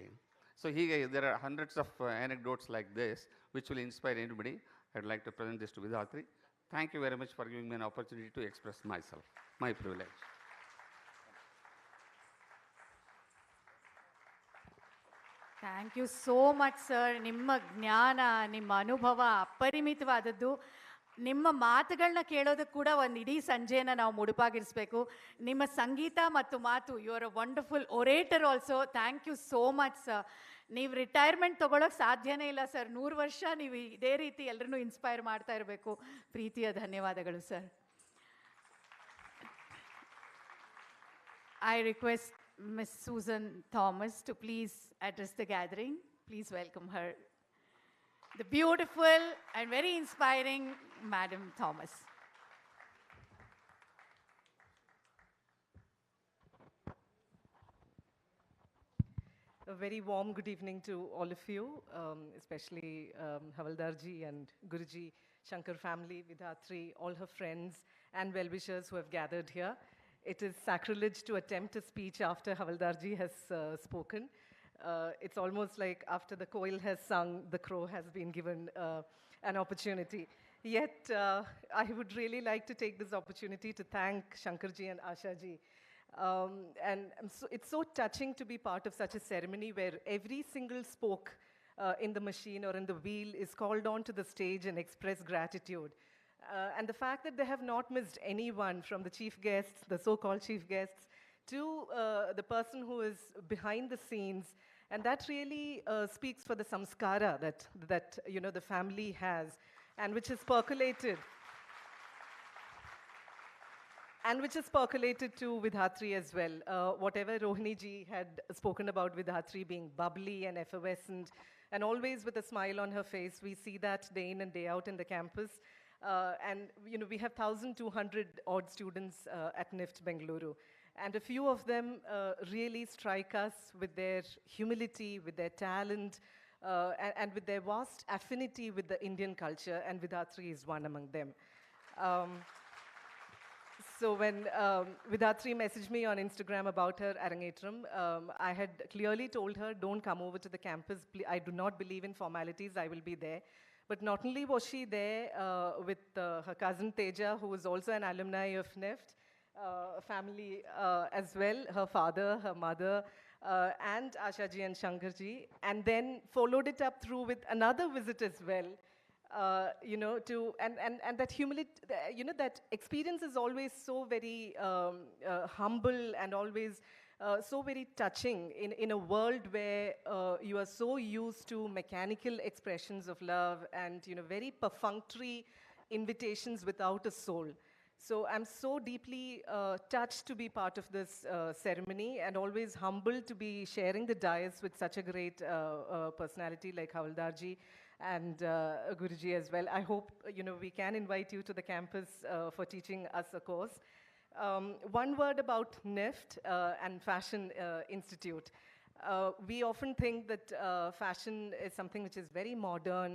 So there are hundreds of anecdotes like this which will inspire anybody. I'd like to present this to Vidhatri. Thank you very much for giving me an opportunity to express myself. My privilege. Thank you so much sir. ನಿಮ್ಮ ಜ್ಞಾನ, ನಿಮ್ಮ ಅನುಭವ ಅಪರಿಮಿತವಾದದ್ದು. ನಿಮ್ಮ ಮಾತುಗಳನ್ನ ಕೇಳೋದಕ್ಕೆ ಕೂಡ ಒಂದು ಇಡೀ ಸಂಜೆನ ನಾವು ಮುಡುಪಾಗಿರಿಸ್ಬೇಕು. ನಿಮ್ಮ ಸಂಗೀತ ಮತ್ತು ಮಾತು, you are a wonderful orator also. Thank you so much sir. ನೀವು ರಿಟೈರ್ಮೆಂಟ್ ತೊಗೊಳಕ್ಕೆ ಸಾಧ್ಯನೇ ಇಲ್ಲ ಸರ್. 100 ವರ್ಷ ನೀವು ಇದೇ ರೀತಿ ಎಲ್ಲರನ್ನೂ ಇನ್ಸ್ಪೈರ್ ಮಾಡ್ತಾ ಇರಬೇಕು. ಪ್ರೀತಿಯ ಧನ್ಯವಾದಗಳು sir. I request Miss Susan Thomas to please address the gathering. Please welcome her. The beautiful and very inspiring Madam Thomas. A very warm good evening to all of you, especially Havaldarji and Guruji, Shankar family, Vidhatri, all her friends and well-wishers who have gathered here. It is sacrilege to attempt a speech after Havaldarji has spoken. It's almost like after the koil has sung, the crow has been given an opportunity. Yet, I would really like to take this opportunity to thank Shankarji and Ashaji. And it's so touching to be part of such a ceremony where every single spoke in the machine or in the wheel is called on to the stage and express gratitude. And the fact that they have not missed anyone, from the chief guests, the so-called chief guests, to the person who is behind the scenes, and that really speaks for the samskara that you know the family has, and which is percolated. And which is percolated to Vidhatri as well. Whatever Rohini ji had spoken about Vidhatri being bubbly and effervescent, and always with a smile on her face, we see that day in and day out in the campus. And you know, we have 1,200 odd students at NIFT Bengaluru. And a few of them really strike us with their humility, with their talent, and with their vast affinity with the Indian culture, and Vidhatri is one among them. So when Vidhatri messaged me on Instagram about her Arangetram, I had clearly told her, don't come over to the campus. I do not believe in formalities. I will be there. But not only was she there with her cousin Teja, who is also an alumni of NIFT, family as well, her father, her mother, and Ashaji and Shankarji, and then followed it up through with another visit as well. You know, and that humility, you know, that experience is always so very humble and always so very touching in a world where you are so used to mechanical expressions of love and, you know, very perfunctory invitations without a soul. So I'm so deeply touched to be part of this ceremony, and always humbled to be sharing the dais with such a great personality like Havaldarji and Guruji as well. I hope, you know, we can invite you to the campus for teaching us a course. One word about NIFT and Fashion Institute. We often think that fashion is something which is very modern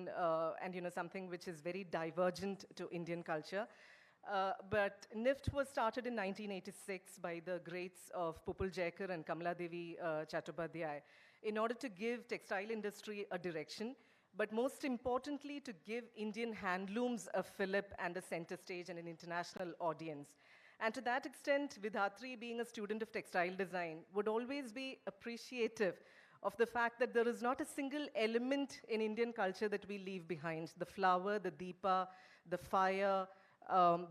and, you know, something which is very divergent to Indian culture. But NIFT was started in 1986 by the greats of Pupul Jaikar and Kamala Devi Chattopadhyay in order to give textile industry a direction, but most importantly to give Indian handlooms a fillip and a center stage and an international audience. And to that extent, Vidhatri, being a student of textile design, would always be appreciative of the fact that there is not a single element in Indian culture that we leave behind. The flower, the deepa, the fire,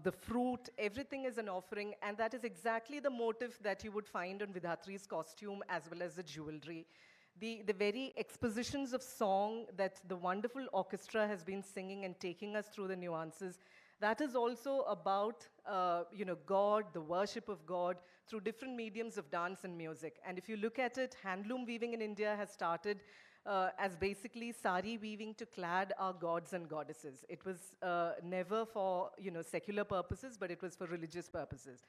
the fruit, everything is an offering, and that is exactly the motive that you would find on Vidhatri's costume as well as the jewelry. The very expositions of song that the wonderful orchestra has been singing and taking us through the nuances, that is also about you know, God, the worship of God through different mediums of dance and music. And if you look at it, handloom weaving in India has started as basically sari weaving to clad our gods and goddesses. It was never for, you know, secular purposes, but it was for religious purposes.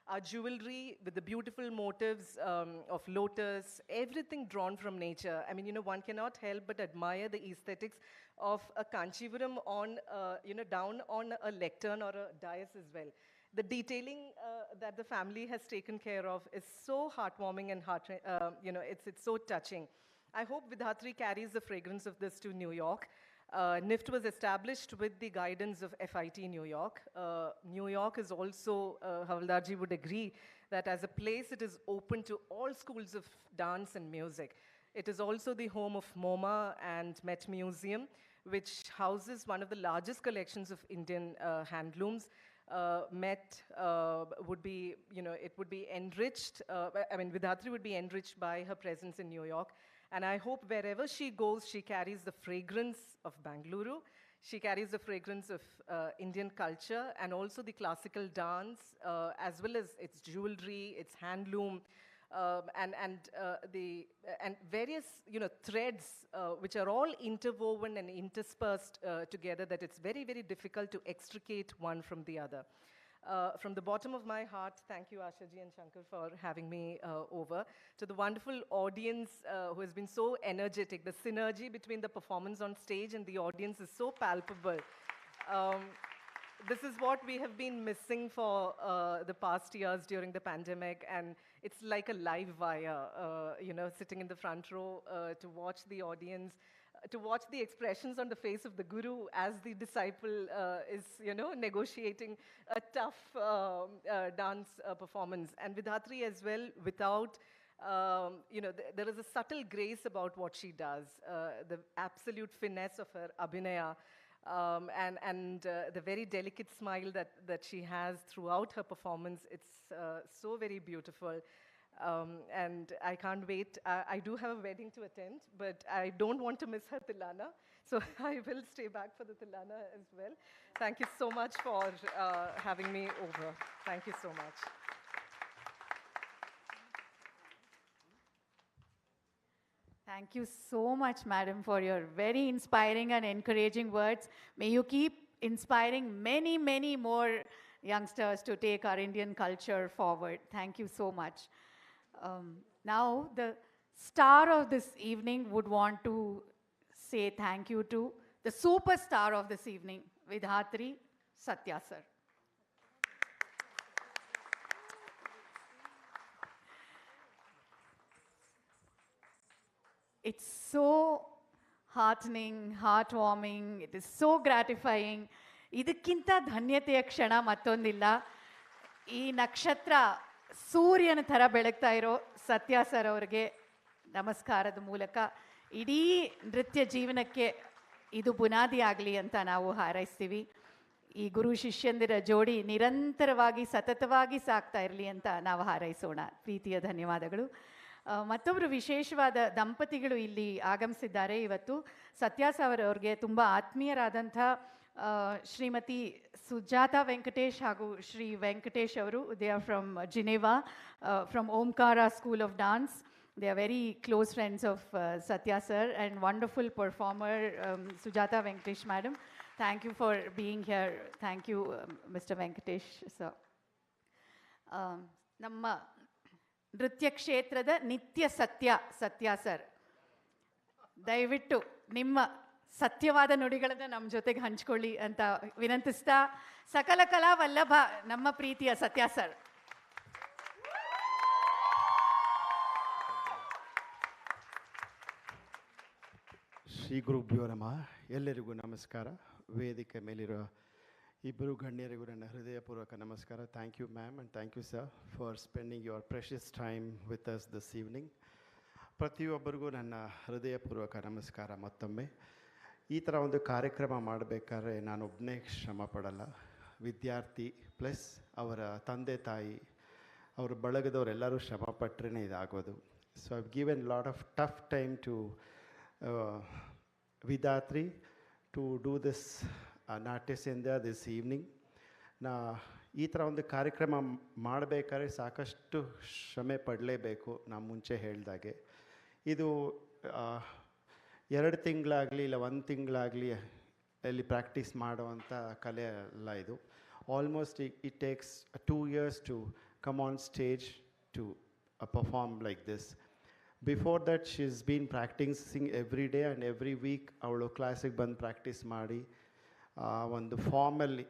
Our jewelry with the beautiful motifs of lotus, everything drawn from nature. I mean, you know, one cannot help but admire the aesthetics of a kanchivaram on, you know, down on a lectern or a dais as well. The detailing that the family has taken care of is so heartwarming and you know, it's so touching. I hope Vidhatri carries the fragrance of this to New York. NIFT was established with the guidance of FIT New York. New York is also, Havaldarji would agree, that as a place it is open to all schools of dance and music. It is also the home of MoMA and Met Museum, which houses one of the largest collections of Indian handlooms. Met would be, it would be enriched, Vidhatri would be enriched by her presence in New York. And I hope wherever she goes, she carries the fragrance of Bangalore. She carries the fragrance of Indian culture and also the classical dance, as well as its jewelry, its handloom, and various threads which are all interwoven and interspersed together, that it's very, very difficult to extricate one from the other. From the bottom of my heart, thank you, Ashaji and Shankar, for having me over. To the wonderful audience who has been so energetic, the synergy between the performance on stage and the audience is so palpable. This is what we have been missing for the past years during the pandemic, and it's like a live wire, sitting in the front row to watch the audience, to watch the expressions on the face of the guru as the disciple is, negotiating a tough dance performance. And Vidhatri as well, without, there is a subtle grace about what she does, the absolute finesse of her abhinaya, and the very delicate smile that she has throughout her performance. It's so very beautiful. And I can't wait. I do have a wedding to attend, but I don't want to miss her Tilana. So I will stay back for the Tilana as well. Thank you so much for having me over. Thank you so much. Thank you so much, madam, for your very inspiring and encouraging words. May you keep inspiring many, many more youngsters to take our Indian culture forward. Thank you so much. Now, the star of this evening would want to say thank you to the superstar of this evening, Vidhatri Satya sir. It's so heartening, heartwarming, it is so gratifying. ಇದಕ್ಕಿಂತ ಧನ್ಯತೆಯ ಕ್ಷಣ ಮತ್ತೊಂದಿಲ್ಲ. ಈ ನಕ್ಷತ್ರ ಸೂರ್ಯನ ಥರ ಬೆಳಗ್ತಾ ಇರೋ ಸತ್ಯ sir ಅವ್ರಿಗೆ ನಮಸ್ಕಾರದ ಮೂಲಕ ಇಡೀ ನೃತ್ಯ ಜೀವನಕ್ಕೆ ಇದು ಬುನಾದಿ ಆಗಲಿ ಅಂತ ನಾವು ಹಾರೈಸ್ತೀವಿ. ಈ ಗುರು ಶಿಷ್ಯಂದಿರ ಜೋಡಿ ನಿರಂತರವಾಗಿ ಸತತವಾಗಿ ಸಾಕ್ತಾ ಇರಲಿ ಅಂತ ನಾವು ಹಾರೈಸೋಣ. ಪ್ರೀತಿಯ ಧನ್ಯವಾದಗಳು. ಮತ್ತೊಬ್ಬರು ವಿಶೇಷವಾದ ದಂಪತಿಗಳು ಇಲ್ಲಿ ಆಗಮಿಸಿದ್ದಾರೆ ಇವತ್ತು. ಸತ್ಯ ಸರ್ ಅವ್ರಿಗೆ ತುಂಬ ಆತ್ಮೀಯರಾದಂಥ ಶ್ರೀಮತಿ ಸುಜಾತಾ ವೆಂಕಟೇಶ್ ಹಾಗೂ ಶ್ರೀ ವೆಂಕಟೇಶ್ ಅವರು. They are from Geneva, from Omkara school of dance. They are very close friends of Satya sir and wonderful performer Sujata Venkatesh madam. Thank you for being here. Thank you, Mr. Venkatesh sir. ನಮ್ಮ ನೃತ್ಯ ಕ್ಷೇತ್ರದ ನಿತ್ಯ ಸತ್ಯ sir, ದಯವಿಟ್ಟು ನಿಮ್ಮ ಸತ್ಯವಾದ ನುಡಿಗಳನ್ನು ನಮ್ಮ ಜೊತೆಗೆ ಹಂಚ್ಕೊಳ್ಳಿ ಅಂತ ವಿನಂತಿಸ್ತಾ, ಸಕಲ ಕಲಾ ವಲ್ಲಭ ನಮ್ಮ ಪ್ರೀತಿಯ ಸತ್ಯ ಸರ್. ಶ್ರೀ ಗುರುಭ್ಯೋ ನಮಃ. ಎಲ್ಲರಿಗೂ ನಮಸ್ಕಾರ. ವೇದಿಕೆ ಮೇಲಿರುವ ಇಬ್ಬರು ಗಣ್ಯರಿಗೂ ನನ್ನ ಹೃದಯಪೂರ್ವಕ ನಮಸ್ಕಾರ. Thank you ma'am and thank you sir for spending your precious time with us this evening. ಪ್ರತಿಯೊಬ್ಬರಿಗೂ ನನ್ನ ಹೃದಯಪೂರ್ವಕ ನಮಸ್ಕಾರ ಮತ್ತೊಮ್ಮೆ. ಈ ಥರ ಒಂದು ಕಾರ್ಯಕ್ರಮ ಮಾಡಬೇಕಾದ್ರೆ ನಾನೊಬ್ಬನೇ ಶ್ರಮ ಪಡಲ್ಲ. ವಿದ್ಯಾರ್ಥಿ ಪ್ಲಸ್ ಅವರ ತಂದೆ ತಾಯಿ, ಅವರ ಬಳಗದವರೆಲ್ಲರೂ ಶ್ರಮ ಪಟ್ಟರೆ ಇದಾಗೋದು. So I've given lot of tough time to Vidhatri to do this Natyasandhya this evening. ಈ ಥರ ಒಂದು ಕಾರ್ಯಕ್ರಮ ಮಾಡಬೇಕಾದ್ರೆ ಸಾಕಷ್ಟು ಶ್ರಮೆ ಪಡಲೇಬೇಕು. ನಾನು ಮುಂಚೆ ಹೇಳ್ದಾಗೆ ಇದು 2 ತಿಂಗಳಾಗಲಿ ಇಲ್ಲ 1 ತಿಂಗಳಾಗಲಿ ಅಲ್ಲಿ ಪ್ರಾಕ್ಟೀಸ್ ಮಾಡುವಂಥ ಕಲೆ ಅಲ್ಲ ಇದು. Almost it takes 2 years to come on stage to perform like this. Before that, she's been practicing every day and every week. ಅವಳು ಕ್ಲಾಸಿಗೆ ಬಂದು ಪ್ರಾಕ್ಟೀಸ್ ಮಾಡಿ ಒಂದು ಫಾರ್ಮಲ್ಲಿ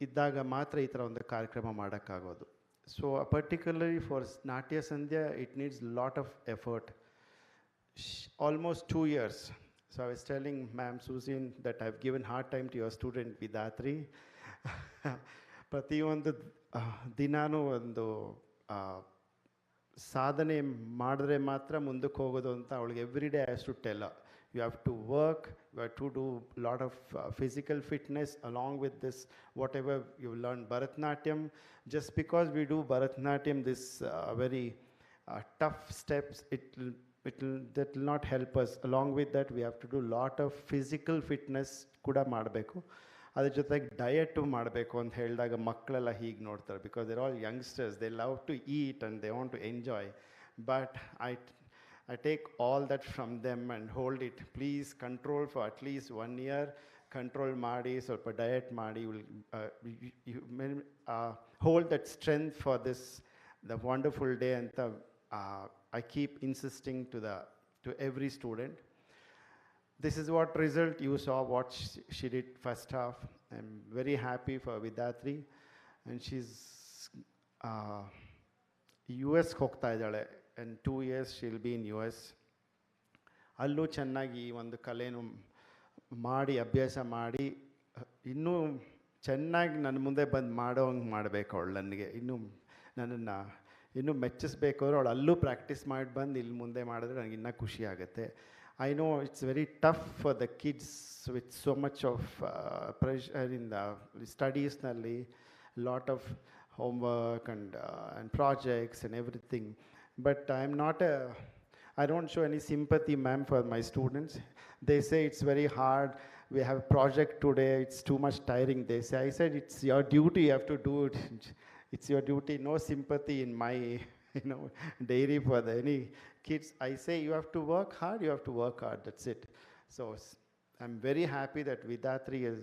ಇದ್ದಾಗ ಮಾತ್ರ ಈ ಥರ ಒಂದು ಕಾರ್ಯಕ್ರಮ ಮಾಡೋಕ್ಕಾಗೋದು. So particularly for Natyasandhya it needs lot of effort. Almost 2 years. So I was telling Ma'am Susan that I've given hard time to your student Vidhatri. ಪ್ರತಿಯೊಂದು ದಿನಾನೂ ಒಂದು ಸಾಧನೆ ಮಾಡಿದ್ರೆ ಮಾತ್ರ ಮುಂದಕ್ಕೆ ಹೋಗೋದು ಅಂತ ಅವಳಿಗೆ every day has to tell. You have to work, you have to do a lot of physical fitness along with this, whatever you learn. Bharatanatyam, just because we do Bharatanatyam, this very tough steps, that will not help us. Along with that, we have to do lot of physical fitness kuda ಮಾಡಬೇಕು. ಅದ್ರ ಜೊತೆಗೆ diet ಮಾಡಬೇಕು ಅಂತ ಹೇಳಿದಾಗ ಮಕ್ಕಳೆಲ್ಲ ಹೀಗೆ ನೋಡ್ತಾರೆ, because they're all youngsters, they love to eat and they want to enjoy. But I take all that from them and hold it. Please control for at least 1 year. Control ಮಾಡಿ, ಸ್ವಲ್ಪ diet ಮಾಡಿ. You hold that strength for this, the wonderful day. ಅಂತ I keep insisting to every student. This is what result you saw, what she did first half. I'm very happy for Vidhatri, and she's US ಹೋಗ್ತಾ ಇದ್ದಾಳೆ. In 2 years she'll be in US. ಅಲ್ಲೂ ಚೆನ್ನಾಗಿ ಒಂದು ಕಲೆನೂ ಮಾಡಿ ಅಭ್ಯಾಸ ಮಾಡಿ ಇನ್ನೂ ಚೆನ್ನಾಗಿ ನನ್ನ ಮುಂದೆ ಬಂದು ಮಾಡೋಂಗೆ ಮಾಡಬೇಕು ಅವಳು. ನನಗೆ ನನ್ನನ್ನು ಇನ್ನೂ ಮೆಚ್ಚಿಸ್ಬೇಕು ಅಂದ್ರೆ ಅವಳು ಅಲ್ಲೂ ಪ್ರಾಕ್ಟೀಸ್ ಮಾಡಿ ಬಂದು ಇಲ್ಲಿ ಮುಂದೆ ಮಾಡಿದ್ರೆ ನನಗೆ ಇನ್ನೂ ಖುಷಿ ಆಗುತ್ತೆ. I know it's very tough for the kids with so much of pressure in the studies, lot of homework and projects and everything. But I don't show any sympathy, ma'am, for my students. They say it's very hard. We have a project today. It's too much tiring. They say. I said it's your duty. You have to do it. It's your duty. No sympathy in my, dairy for any kids. I say you have to work hard. You have to work hard. That's it. So I'm very happy that Vidhatri has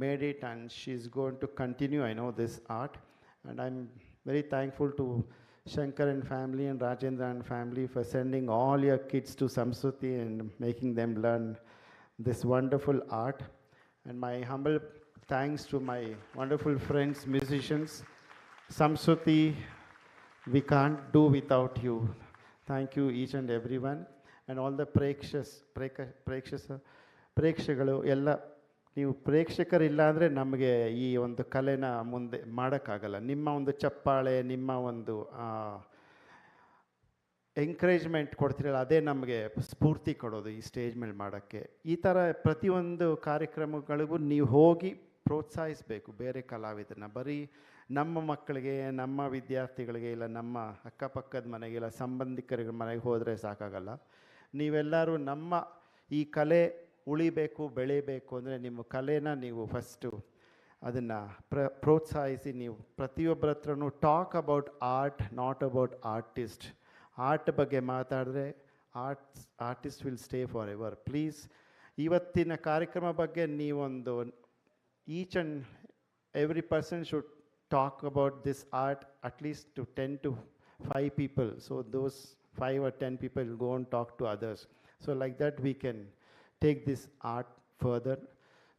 made it and she's going to continue. I know this art, and I'm very thankful to Shankar and family and Rajendra and family for sending all your kids to Samskruthi and making them learn this wonderful art. And my humble thanks to my wonderful friends, musicians. Samskruthi, we can't do without you. Thank you each and everyone. And all the ಪ್ರೇಕ್ಷಕಗಳು ಎಲ್ಲ, ನೀವು ಪ್ರೇಕ್ಷಕರಿಲ್ಲ ಅಂದರೆ ನಮಗೆ ಈ ಒಂದು ಕಲೆನ ಮುಂದೆ ಮಾಡೋಕ್ಕಾಗಲ್ಲ. ನಿಮ್ಮ ಒಂದು ಚಪ್ಪಾಳೆ, ನಿಮ್ಮ ಒಂದು ಎಂಕರೇಜ್ಮೆಂಟ್ ಕೊಡ್ತಿರಲ್ಲ, ಅದೇ ನಮಗೆ ಸ್ಫೂರ್ತಿ ಕೊಡೋದು ಈ ಸ್ಟೇಜ್ ಮೇಲೆ ಮಾಡೋಕ್ಕೆ. ಈ ಥರ ಪ್ರತಿಯೊಂದು ಕಾರ್ಯಕ್ರಮಗಳಿಗೂ ನೀವು ಹೋಗಿ ಪ್ರೋತ್ಸಾಹಿಸಬೇಕು ಬೇರೆ ಕಲಾವಿದರನ್ನ. ಬರೀ ನಮ್ಮ ಮಕ್ಕಳಿಗೆ, ನಮ್ಮ ವಿದ್ಯಾರ್ಥಿಗಳಿಗೆ, ಇಲ್ಲ ನಮ್ಮ ಅಕ್ಕಪಕ್ಕದ ಮನೆಗೆ, ಇಲ್ಲ ಸಂಬಂಧಿಕರ ಮನೆಗೆ ಹೋದರೆ ಸಾಕಾಗಲ್ಲ. ನೀವೆಲ್ಲರೂ ನಮ್ಮ ಈ ಕಲೆ ಉಳಿಬೇಕು, ಬೆಳೀಬೇಕು ಅಂದರೆ ನಿಮ್ಮ ಕಲೆನ ನೀವು ಫಸ್ಟು ಅದನ್ನು ಪ್ರೋತ್ಸಾಹಿಸಿ. ನೀವು ಪ್ರತಿಯೊಬ್ಬರ ಹತ್ರನೂ talk about art, not about artist. Art ಬಗ್ಗೆ ಮಾತಾಡಿದ್ರೆ artist will stay for ever. Please ಇವತ್ತಿನ ಕಾರ್ಯಕ್ರಮ ಬಗ್ಗೆ ನೀವೊಂದು each and every person should talk about this art at least to 10 to 5 people. So those 5 or 10 people will go and talk to others. So like that we can take this art further.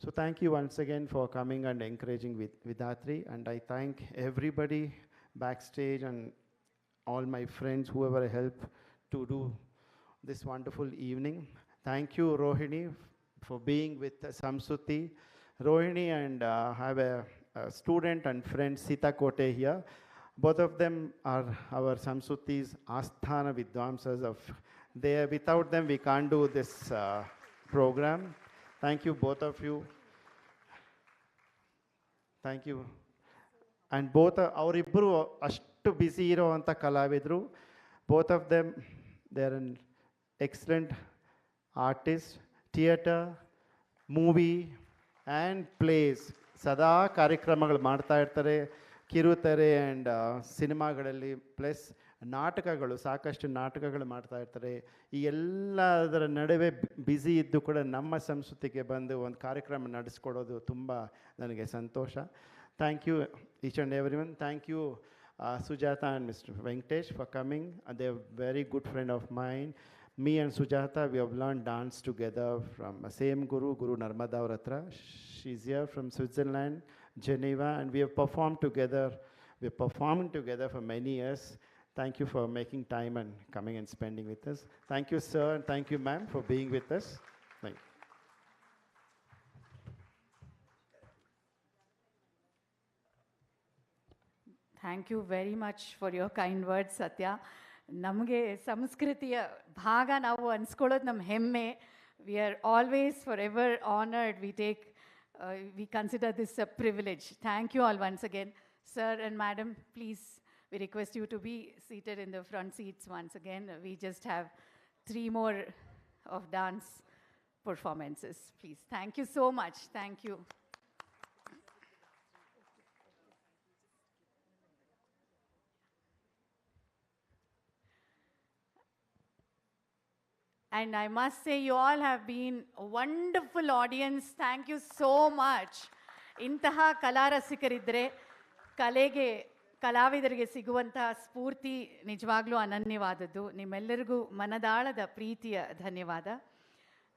So thank you once again for coming and encouraging Vidhatri. And I thank everybody backstage and all my friends, whoever helped to do this wonderful evening. Thank you, Rohini, for being with Samskruthi. Rohini and have a student and friend Sita Kote here. Both of them are our Samskruthi's Asthana Vidwamsas. Without them we can't do this program. Thank you both of you. Thank you. And both ಅವರಿಬ್ಬರು ಅಷ್ಟು busy ಇರೋವಂಥ ಕಲಾವಿದರು. Both of them, they are an excellent artist, theatre, movie and plays. ಸದಾ ಕಾರ್ಯಕ್ರಮಗಳು ಮಾಡ್ತಾ ಇರ್ತಾರೆ, ಕಿರುತೆರೆ and ಸಿನಿಮಾಗಳಲ್ಲಿ, ಪ್ಲಸ್ ನಾಟಕಗಳು, ಸಾಕಷ್ಟು ನಾಟಕಗಳು ಮಾಡ್ತಾ ಇರ್ತಾರೆ. ಈ ಎಲ್ಲದರ ನಡುವೆ ಬ್ಯುಸಿ ಇದ್ದು ಕೂಡ ನಮ್ಮ ಸಂಸ್ಕೃತಿಗೆ ಬಂದು ಒಂದು ಕಾರ್ಯಕ್ರಮ ನಡೆಸ್ಕೊಡೋದು ತುಂಬ ನನಗೆ ಸಂತೋಷ. Thank you each and every one. Thank you Sujata and Mr. Venkatesh for coming. They are very good friend of mine. Me and Sujata, we have learned dance together from the same Guru Narmada Vratra. She's here from Switzerland, Geneva, and we have performed together. We are performing together for many years. Thank you for making time and coming and spending with us. Thank you, sir, and thank you, ma'am, for being with us. Thank you. Thank you very much for your kind words, Satya. ನಮಗೆ ಸಂಸ್ಕೃತಿಯ ಭಾಗ ನಾವು ಅನ್ಸ್ಕೊಳ್ಳೋದು ನಮ್ಮ ಹೆಮ್ಮೆ. We are always for ever honoured. We consider this a privilege. Thank you all once again. Sir and madam, please, we request you to be seated in the front seats once again. We just have 3 more of dance performances. Please, thank you so much. Thank you. And I must say, you all have been a wonderful audience. Thank you so much. ಇಂತಹ ಕಲಾರಸಿಕರಿದ್ದರೆ ಕಲಾವಿದರಿಗೆ ಸಿಗುವಂತಹ ಸ್ಫೂರ್ತಿ ನಿಜವಾಗ್ಲೂ ಅನನ್ಯವಾದದ್ದು. ನಿಮ್ಮೆಲ್ಲರಿಗೂ ಮನದಾಳದ ಪ್ರೀತಿಯ ಧನ್ಯವಾದ.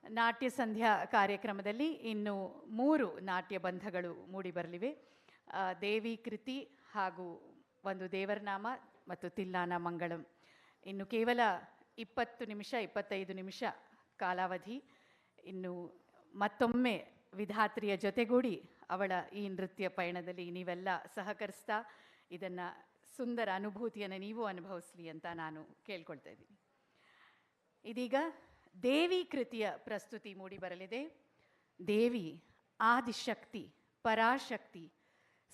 ನಾಟ್ಯ ಸಂಧ್ಯಾ ಕಾರ್ಯಕ್ರಮದಲ್ಲಿ ಇನ್ನು 3 ನಾಟ್ಯ ಬಂಧಗಳು ಮೂಡಿಬರಲಿವೆ. ದೇವಿ ಕೃತಿ ಹಾಗೂ ಒಂದು ದೇವರನಾಮ ಮತ್ತು ತಿಲ್ಲಾನ ಮಂಗಳಂ. ಇನ್ನು ಕೇವಲ 20 ನಿಮಿಷ 25 ನಿಮಿಷ ಕಾಲಾವಧಿ. ಇನ್ನು ಮತ್ತೊಮ್ಮೆ ವಿಧಾತ್ರಿಯ ಜೊತೆಗೂಡಿ ಅವಳ ಈ ನೃತ್ಯ ಪಯಣದಲ್ಲಿ ನೀವೆಲ್ಲ ಸಹಕರಿಸ್ತಾ ಇದನ್ನು ಸುಂದರ ಅನುಭೂತಿಯನ್ನು ನೀವು ಅನುಭವಿಸಲಿ ಅಂತ ನಾನು ಕೇಳ್ಕೊಳ್ತಾ ಇದ್ದೀನಿ. ಇದೀಗ ದೇವಿ ಕೃತಿಯ ಪ್ರಸ್ತುತಿ ಮೂಡಿ ಬರಲಿದೆ. ದೇವಿ ಆದಿಶಕ್ತಿ, ಪರಾಶಕ್ತಿ,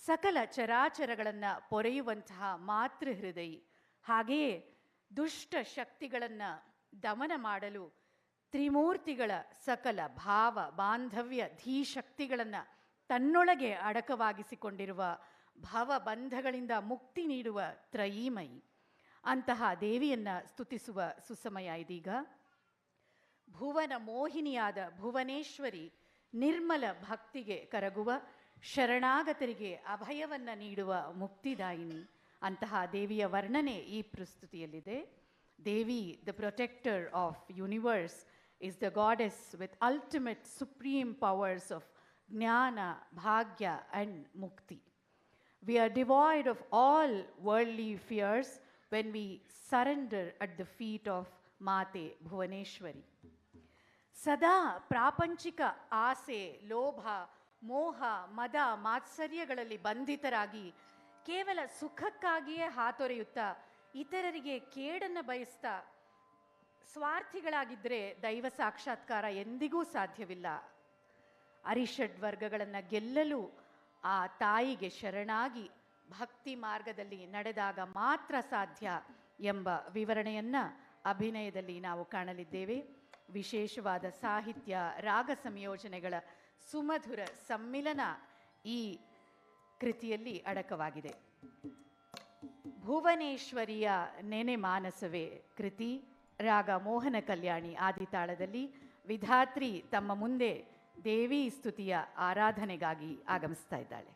ಸಕಲ ಚರಾಚರಗಳನ್ನು ಪೊರೆಯುವಂತಹ ಮಾತೃ ಹೃದಯಿ, ಹಾಗೆಯೇ ದುಷ್ಟ ಶಕ್ತಿಗಳನ್ನು ದಮನ ಮಾಡಲು ತ್ರಿಮೂರ್ತಿಗಳ ಸಕಲ ಭಾವ ಬಾಂಧವ್ಯ ಧೀಶಕ್ತಿಗಳನ್ನು ತನ್ನೊಳಗೆ ಅಡಕವಾಗಿಸಿಕೊಂಡಿರುವ ಭವಬಂಧಗಳಿಂದ ಮುಕ್ತಿ ನೀಡುವ ತ್ರಯೀಮಯಿ. ಅಂತಹ ದೇವಿಯನ್ನು ಸ್ತುತಿಸುವ ಸುಸಮಯ ಇದೀಗ. ಭುವನ ಮೋಹಿನಿಯಾದ ಭುವನೇಶ್ವರಿ, ನಿರ್ಮಲ ಭಕ್ತಿಗೆ ಕರಗುವ ಶರಣಾಗತರಿಗೆ ಅಭಯವನ್ನು ನೀಡುವ ಮುಕ್ತಿದಾಯಿನಿ. ಅಂತಹ ದೇವಿಯ ವರ್ಣನೆ ಈ ಪ್ರಸ್ತುತಿಯಲ್ಲಿದೆ. Devi, the protector of universe, is the goddess with ultimate supreme powers of jnana, bhagya and mukti. We are devoid of all worldly fears when we surrender at the feet of Mate Bhuvaneshwari. ಸದಾ ಪ್ರಾಪಂಚಿಕ ಆಸೆ, ಲೋಭ, ಮೋಹ, ಮದ, ಮಾತ್ಸರ್ಯಗಳಲ್ಲಿ ಬಂಧಿತರಾಗಿ ಕೇವಲ ಸುಖಕ್ಕಾಗಿಯೇ ಹಾತೊರೆಯುತ್ತಾ ಇತರರಿಗೆ ಕೇಡನ್ನು ಬಯಸ್ತಾ ಸ್ವಾರ್ಥಿಗಳಾಗಿದ್ದರೆ ದೈವ ಸಾಕ್ಷಾತ್ಕಾರ ಎಂದಿಗೂ ಸಾಧ್ಯವಿಲ್ಲ. ಅರಿಷಡ್ ವರ್ಗಗಳನ್ನು ಗೆಲ್ಲಲು ಆ ತಾಯಿಗೆ ಶರಣಾಗಿ ಭಕ್ತಿ ಮಾರ್ಗದಲ್ಲಿ ನಡೆದಾಗ ಮಾತ್ರ ಸಾಧ್ಯ ಎಂಬ ವಿವರಣೆಯನ್ನು ಅಭಿನಯದಲ್ಲಿ ನಾವು ಕಾಣಲಿದ್ದೇವೆ. ವಿಶೇಷವಾದ ಸಾಹಿತ್ಯ, ರಾಗ ಸಂಯೋಜನೆಗಳ ಸುಮಧುರ ಸಮ್ಮಿಲನ ಈ ಕೃತಿಯಲ್ಲಿ ಅಡಕವಾಗಿದೆ. ಭುವನೇಶ್ವರಿಯ ನೆನೆ ಮಾನಸವೇ ಕೃತಿ. ರಾಗ ಮೋಹನ ಕಲ್ಯಾಣಿ ಆದಿತಾಳದಲ್ಲಿ ವಿಧಾತ್ರಿ ತಮ್ಮ ಮುಂದೆ ದೇವಿ ಸ್ತುತಿಯ ಆರಾಧನೆಗಾಗಿ ಆಗಮಿಸ್ತಾ ಇದ್ದಾಳೆ.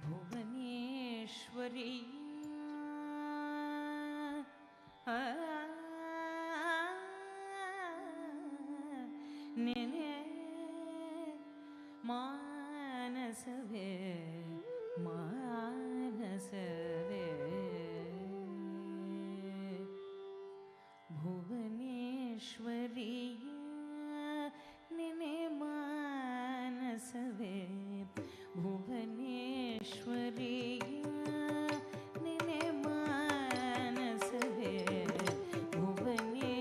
ಭುವನೇಶ್ವರಿ ನೆನೆ ಮಾನಸವೇ ಮಾನಸವೇ ಭುವನೇಶ್ವರಿಯ ನೆನೆ ಮಾನಸವೇ ಭುವನೇಶ್ವರಿಯ ನೆನೆ ಮಾನಸವೇ ಭುವನೇಶ್ವರಿಯ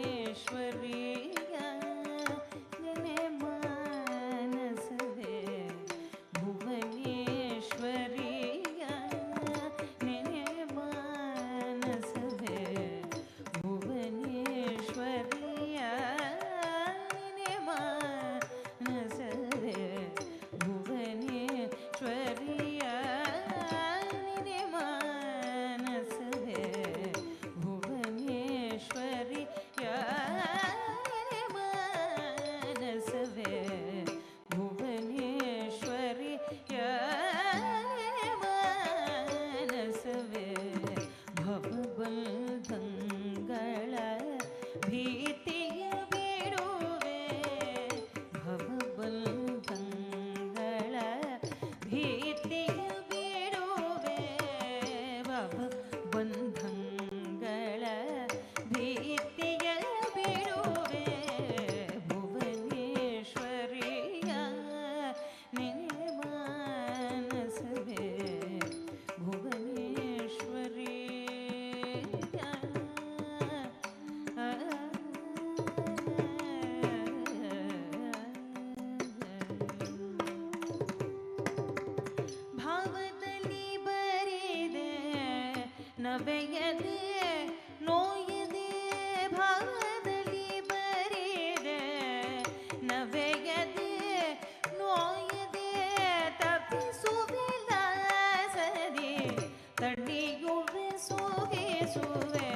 ನವೆಯದೆ ನೋಯದೆ ಭಾವದಲ್ಲಿ ಬರಿದೆ ನವೆಯದೆ ನೋಯದೆ ತಪ್ಪಿಸುವಿಲಾಸದೆ ತಣಿಯುವೆ ಸೋಗಿಸುವೆ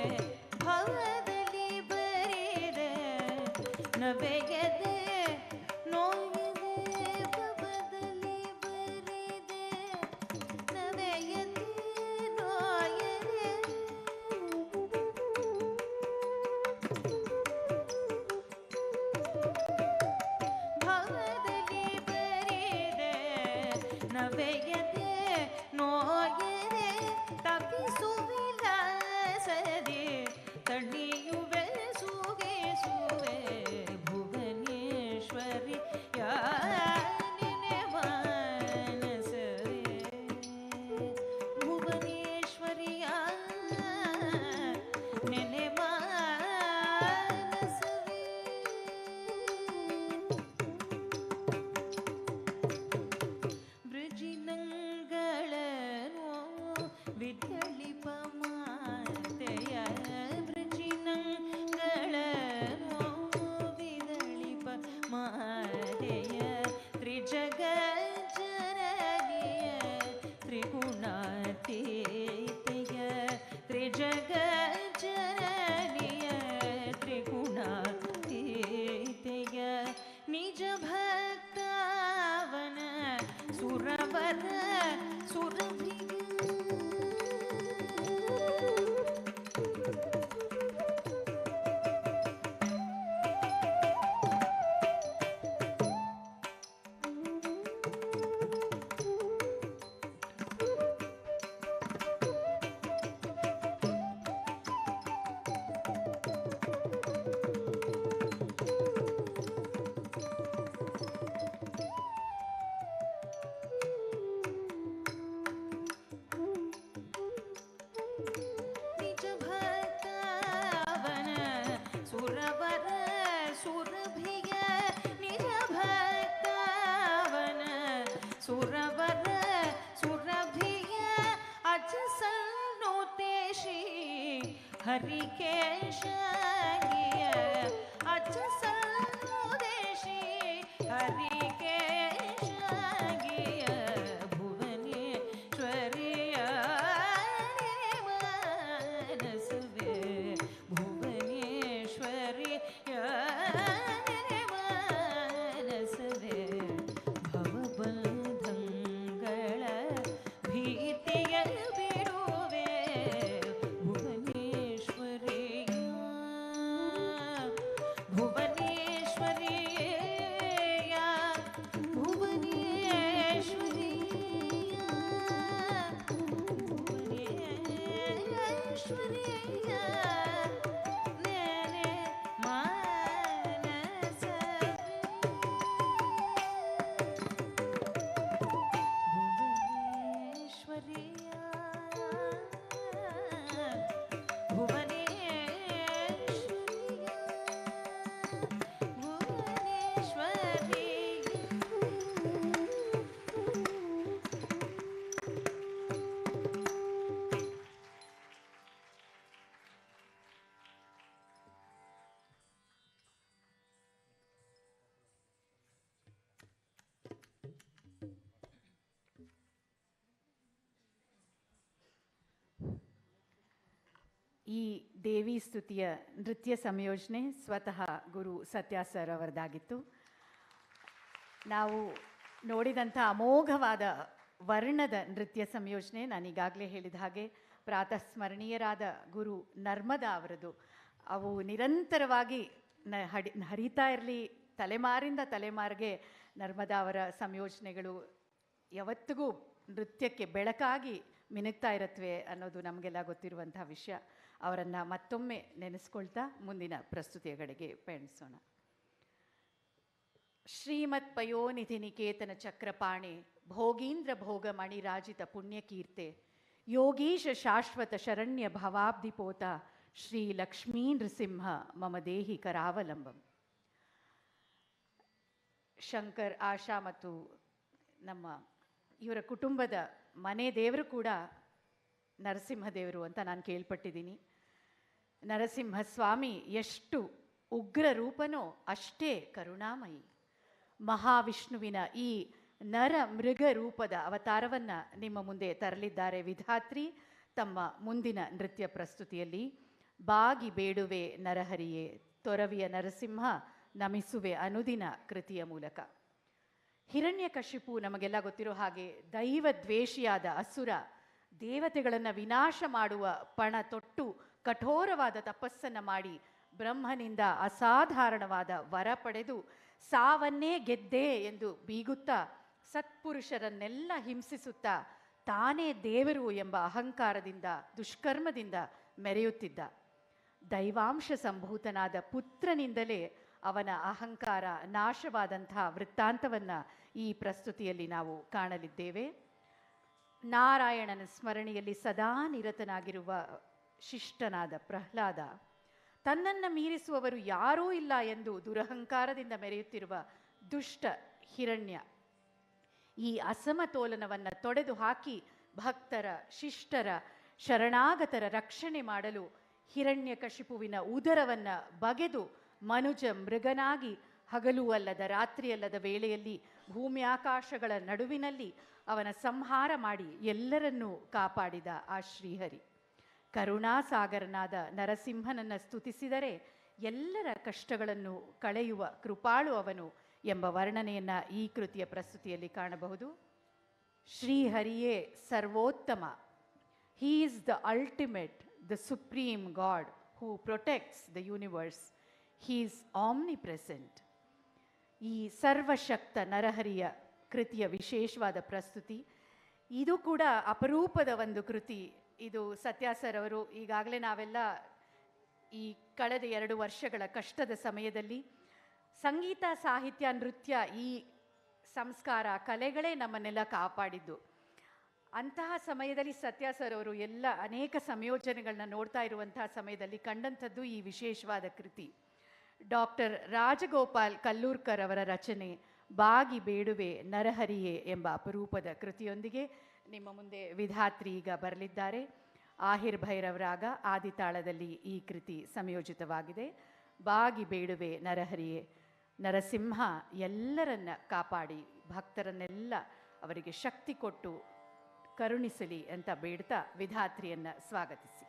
ಭಾವದಲ್ಲಿ ಬರಿದೆ ನವೆಯದೆ ನೋಯದೆ ಭಾವದಲ್ಲಿ ಬರಿದೆ ನವೆಯದೆ ನೋಯದೆ ಭಾವದಲ್ಲಿ ಬರಿದೆ ನವೆಯದೆ ನೋಯದೆ ತಪ್ಪಿಸುವಿಲಾಸದೆ ತಣಿಯುವೆ ಸುಗಿಸುವೆ ಭುವನೇಶ್ವರಿ ಯಾನಿನೆ ಮಾನಸವೇ ಭುವನೇಶ್ವರಿಯ ನೆನೆ ಮಾನಸವೇ ವೃಜಿನಂಗಳನೋ ವಿದಳಿಪ ಮಾತೆಯ ವೃಜಿನಂಗಳನೋ ವಿದಳಿಪ ಮಾತೆಯ ತ್ರಿಜಗ ಜನನಿಯ ತ್ರಿಗುಣಾತೀತೆಯ ತ್ರಿಜಗ ಜನನಿಯ ತ್ರಿಗುಣಾತೀತೆಯ ನಿಜ ಭಕ್ತಾವನ ಸುರವರ ಸುರಭಿಗ ನಿಜ ಭಕ್ತಾವನ ಸುರವರ ಸುರಭಿಯ ನಿಜ ಭಕ್ತಾವನ ಸುರವರ ಸುರಭಿಯ ಅಜಸನ್ನೋತೇಶಿ ಹರಿಕೇಶಗಿಯ ಅಜಸನ್ನೋದೇಶಿ ಹರಿಕೇಶಗಿಯ ಭುವನೇಶ್ವರಿಯ ಮಾನಸವೇ ಭುವನೇಶ್ವರಿಯ ಮಾನಸವೇ ಭವಬಂಧಗಳ ಭೀತಿಯ ಬಿಡುವೆ ಭುವನೇಶ್ವರಿಯ ಭುವನೇಶ್ವರಿಯ ಭುವನೇಶ್ವರಿಯ ಭುವನೇಶ್ವರಿಯ ನೆನೆ ಮಾನಸವೇ ಭುವನೇಶ್ವರಿಯ ಭುವನೇಶ್ವರಿಯ ಈ ದೇವಿ ಸ್ತುತಿಯ ನೃತ್ಯ ಸಂಯೋಜನೆ ಸ್ವತಃ ಗುರು ಸತ್ಯ ಸರ್ ಅವರದಾಗಿತ್ತು. ನಾವು ನೋಡಿದಂಥ ಅಮೋಘವಾದ ವರ್ಣದ ನೃತ್ಯ ಸಂಯೋಜನೆ ನಾನೀಗಾಗಲೇ ಹೇಳಿದ ಹಾಗೆ ಪ್ರಾತಃ ಸ್ಮರಣೀಯರಾದ ಗುರು ನರ್ಮದಾ ಅವರದು. ಅವು ನಿರಂತರವಾಗಿ ಹರಿತಾ ಇರಲಿ, ತಲೆಮಾರಿಂದ ತಲೆಮಾರಿಗೆ ನರ್ಮದಾ ಅವರ ಸಂಯೋಜನೆಗಳು ಯಾವತ್ತಿಗೂ ನೃತ್ಯಕ್ಕೆ ಬೆಳಕಾಗಿ ಮಿನುಗ್ತಾ ಇರತ್ವೆ ಅನ್ನೋದು ನಮಗೆಲ್ಲ ಗೊತ್ತಿರುವಂಥ ವಿಷಯ. ಅವರನ್ನು ಮತ್ತೊಮ್ಮೆ ನೆನೆಸ್ಕೊಳ್ತಾ ಮುಂದಿನ ಪ್ರಸ್ತುತಿಯ ಕಡೆಗೆ ಪಯಣಿಸೋಣ. ಶ್ರೀಮತ್ ಪಯೋನಿಧಿ ನಿಕೇತನ ಚಕ್ರಪಾಣಿ ಭೋಗೀಂದ್ರ ಭೋಗ ಮಣಿರಾಜಿತ ಪುಣ್ಯಕೀರ್ತೆ ಯೋಗೀಶ ಶಾಶ್ವತ ಶರಣ್ಯ ಭವಾಬ್ಧಿಪೋತ ಶ್ರೀ ಲಕ್ಷ್ಮೀ ನೃಸಿಂಹ ಮಮ ದೇಹಿ ಕರಾವಲಂಬಂ. ಶಂಕರ್, ಆಶಾ ಮತ್ತು ನಮ್ಮ ಇವರ ಕುಟುಂಬದ ಮನೆ ದೇವರು ಕೂಡ ನರಸಿಂಹದೇವರು ಅಂತ ನಾನು ಕೇಳ್ಪಟ್ಟಿದ್ದೀನಿ. ನರಸಿಂಹಸ್ವಾಮಿ ಎಷ್ಟು ಉಗ್ರ ರೂಪನೋ ಅಷ್ಟೇ ಕರುಣಾಮಯಿ. ಮಹಾವಿಷ್ಣುವಿನ ಈ ನರ ಮೃಗ ರೂಪದ ಅವತಾರವನ್ನು ನಿಮ್ಮ ಮುಂದೆ ತರಲಿದ್ದಾರೆ ವಿಧಾತ್ರಿ ತಮ್ಮ ಮುಂದಿನ ನೃತ್ಯ ಪ್ರಸ್ತುತಿಯಲ್ಲಿ. ಬಾಗಿ ಬೇಡುವೆ ನರಹರಿಯೇ, ತೊರವಿಯ ನರಸಿಂಹ ನಮಿಸುವೆ ಅನುದಿನ ಕೃತಿಯ ಮೂಲಕ. ಹಿರಣ್ಯಕಶಿಪು ನಮಗೆಲ್ಲ ಗೊತ್ತಿರೋ ಹಾಗೆ ದೈವದ್ವೇಷಿಯಾದ ಅಸುರ, ದೇವತೆಗಳನ್ನು ವಿನಾಶ ಮಾಡುವ ಪಣ ತೊಟ್ಟು ಕಠೋರವಾದ ತಪಸ್ಸನ್ನು ಮಾಡಿ ಬ್ರಹ್ಮನಿಂದ ಅಸಾಧಾರಣವಾದ ವರ ಪಡೆದು ಸಾವನ್ನೇ ಗೆದ್ದೆ ಎಂದು ಬೀಗುತ್ತಾ ಸತ್ಪುರುಷರನ್ನೆಲ್ಲ ಹಿಂಸಿಸುತ್ತಾ ತಾನೇ ದೇವರು ಎಂಬ ಅಹಂಕಾರದಿಂದ ದುಷ್ಕರ್ಮದಿಂದ ಮೆರೆಯುತ್ತಿದ್ದ. ದೈವಾಂಶ ಸಂಭೂತನಾದ ಪುತ್ರನಿಂದಲೇ ಅವನ ಅಹಂಕಾರ ನಾಶವಾದಂತಹ ವೃತ್ತಾಂತವನ್ನು ಈ ಪ್ರಸ್ತುತಿಯಲ್ಲಿ ನಾವು ಕಾಣಲಿದ್ದೇವೆ. ನಾರಾಯಣನ ಸ್ಮರಣೆಯಲ್ಲಿ ಸದಾ ನಿರತನಾಗಿರುವ ಶಿಷ್ಟನಾದ ಪ್ರಹ್ಲಾದ, ತನ್ನನ್ನು ಮೀರಿಸುವವರು ಯಾರೂ ಇಲ್ಲ ಎಂದು ದುರಹಂಕಾರದಿಂದ ಮೆರೆಯುತ್ತಿರುವ ದುಷ್ಟ ಹಿರಣ್ಯ, ಈ ಅಸಮತೋಲನವನ್ನು ತೊಡೆದು ಹಾಕಿ ಭಕ್ತರ, ಶಿಷ್ಟರ, ಶರಣಾಗತರ ರಕ್ಷಣೆ ಮಾಡಲು ಹಿರಣ್ಯಕಶಿಪುವಿನ ಉದರವನ್ನು ಬಗೆದು ಮನುಜ ಮೃಗನಾಗಿ ಹಗಲೂ ಅಲ್ಲದ ರಾತ್ರಿಯಲ್ಲದ ವೇಳೆಯಲ್ಲಿ ಭೂಮಿ ಆಕಾಶಗಳ ನಡುವಿನಲ್ಲಿ ಅವನ ಸಂಹಾರ ಮಾಡಿ ಎಲ್ಲರನ್ನೂ ಕಾಪಾಡಿದ ಆ ಶ್ರೀಹರಿ. ಕರುಣಾಸಾಗರನಾದ ನರಸಿಂಹನನ್ನು ಸ್ತುತಿಸಿದರೆ ಎಲ್ಲರ ಕಷ್ಟಗಳನ್ನು ಕಳೆಯುವ ಕೃಪಾಳು ಅವನು ಎಂಬ ವರ್ಣನೆಯನ್ನು ಈ ಕೃತಿಯ ಪ್ರಸ್ತುತಿಯಲ್ಲಿ ಕಾಣಬಹುದು. ಶ್ರೀಹರಿಯೇ ಸರ್ವೋತ್ತಮ. He is the ultimate, the supreme God who protects the universe. He is omnipresent. ಈ ಸರ್ವಶಕ್ತ ನರಹರಿಯ ಕೃತಿಯ ವಿಶೇಷವಾದ ಪ್ರಸ್ತುತಿ. ಇದು ಕೂಡ ಅಪರೂಪದ ಒಂದು ಕೃತಿ. ಇದು ಸತ್ಯ ಸರ್ ಅವರು ಈಗಾಗಲೇ ನಾವೆಲ್ಲ ಈ ಕಳೆದ 2 ವರ್ಷಗಳ ಕಷ್ಟದ ಸಮಯದಲ್ಲಿ ಸಂಗೀತ, ಸಾಹಿತ್ಯ, ನೃತ್ಯ, ಈ ಸಂಸ್ಕಾರ, ಕಲೆಗಳೇ ನಮ್ಮನ್ನೆಲ್ಲ ಕಾಪಾಡಿದ್ದು. ಅಂತಹ ಸಮಯದಲ್ಲಿ ಸತ್ಯ ಸರ್ ಅವರು ಎಲ್ಲ ಅನೇಕ ಸಂಯೋಜನೆಗಳನ್ನ ನೋಡ್ತಾ ಇರುವಂತಹ ಸಮಯದಲ್ಲಿ ಕಂಡಂಥದ್ದು ಈ ವಿಶೇಷವಾದ ಕೃತಿ. ಡಾಕ್ಟರ್ ರಾಜಗೋಪಾಲ್ ಕಲ್ಲೂರ್ಕರ್ ಅವರ ರಚನೆ ಬಾಗಿ ಬೇಡುವೆ ನರಹರಿಯೇ ಎಂಬ ಅಪರೂಪದ ಕೃತಿಯೊಂದಿಗೆ ನಿಮ್ಮ ಮುಂದೆ ವಿಧಾತ್ರಿ ಈಗ ಬರಲಿದ್ದಾರೆ. ಆಹಿರ್ ಭೈರವ್ ರಾಗ ಆದಿತಾಳದಲ್ಲಿ ಈ ಕೃತಿ ಸಂಯೋಜಿತವಾಗಿದೆ. ಬಾಗಿ ಬೇಡುವೆ ನರಹರಿಯೇ, ನರಸಿಂಹ ಎಲ್ಲರನ್ನ ಕಾಪಾಡಿ ಭಕ್ತರನ್ನೆಲ್ಲ ಅವರಿಗೆ ಶಕ್ತಿ ಕೊಟ್ಟು ಕರುಣಿಸಲಿ ಅಂತ ಬೇಡ್ತಾ ವಿಧಾತ್ರಿಯನ್ನು ಸ್ವಾಗತಿಸಿ.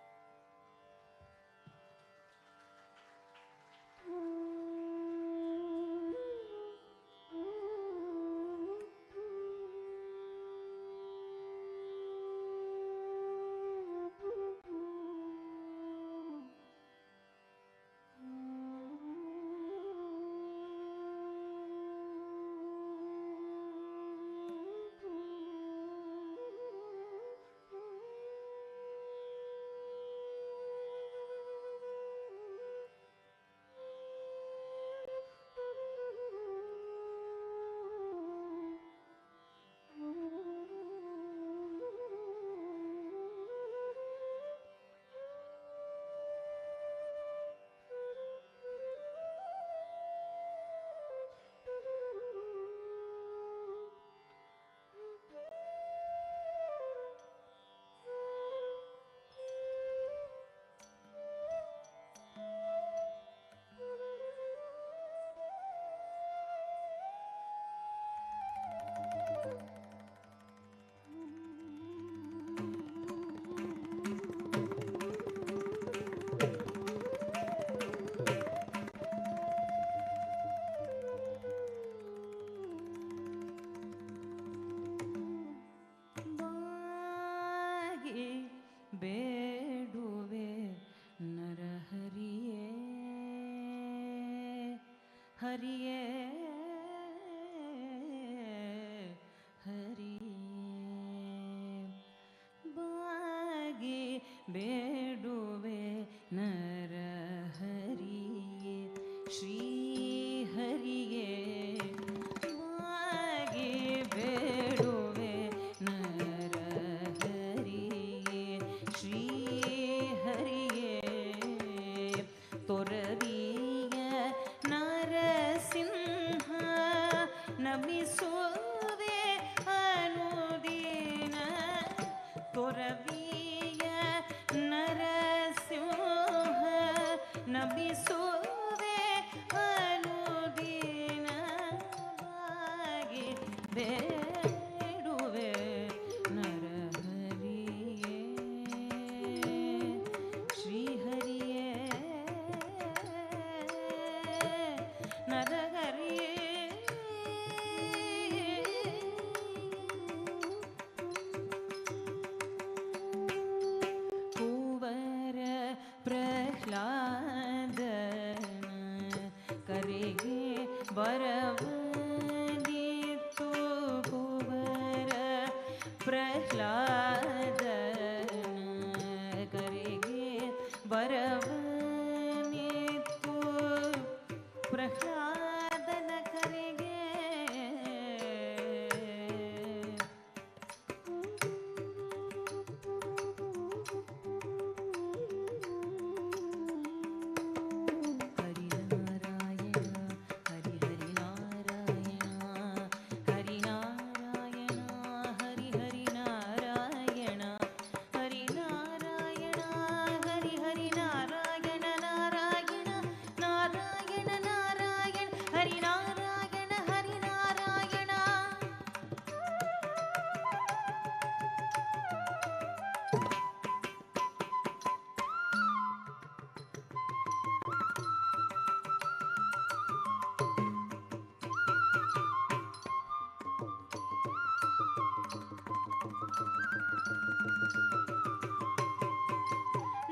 ಬೇಡುವೆ ನರಹರಿಯೇ, ಹರಿಯೇ ಹರಿಯೇ, ಬಾಗಿ ಬೇಡುವೆ ನರಹರಿಯೇ, ಶ್ರೀ ಹರಿಯೇ, ಬಾಗಿ ಬೇಡುವೆ ನರಹರಿಯೇ, ಶ್ರೀ ಹರಿಯೇ, ತೊರವಿಯ ನರಸಿಂಹ ನಮಿಸುವೆ ಅನುದಿನ, ತೊರವಿಯ ವರವನಿತ್ತು ಕುವರ ಪ್ರಹ್ಲಾದನ ಕರೆಗೆ ವರವನಿತ್ತು ಪ್ರಹ್ಲಾದನ ಕರೆಗೆ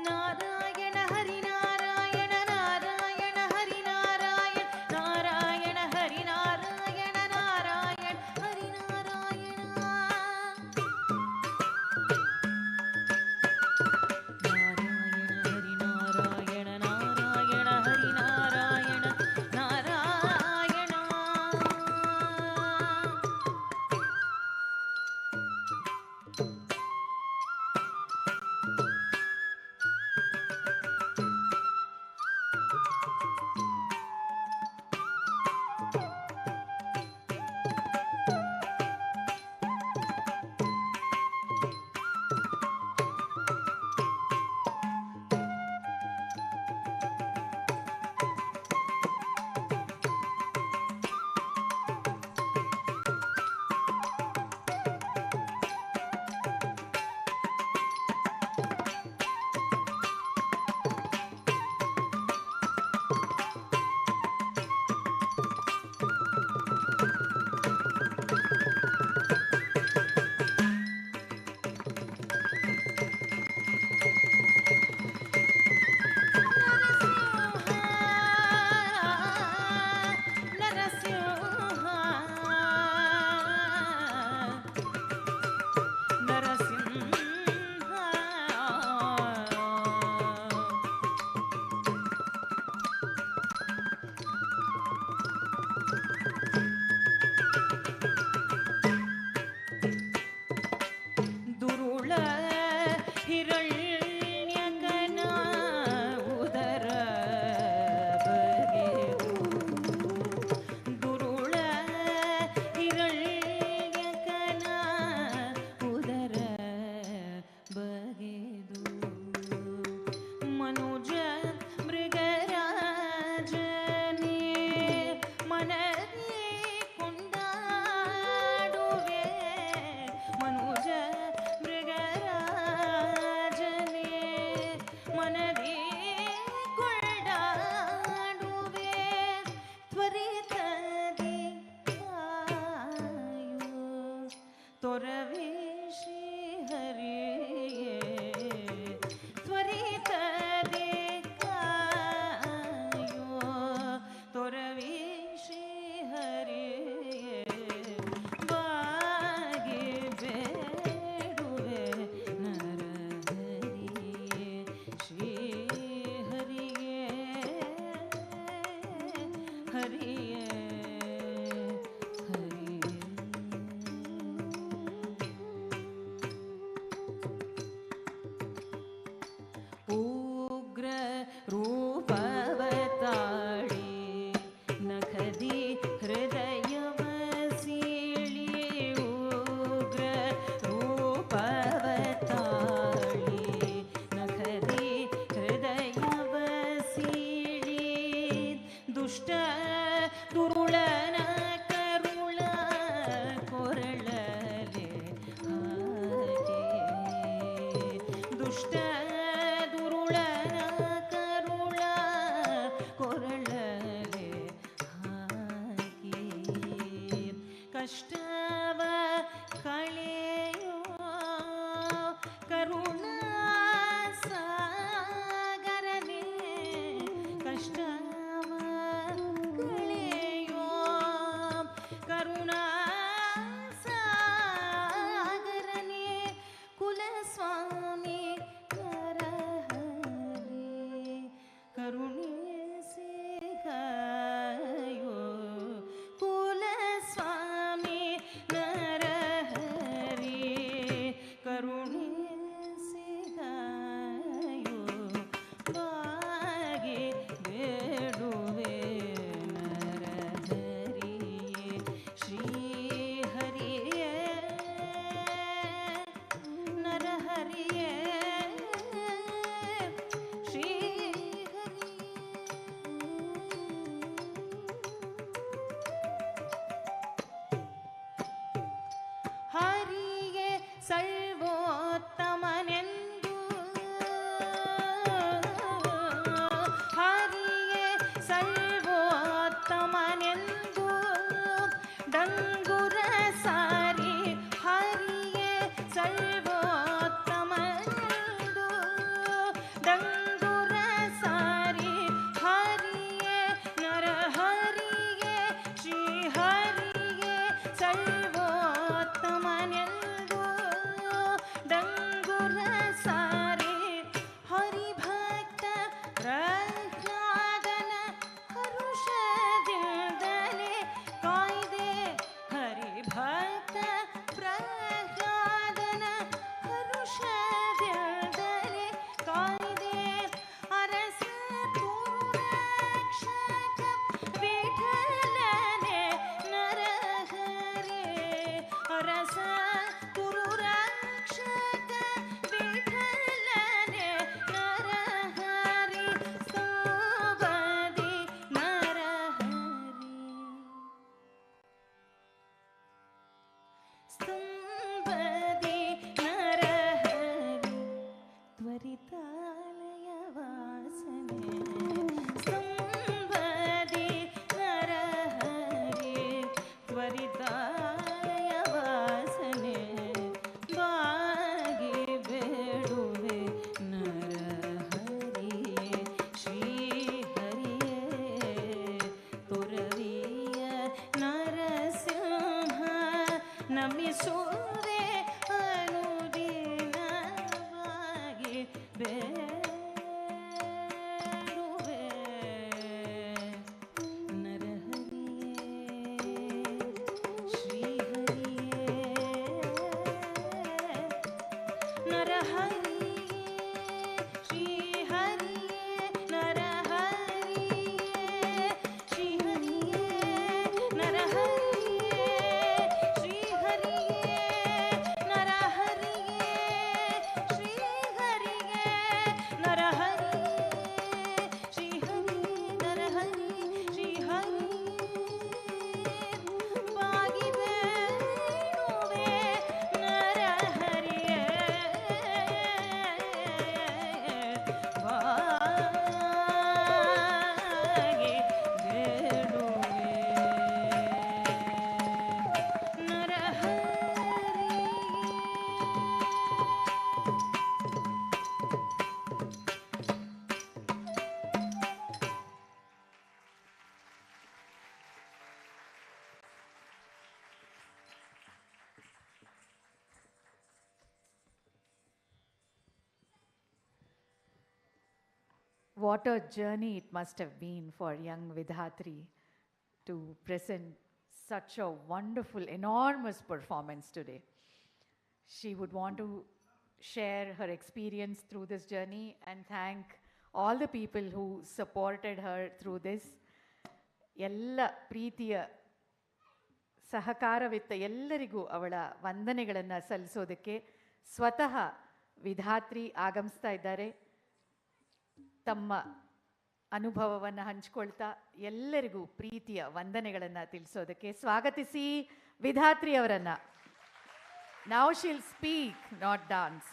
ನಾರಾಯಣ ಹರಿ ನಾರಾಯಣ ನಾರಾಯಣ ಹರಿ ನಾರಾಯಣ ನಾರಾಯಣ ಹರಿ ನಾರಾಯಣ ನಾರಾಯಣ ಹರಿ ನಾರಾಯಣ ನಾರಾಯಣ ಹರಿ ನಾರಾಯಣ ನಾರಾಯಣ ಹರಿ ನಾರಾಯಣ ನಾರಾಯಣ ದುರುಳ ಹಿರಣ್ಯಕನ ಉದರ ಬಗೆದು ದುರುಳ ಹಿರಣ್ಯಕನ ಉದರ ಬಗೆದು ಮನುಜ ಮೃಗರಾಜನೇ ಮನದಿ ಕೊಂಡಾಡುವೆ ಮನುಜ ಮೃಗರಾಜನೇ ಮನದಿ ಕೊಂಡಾಡುವೆ ತ್ವರಿತದಿ ಕಾಯೋ ತೊರವೆ ಶ್ರೀಹರಿಯೇ ತ್ವರಿತದಿ ಕಾಯೋ ತೊರವೆ ಶ್ರೀಹರಿಯೇ ಬಾಗಿ ಬೇಡುವೆ ನರಹರಿಯೇ ಶ್ರೀಹರಿಯೇ ಹರಿಯೇ ಹರಿಯೇ ಉಗ್ರ ರೂಪವತಾಳಿ ನಖದಿ ಹೃದಯವ ಸೀಳಿ ಉಗ್ರ ರೂಪವತಾಳಿ ನಖದಿ ಹೃದಯವ ಸೀಳಿ ದುಷ್ಟ ದುರುಳನ ಕರುಳ ಕೊರಳಲೆ ಹಾಗೆ ದುಷ್ಟ ದುರುಳನ ಕರುಳ ಕೊರಳಲೆ ಹಾಗೆ ಕಷ್ಟವ ಕಳೆಯೋ ಕರುಣಾ ಸಾಗರನೇ ಕಷ್ಟವ ಕಳೆಯೋ ಸ್ವಾಮಿ ನರಹರಿ ಕರುಣಿಸಿ ಕಾಯೋ ಕುಲ ಸ್ವಾಮಿ ನರಹರಿ ಕರುಣಿಸಿ ಕಾಯೋ ಬಾಗಿ ಬೇಡುವೆ ನರಹರಿಯೇ ಶ್ರೀಹರಿಯೇ ನರಹರಿಯೇ ಹರಿಗೆ ಸರ್ವೋತ್ತಮನೆಂದು ಹರಿಗೆ ಸರ್ವೋತ್ತಮನೆಂದು ಡಂಗುರ ಸಾರಿ ಹರಿಗೆ ಸರ್ವೋತ್ತಮನೆಂದು ಡಂಗುರ ಸಾರಿ ಹರಿಗೆ ನರಹರಿಗೆ ಶ್ರೀಹರಿಗೆ ಸರ್ವೋತ್ತಮನೆಂದು ಡಂಗುರ ಸಾರಿ ಹರಿಭಕ್ತ ಪ್ರಹ್ಲಾದನ ಹರುಷದಿಂದಲೇ ಕಾಯ್ದೆ ಹರಿಭಕ್ತ ಪ್ರಹ್ಲಾದನ ಹರುಷದಿಂದಲೇ ಕಾಯ್ದೆ ಅರಸ ಪೂರಕ್ಷಕ ವಿಠಲನೆ ನರಹರಿ ಅರಸ ಪುರುರಕ್ಷಕ ವಿಠಲನೆ ನರಹರಿ ಸ್ತೋಬದಿ ನರಹರಿ ಸ್ತಂಭದಿ ನರಹರಿ ತ್ವರಿತಾಲಯ ವಾಸನೆ ಸ್ತಂಭದಿ ನರಹರಿ ತ್ವರಿತಾಲಯ ವಾಸನೆ ಬಾಗಿ ಬೇಡುವೆ ನರಹರಿಯೇ ಶ್ರೀಹರಿಯೇ ತೊರವಿಯ ನರಸಿಂಹ ನಮಿಸುವೆ ಅನುದಿನವಾಗಿ ಬೇಡುವೆ ನರಹರಿಯೇ ಶ್ರೀಹರಿಯೇ ನರಹರಿಯೇ ಶ್ರೀಹರಿಯೇ ನರಹರಿಯೇ ಶ್ರೀಹರಿಯೇ ನರಹರಿಯೇ ಶ್ರೀಹರಿಯೇ ನರಹರಿಯೇ ಶ್ರೀಹರಿಯೇ ನರಹರಿಯೇ ಶ್ರೀಹರಿಯೇ ನರಹರಿ ಶ್ರೀಹರಿಯೇ ಬಾಗಿ ಬೇಡುವೆ ನರಹರಿಯೇ ಬಾಗಿ ಬೇಡುವೆ What a journey it must have been for young Vidhatri to present such a wonderful, enormous performance today. She would want to share her experience through this journey and thank all the people who supported her through this. ಎಲ್ಲ ಪ್ರೀತಿಯ ಸಹಕಾರವಿತ್ತ ಎಲ್ಲರಿಗೂ ಅವಳ ವಂದನೆಗಳನ್ನು ಸಲ್ಲಿಸೋದಕ್ಕೆ ಸ್ವತಃ ವಿಧಾತ್ರಿ ಆಗಮಿಸ್ತಾ ಇದ್ದಾರೆ. ತಮ್ಮ ಅನುಭವವನ್ನು ಹಂಚಿಕೊಳ್ತಾ ಎಲ್ಲರಿಗೂ ಪ್ರೀತಿಯ ವಂದನೆಗಳನ್ನು ತಿಳಿಸೋದಕ್ಕೆ ಸ್ವಾಗತಿಸಿ ವಿಧಾತ್ರಿ ಅವರನ್ನು. Now she'll speak, not dance.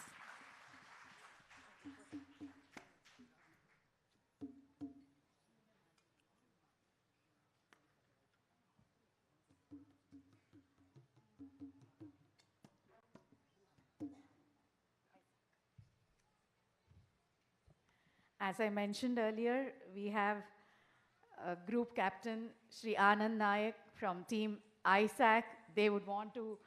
As I mentioned earlier, we have group captain Shri Anand Nayak from team ISAC. They would want to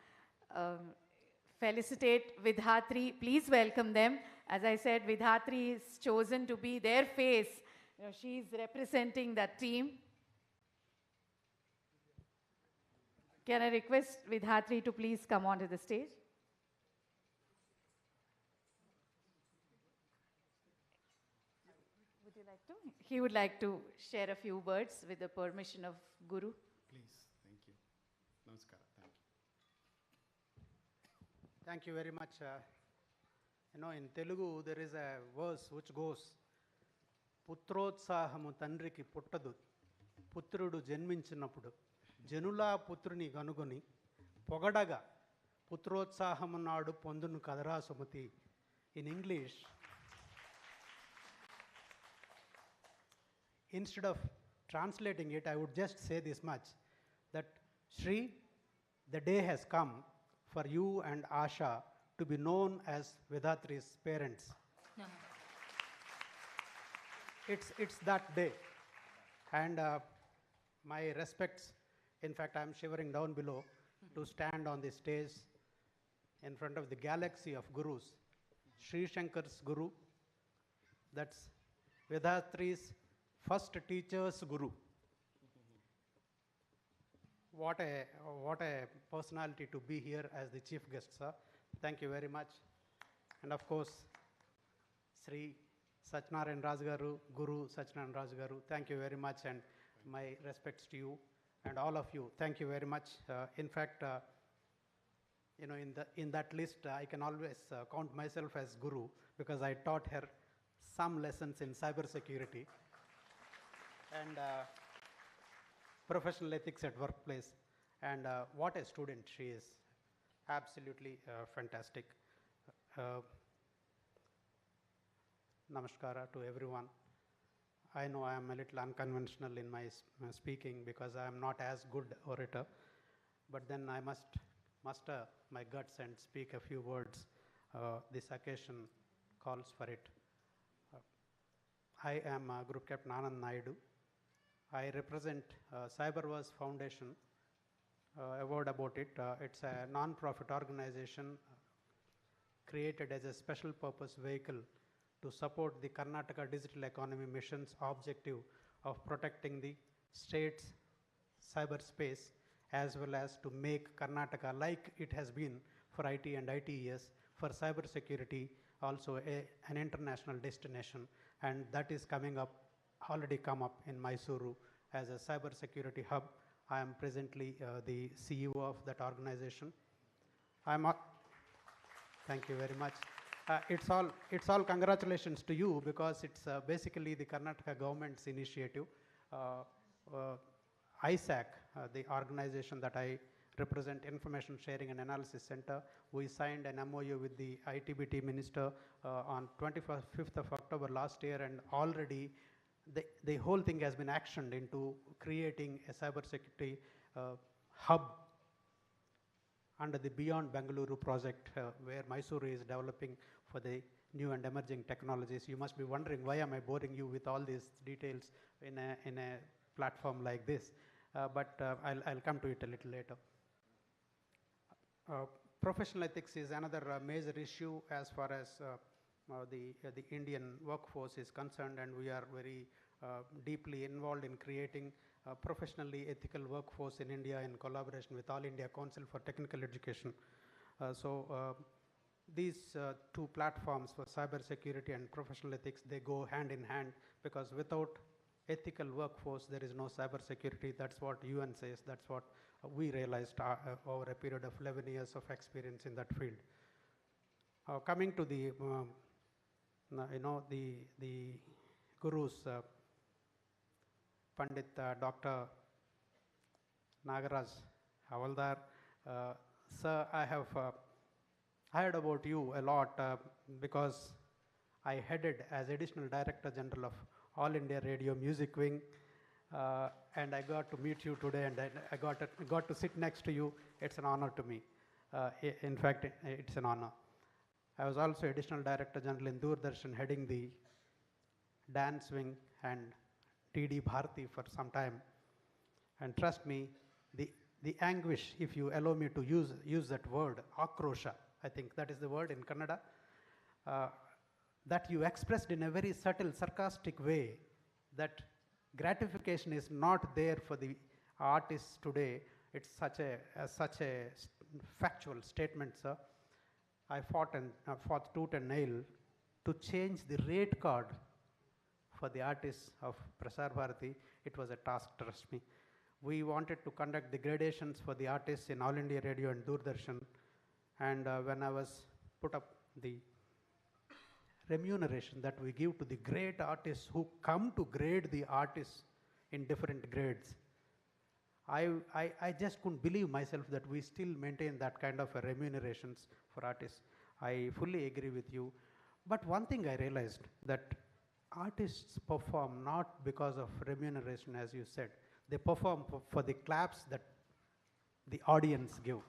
felicitate Vidhatri. Please welcome them. As I said, Vidhatri is chosen to be their face. She's representing that team. Can I request Vidhatri to please come onto the stage? Would you like to? He would like to share a few words with the permission of Guru. Please, thank you. Namaskara, thank you. Thank you very much. In Telugu, there is a verse which goes, పుత్రోత్సాహము తండ్రికి పుట్టదు పుత్రుడు జన్మించినప్పుడు జనులా పుత్రుని గనుగొని పొగడగా పుత్రోత్సాహము నాడు పొందును కదరా Sumathi. In English, instead of translating it, I would just say this much, that Shri, the day has come for you and Asha to be known as Vidhatri's parents. It's that day. And my respects, in fact, I'm shivering down below to stand on the stage in front of the galaxy of gurus. Sri Shankar's guru, that's Vidhatri's first teacher's guru. What a personality to be here as the chief guest, sir. Thank you very much. And of course, Sri Satyanarayan Raj Garu, Guru Satyanarayan Raj Garu, thank you very much, and my respects to you and all of you. Thank you very much. In fact, in that list, I can always count myself as Guru because I taught her some lessons in cyber security and professional ethics at workplace. And what a student she is. Absolutely fantastic. Namaskara to everyone. I know I am a little unconventional in my speaking because I am not as good orator, but then I must muster my guts and speak a few words. This occasion calls for it. I am Group Captain Anand Naidu. I represent Cyberverse Foundation. A word about it. It's a non-profit organization created as a special purpose vehicle to support the Karnataka Digital Economy Mission's objective of protecting the state's cyberspace as well as to make Karnataka, like it has been for IT and ITES, for cybersecurity also an international destination, and that is coming up, already come up in Mysuru as a cybersecurity hub. I am presently the CEO of that organization. Thank you very much. It's all congratulations to you because it's basically the Karnataka government's initiative. ISAC, the organization that I represent, Information Sharing and Analysis Center, we signed an MOU with the ITBT minister on 25th of October last year, and already the whole thing has been actioned into creating a cybersecurity hub under the Beyond Bengaluru project where Mysuru is developing for the new and emerging technologies. You must be wondering, why am I boring you with all these details in a platform like this? But I'll come to it a little later. Professional ethics is another major issue as far as the Indian workforce is concerned, and we are very deeply involved in creating a professionally ethical workforce in India in collaboration with All India Council for Technical Education. These two platforms for cyber security and professional ethics, they go hand in hand, because without ethical workforce, there is no cyber security. That's what UN says. That's what we realized over a period of 11 years of experience in that field. Coming to the the gurus, Pandit Dr. Nagaraj Havaldar, sir, I have heard about you a lot because I headed as Additional Director General of All India Radio Music Wing, and I got to meet you today, and I got to sit next to you. It's an honor to me. In fact, it's an honor. I was also Additional Director General in Doordarshan, heading the dance wing and TD Bharati for some time. And trust me, the anguish, if you allow me to use that word, akrosha, I think that is the word in Kannada, that you expressed in a very subtle, sarcastic way that gratification is not there for the artists today. It's such a factual statement, sir. I fought tooth and nail to change the rate card for the artists of Prasar Bharati. It was a task, trust me. We wanted to conduct the gradations for the artists in All India Radio and Doordarshan. And when I was put up the remuneration that we give to the great artists who come to grade the artists in different grades, I just couldn't believe myself that we still maintain that kind of remunerations for artists. I fully agree with you. But one thing I realized, that artists perform not because of remuneration, as you said. They perform for the claps that the audience give.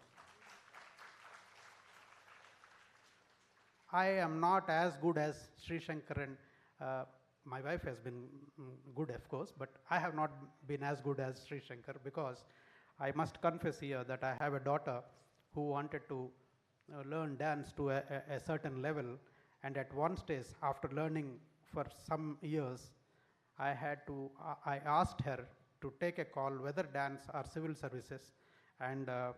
I am not as good as Sri Shankar, and my wife has been good, of course, but I have not been as good as Sri Shankar, because I must confess here that I have a daughter who wanted to learn dance to a certain level, and at one stage, after learning for some years, I asked her to take a call whether dance or civil services, and I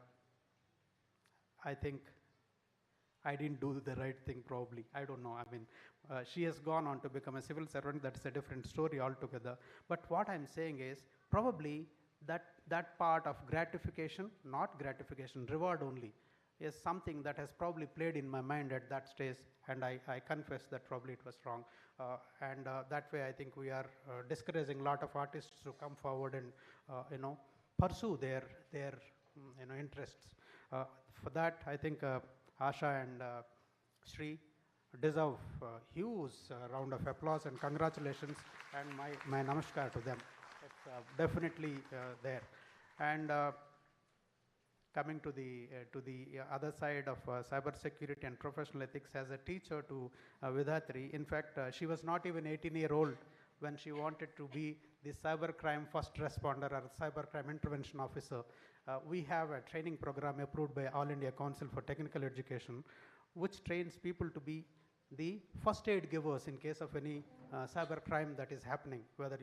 think I didn't do the right thing, probably. I don't know. I mean, she has gone on to become a civil servant. That's a different story altogether. But what I'm saying is, probably that part of gratification, not gratification, reward only, is something that has probably played in my mind at that stage, and I confess that probably it was wrong. And that way, I think we are discouraging a lot of artists to come forward and pursue their interests. For that, I think Asha and Sri deserve a huge round of applause and congratulations, and my namaskar to them. It's definitely there. And coming to the other side of cyber security and professional ethics, as a teacher to Vidhatri, in fact, she was not even 18-year-old when she wanted to be the cybercrime first responder or cybercrime intervention officer. We have a training program approved by All India Council for Technical Education, which trains people to be the first aid givers in case of any cyber crime that is happening, whether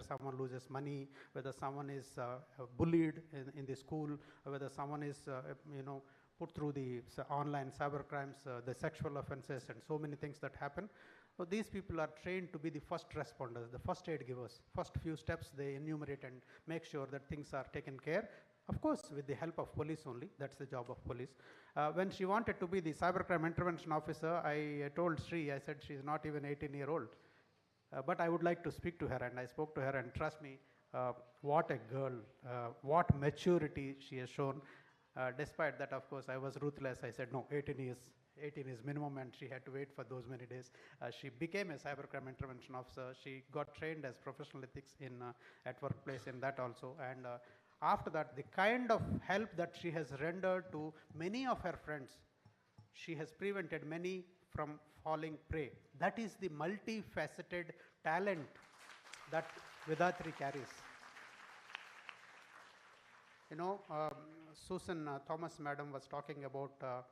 someone loses money, whether someone is bullied in the school, whether someone is put through the online cyber crimes, the sexual offenses, and so many things that happen. So these people are trained to be the first responders, the first aid givers. First few steps they enumerate and make sure that things are taken care. Of course, with the help of police only. That's the job of police. When she wanted to be the cybercrime intervention officer, I told Sri, I said she's not even 18-year-old. But I would like to speak to her, and I spoke to her, and trust me, what a girl, what maturity she has shown. Despite that, of course, I was ruthless. I said, no, 18 is minimum, and she had to wait for those many days. She became a cybercrime intervention officer. She got trained as professional ethics at workplace in that also. And after that, the kind of help that she has rendered to many of her friends, she has prevented many from falling prey. That is the multifaceted talent that Vidhatri carries. Susan Thomas madam was talking about the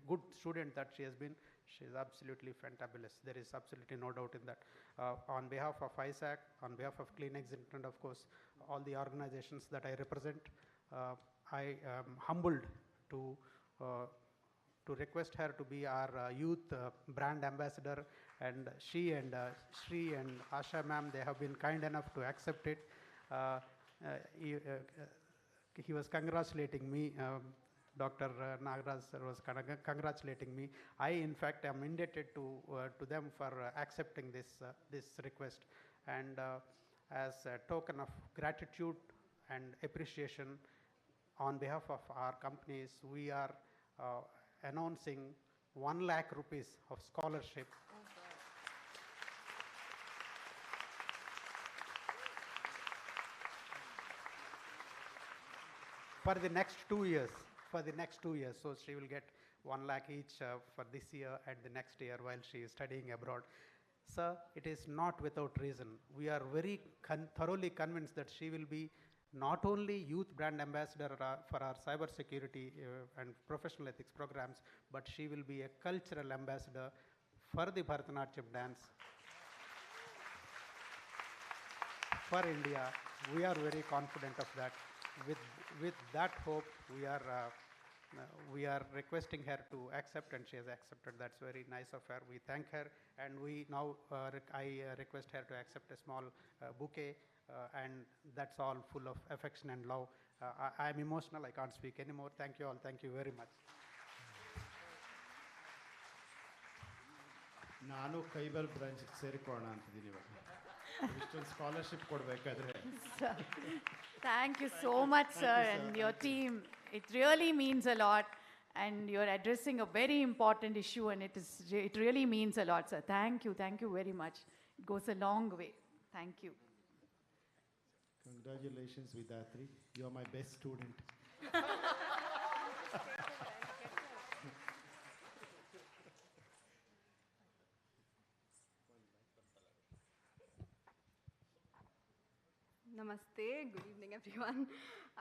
good student that she has been. She is absolutely fantabulous. There is absolutely no doubt in that. On behalf of ISAC, on behalf of Clean Exit, and of course all the organizations that I represent, I am humbled to request her to be our youth brand ambassador, and she and Sri and Asha ma'am, they have been kind enough to accept it. He was congratulating me. Dr. Nagaraj sir was congratulating me. I, in fact, am indebted to them for accepting this request. And as a token of gratitude and appreciation, on behalf of our companies, we are announcing 1 lakh rupees of scholarship. For the next 2 years. So she will get 1 lakh each for this year and the next year while she is studying abroad. Sir, it is not without reason. We are very thoroughly convinced that she will be not only youth brand ambassador for our cyber security and professional ethics programs, but she will be a cultural ambassador for the Bharatanatyam dance for India. We are very confident of that. With that hope, we are requesting her to accept, and she has accepted. That's very nice of her. We thank her, and we now I request her to accept a small bouquet, and that's all full of affection and love. I'm emotional. I can't speak anymore. Thank you all. Thank you very much. ನಾನು ಕೈಬಲ್ ಬ್ರಾಂಚ್ಗೆ ಸೇರಿಕೊಳ್ಳೋಣ ಅಂತಿದ್ದೀನಿ ಇವಾಗ. ಇಷ್ಟೊಂದು scholarship ಕೊಡಬೇಕಾದ್ರೆ. Thank you so much, sir, and your team. It really means a lot, and you're addressing a very important issue, and it really means a lot, sir. Thank you very much. It goes a long way. Thank you. Congratulations, Vidhatri. You are my best student. Namaste, good evening everyone.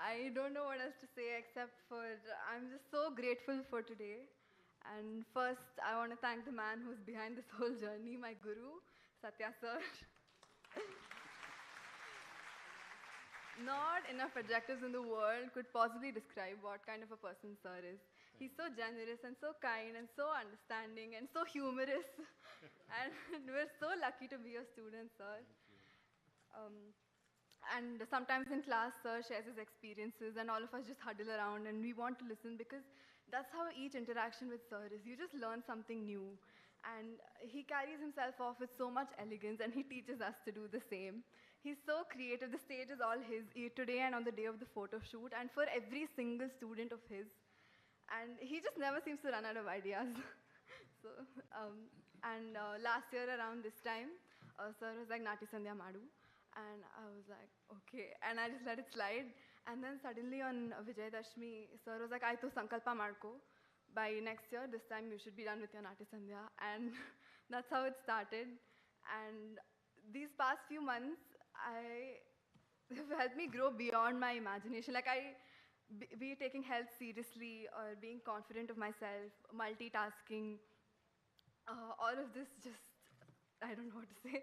I don't know what else to say except for I'm just so grateful for today. And first I want to thank the man who's behind this whole journey, my guru, Satya sir. Not enough adjectives in the world could possibly describe what kind of a person sir is. He's so generous and so kind and so understanding and so humorous. And we're so lucky to be your students, sir. And sometimes in class, sir shares his experiences and all of us just huddle around and we want to listen because that's how each interaction with sir is. You just learn something new. And he carries himself off with so much elegance and he teaches us to do the same. He's so creative. The stage is all his today and on the day of the photo shoot and for every single student of his. And he just never seems to run out of ideas. So, last year around this time, sir was like, Natyasandhya Madu. And I was like, okay. And I just let it slide. And then suddenly on Vijayadashmi, sir was like, Aitu Sankalpa Marko. By next year, this time you should be done with your Natyasandhya. And that's how it started. And these past few months, have helped me grow beyond my imagination. Like be taking health seriously or being confident of myself, multitasking, all of this just, I don't know what to say.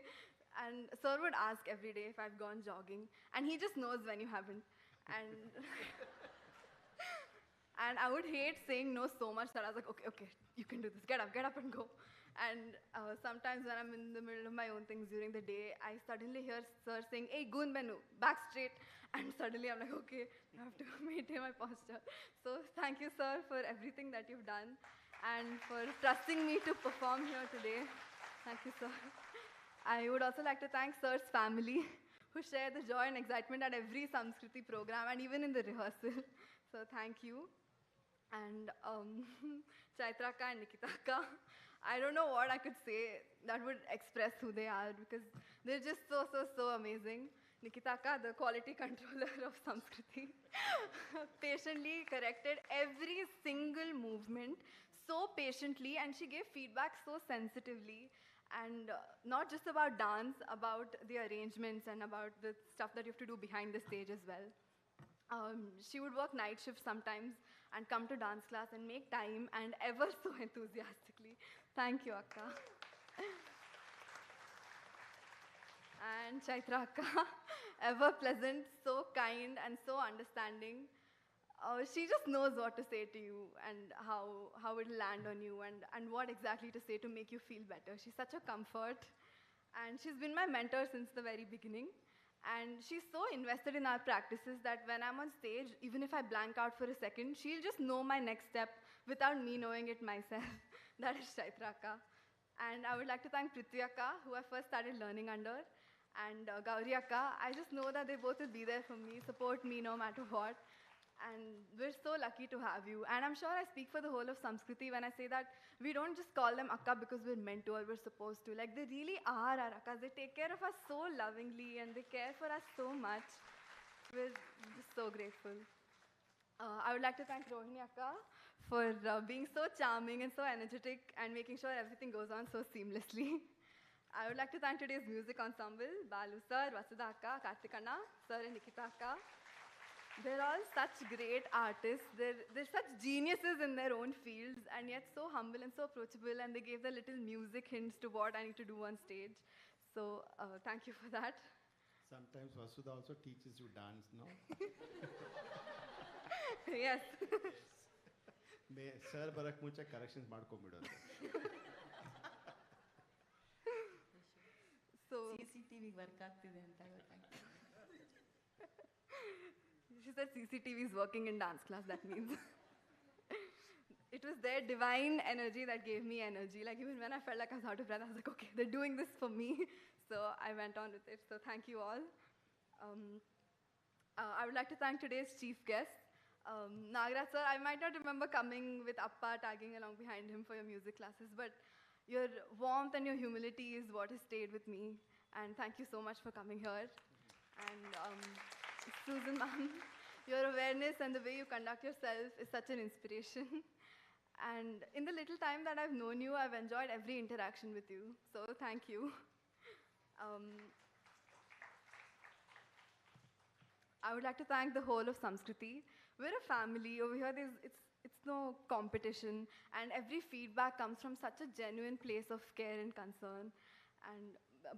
And sir would ask every day if I've gone jogging, and he just knows when you haven't. And I would hate saying no so much that I was like, okay, you can do this. Get up and go. And sometimes when I'm in the middle of my own things during the day, I suddenly hear sir saying, hey, Gun Menu, back straight. And suddenly I'm like, okay, I have to maintain my posture. So thank you, sir, for everything that you've done and for trusting me to perform here today. Thank you, sir. I would also like to thank sir's family who share the joy and excitement at every Samskruthi program and even in the rehearsal. So thank you. And Chaitraka and Nikitaka, I don't know what I could say that would express who they are because they're just so amazing. Nikitaka, the quality controller of Samskruthi, patiently corrected every single movement so patiently and she gave feedback so sensitively. And not just about dance, about the arrangements and about the stuff that you have to do behind the stage as well. She would work night shifts sometimes and come to dance class and make time and ever so enthusiastically. Thank you, Akka. And Chaitra Akka, ever pleasant, so kind and so understanding. She just knows what to say to you and how it will land on you and what exactly to say to make you feel better. She's such a comfort. And she's been my mentor since the very beginning. And she's so invested in our practices that when I'm on stage, even if I blank out for a second, she'll just know my next step without me knowing it myself. That is Chaitra Akka. And I would like to thank Prithvi Akka, who I first started learning under. And Gauri Akka, I just know that they both will be there for me, support me no matter what. And we're so lucky to have you. And I'm sure I speak for the whole of Samskruthi when I say that we don't just call them Akka because we're meant to or we're supposed to. Like, they really are our Akkas. They take care of us so lovingly and they care for us so much. We're just so grateful. I would like to thank Rohini Akka for being so charming and so energetic and making sure everything goes on so seamlessly. I would like to thank today's music ensemble, Balu sir, Vasudha Akka, Karthik Anna, sir and Nikita Akka. They're all such great artists. They're such geniuses in their own fields, and yet so humble and so approachable. And they gave the little music hints to what I need to do on stage. So thank you for that. Sometimes Vasudha also teaches you dance, no? Yes. Sir ಬರಕ್ ಮುಂಚೆ corrections ಮಾಡ್ಕೊಂಡ್ಬಿಡೋದು. So CCTV work ಆಗ್ತಿದೆ ಅಂತ ಗೊತ್ತಾಗ್ತದೆ. she said CCTV is working in dance class. That means it was their divine energy that gave me energy. Like even when I felt like I was out of breath, I was like, okay, they're doing this for me. So I went on with it. So thank you all. I would like to thank today's chief guest, Nagaraj sir. I might not remember coming with Appa tagging along behind him for your music classes, but your warmth and your humility is what has stayed with me. And thank you so much for coming here. And Susan ma'am, your awareness and the way you conduct yourself is such an inspiration. And in the little time that I've known you, I've enjoyed every interaction with you. So thank you. I would like to thank the whole of Samskruthi. We're a family. Over here, it's no competition. And every feedback comes from such a genuine place of care and concern. And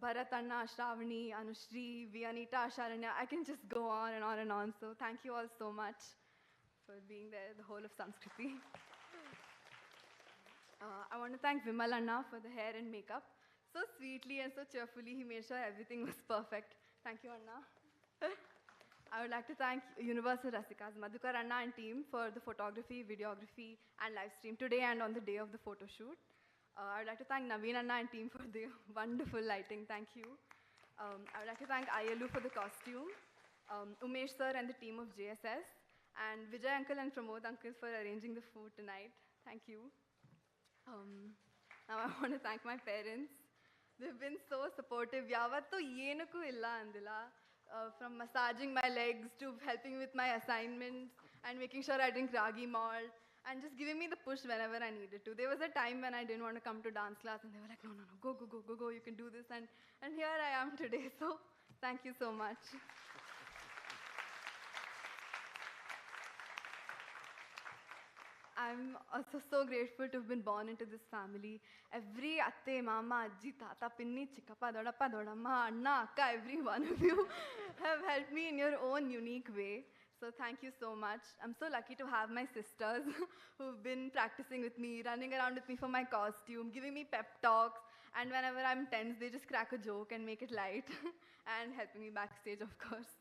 Bharat Anna, Shravani, Anushri, Vianita, Sharanya, I can just go on and on and on. So thank you all so much for being there, the whole of Samskruthi. I want to thank Vimal Anna for the hair and makeup. So sweetly and so cheerfully, he made sure everything was perfect. Thank you, Anna. I would like to thank Universal Rasikas, Madhukar Anna and team for the photography, videography, and live stream today and on the day of the photo shoot. I would like to thank Naveen Anna and team for the wonderful lighting. Thank you. I would like to thank Ayalu for the costume, Umesh sir and the team of JSS, and Vijay uncle and Pramod uncle for arranging the food tonight. Thank you. Now I want to thank my parents. They've been so supportive. Yavattu yenuku illa andila. From massaging my legs to helping with my assignments and making sure I drink ragi malt and just giving me the push whenever I needed to. There was a time when I didn't want to come to dance class and they were like, no, go, you can do this. And here I am today. So thank you so much. I'm also so grateful to have been born into this family. Every atte, mama, ajji, tata, pinni, chikkappa, dodappa, dodamma, anna, akka, every one of you have helped me in your own unique way. So thank you so much. I'm so lucky to have my sisters who've been practicing with me, running around with me for my costume, giving me pep talks, and whenever I'm tense, they just crack a joke and make it light, and helping me backstage, of course.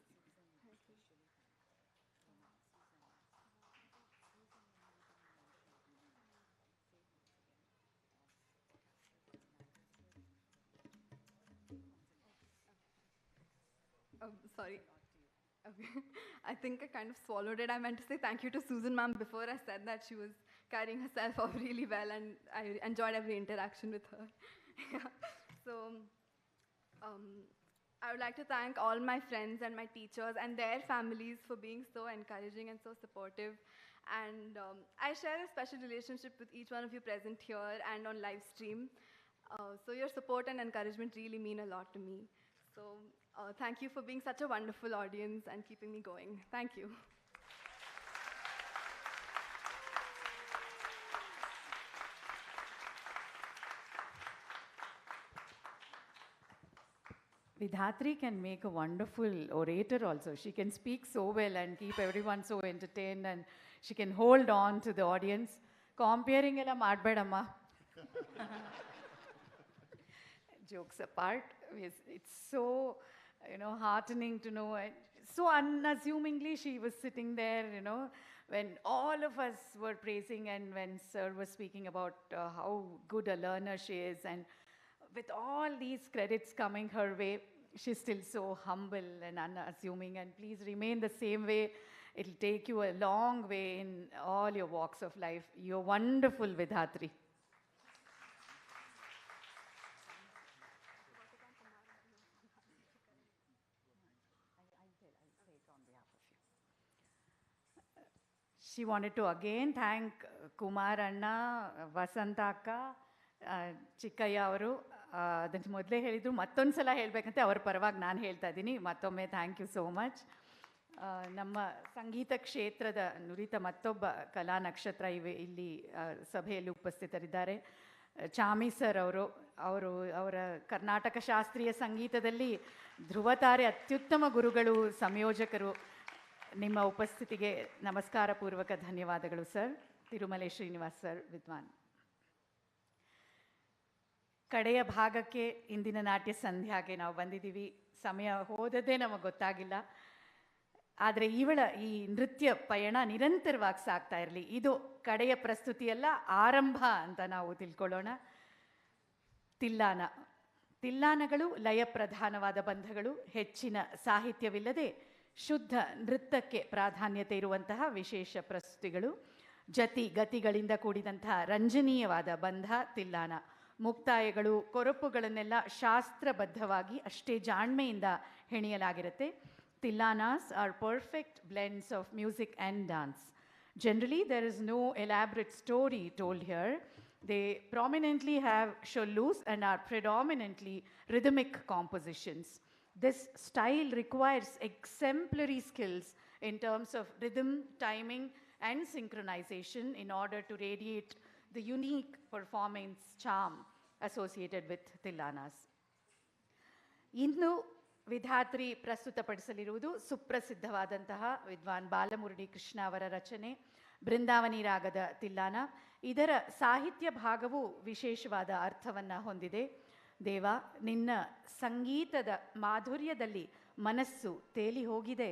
Sorry. Okay. I think I kind of swallowed it. I meant to say thank you to Susan ma'am before I said that. She was carrying herself off really well and I enjoyed every interaction with her. Yeah. So I would like to thank all my friends and my teachers and their families for being so encouraging and so supportive. And I share a special relationship with each one of you present here and on live stream. So your support and encouragement really mean a lot to me. So thank you for being such a wonderful audience and keeping me going. Thank you. Vidhatri can make a wonderful orator also. She can speak so well and keep everyone so entertained and she can hold on to the audience. Comparing ella maadbedamma. Jokes apart, it's so, heartening to know. So unassumingly she was sitting there, when all of us were praising and when sir was speaking about how good a learner she is, and with all these credits coming her way, she's still so humble and unassuming, and please remain the same way. It'll take you a long way in all your walks of life. You're wonderful, Vidhatri. She wanted to again thank Kumar Anna, Vasanta Akka, Chikkayya avaru. ಅದನ್ನು ಮೊದಲೇ ಹೇಳಿದ್ರು, ಮತ್ತೊಂದು ಸಲ ಹೇಳಬೇಕಂತೆ ಅವ್ರ ಪರವಾಗಿ ನಾನು ಹೇಳ್ತಾ ಇದ್ದೀನಿ. ಮತ್ತೊಮ್ಮೆ ಥ್ಯಾಂಕ್ ಯು ಸೋ ಮಚ್. ನಮ್ಮ ಸಂಗೀತ ಕ್ಷೇತ್ರದ ನುರಿತ ಮತ್ತೊಬ್ಬ ಕಲಾ ನಕ್ಷತ್ರ ಇಲ್ಲಿ ಸಭೆಯಲ್ಲಿ ಉಪಸ್ಥಿತರಿದ್ದಾರೆ. ಚಾಮಿ ಸರ್ ಅವರ ಕರ್ನಾಟಕ ಶಾಸ್ತ್ರೀಯ ಸಂಗೀತದಲ್ಲಿ ಧ್ರುವತಾರೆ, ಅತ್ಯುತ್ತಮ ಗುರುಗಳು, ಸಂಯೋಜಕರು. ನಿಮ್ಮ ಉಪಸ್ಥಿತಿಗೆ ನಮಸ್ಕಾರ ಪೂರ್ವಕ ಧನ್ಯವಾದಗಳು ಸರ್. ತಿರುಮಲೆ ಶ್ರೀನಿವಾಸ್ ಸರ್, ವಿದ್ವಾನ್. ಕಡೆಯ ಭಾಗಕ್ಕೆ ಇಂದಿನ ನಾಟ್ಯ ಸಂಧ್ಯಾಗೆ ನಾವು ಬಂದಿದ್ದೀವಿ. ಸಮಯ ಹೋದದ್ದೇ ನಮಗೆ ಗೊತ್ತಾಗಿಲ್ಲ. ಆದರೆ ಈ ನೃತ್ಯ ಪಯಣ ನಿರಂತರವಾಗಿ ಸಾಗ್ತಾ ಇರಲಿ. ಇದು ಕಡೆಯ ಪ್ರಸ್ತುತಿಯಲ್ಲ, ಆರಂಭ ಅಂತ ನಾವು ತಿಳ್ಕೊಳ್ಳೋಣ. ತಿಲ್ಲಾನಗಳು ಲಯ ಪ್ರಧಾನವಾದ ಬಂಧಗಳು. ಹೆಚ್ಚಿನ ಸಾಹಿತ್ಯವಿಲ್ಲದೆ ಶುದ್ಧ ನೃತ್ಯಕ್ಕೆ ಪ್ರಾಧಾನ್ಯತೆ ಇರುವಂತಹ ವಿಶೇಷ ಪ್ರಸ್ತುತಿಗಳು. ಗತಿಗಳಿಂದ ಕೂಡಿದಂತಹ ರಂಜನೀಯವಾದ ಬಂಧ ತಿಲ್ಲಾನ. ಮುಕ್ತಾಯಗಳು, ಕೊರಪುಗಳನ್ನೆಲ್ಲ ಶಾಸ್ತ್ರಬದ್ಧವಾಗಿ ಅಷ್ಟೇ ಜಾಣ್ಮೆಯಿಂದ ಹೆಣೆಯಲಾಗಿರುತ್ತೆ. Tillanas are perfect blends of music and dance. Generally, there is no elaborate story told here. They prominently have sholus and are predominantly rhythmic compositions. This style requires exemplary skills in terms of rhythm, timing, and synchronization in order to radiate the unique performance charm associated with Tillanas. ಇನ್ನು ವಿಧಾತ್ರಿ ಪ್ರಸ್ತುತಪಡಿಸಲಿರುವುದು ಸುಪ್ರಸಿದ್ಧವಾದಂತಹ ವಿದ್ವಾನ್ ಬಾಲಮುರಳಿ ಕೃಷ್ಣ ಅವರ ರಚನೆ ಬೃಂದಾವನಿ ರಾಗದ ತಿಲ್ಲಾನ. ಇದರ ಸಾಹಿತ್ಯ ಭಾಗವು ವಿಶೇಷವಾದ ಅರ್ಥವನ್ನು ಹೊಂದಿದೆ. ದೇವ, ನಿನ್ನ ಸಂಗೀತದ ಮಾಧುರ್ಯದಲ್ಲಿ ಮನಸ್ಸು ತೇಲಿ ಹೋಗಿದೆ.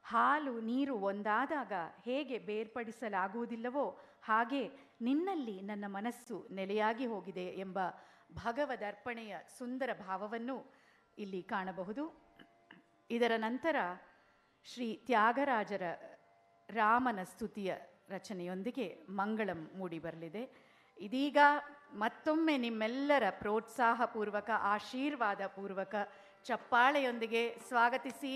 ಹಾಲು ನೀರು ಒಂದಾದಾಗ ಹೇಗೆ ಬೇರ್ಪಡಿಸಲಾಗುವುದಿಲ್ಲವೋ ಹಾಗೆ ನಿನ್ನಲ್ಲಿ ನನ್ನ ಮನಸ್ಸು ನೆಲೆಯಾಗಿ ಹೋಗಿದೆ ಎಂಬ ಭಗವದರ್ಪಣೆಯ ಸುಂದರ ಭಾವವನ್ನು ಇಲ್ಲಿ ಕಾಣಬಹುದು. ಇದರ ನಂತರ ಶ್ರೀ ತ್ಯಾಗರಾಜರ ರಾಮನ ಸ್ತುತಿಯ ರಚನೆಯೊಂದಿಗೆ ಮಂಗಳಂ ಮೂಡಿಬರಲಿದೆ. ಇದೀಗ ಮತ್ತೊಮ್ಮೆ ನಿಮ್ಮೆಲ್ಲರ ಪ್ರೋತ್ಸಾಹಪೂರ್ವಕ, ಆಶೀರ್ವಾದ ಪೂರ್ವಕ ಚಪ್ಪಾಳೆಯೊಂದಿಗೆ ಸ್ವಾಗತಿಸಿ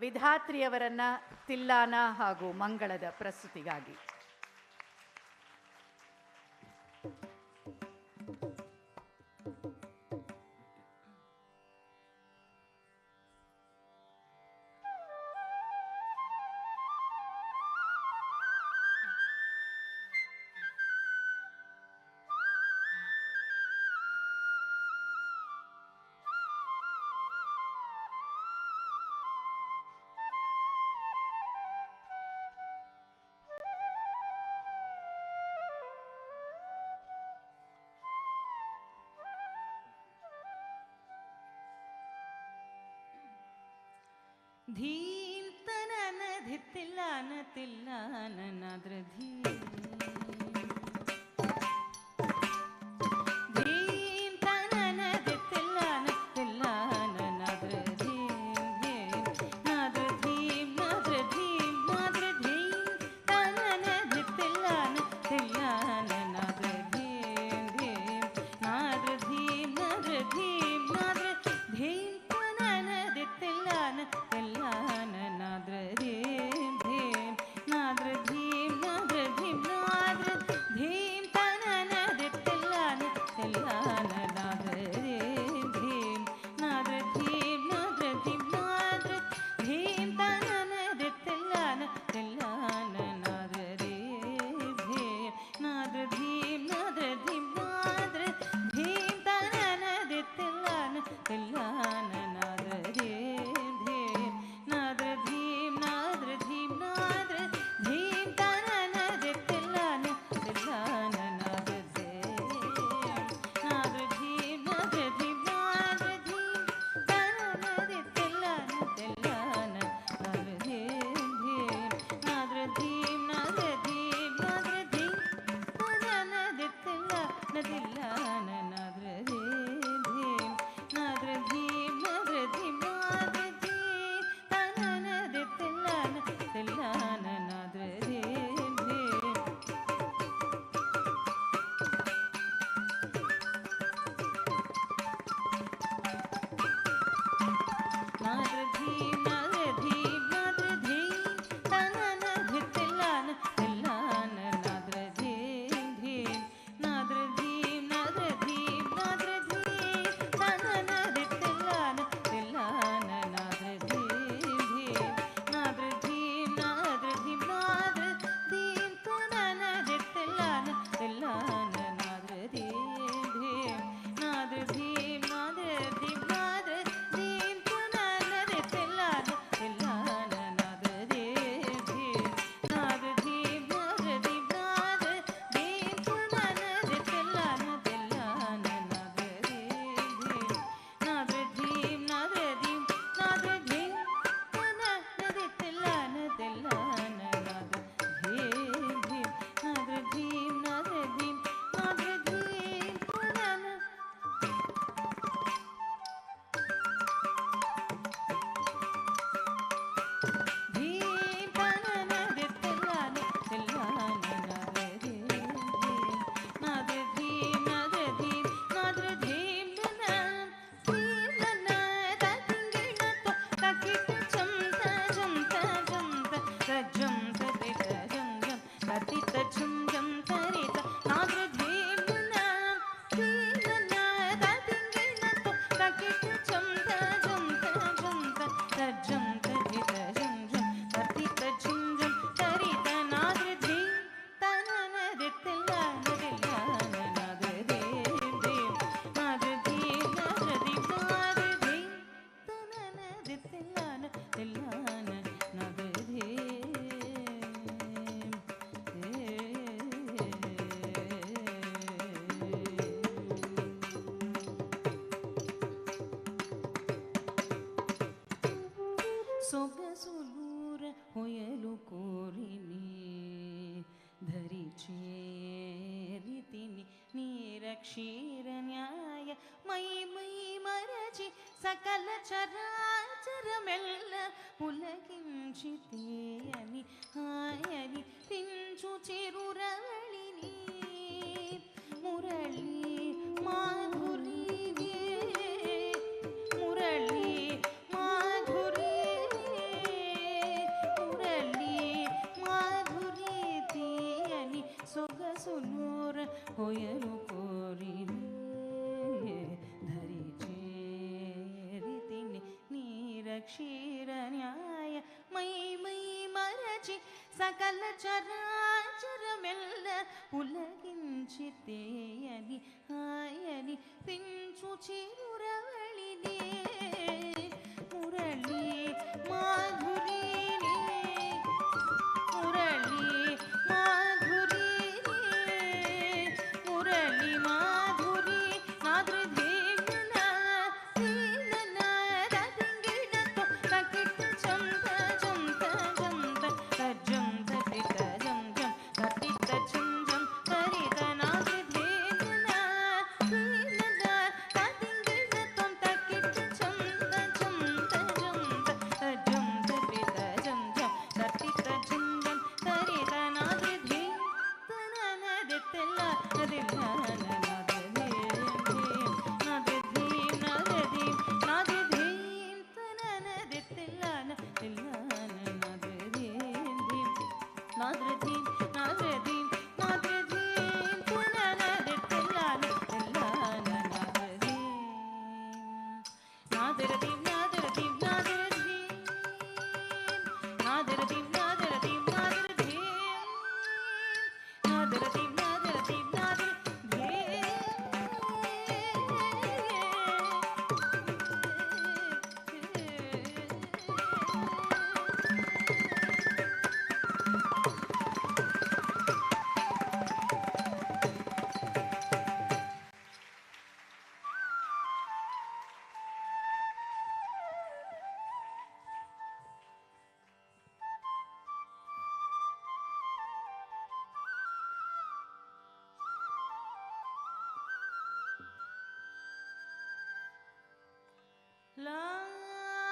ವಿಧಾತ್ರಿಯವರನ್ನ ತಿಲ್ಲಾನ ಹಾಗೂ ಮಂಗಳದ ಪ್ರಸ್ತುತಿಗಾಗಿ. ಧೀಂ ತನನ ಧಿತ್ತಿಲ್ಲಾನ ತಿಲ್ಲಾನ ನಾದ್ರ ಧೀಂ ಧೀಂ ತನನ ಧಿತ್ತಿಲ್ಲಾನ ತಿಲ್ಲಾನ ನಾದ್ರ ಧೀಂ ಧೀಂ ನಾದ್ರ ಧೀಂ ನಾದ್ರ ಧೀಂ ನಾದ್ರ ಧೀಂ ತನನ ಧಿತ್ತಿಲ್ಲಾನ ತಿಲ್ಲಾನ ನಾದ್ರ ಧೀಂ ಧೀಂ ನಾದ್ರ ಧೀಂ ನಾದ್ರ ಧೀಂ ನಾದ್ರ ಧೀಂ ತನನ ಧಿತ್ತಿಲ್ಲಾನ ತಿಲ್ಲಾನ ನಾದ್ರ ಧೀಂ ಧೀಂ ನಾದ್ರ ಧೀಂ ನಾದ್ರ ಧೀಂ ನಾದ್ರ ಸೊಗಸುಲೂರ ಹೊಯಲು ಕೋರಿನಿ ಧರಿ ಚೇರಿತಿನಿ ನೀರ ಕ್ಷೀರ ನ್ಯಾಯ ಮೈ ಮೈ ಮರಚಿ ಸಕಲ ಚರಾಚರಮೆಲ್ಲ పులకించితేయని హాయని పించు చిరురవళిని మురళి మాధురి మురళి మాధురి మురళి మాధురి తీయని సొగసునూర ಹೊಯಲು ಕೋರಿನಿ ಧರಿ ಚೇರಿತಿನಿ ನೀರ ಕ್ಷೀರ ನ್ಯಾಯ ಮೈ ಮೈ ಮರಚಿ సకల చరాచరమెల్ల పులకించితేయని హాయని పించు చిరురవళిని మురళి మాధురి మురళి మాధురి మురళి మాధురి నాదృధీన దీనన రదింగిడతో తకిట చంత చంత చంత తజ్జం తటిత జం జం తటిత చం జం తరిత నాదృధీన దీనన రదింగిడతో తకిట చంత చంత చంత తజ్జం తటిత జం జం తటిత చం జం తరిత నాదృధీన తననదెత్తెల్ల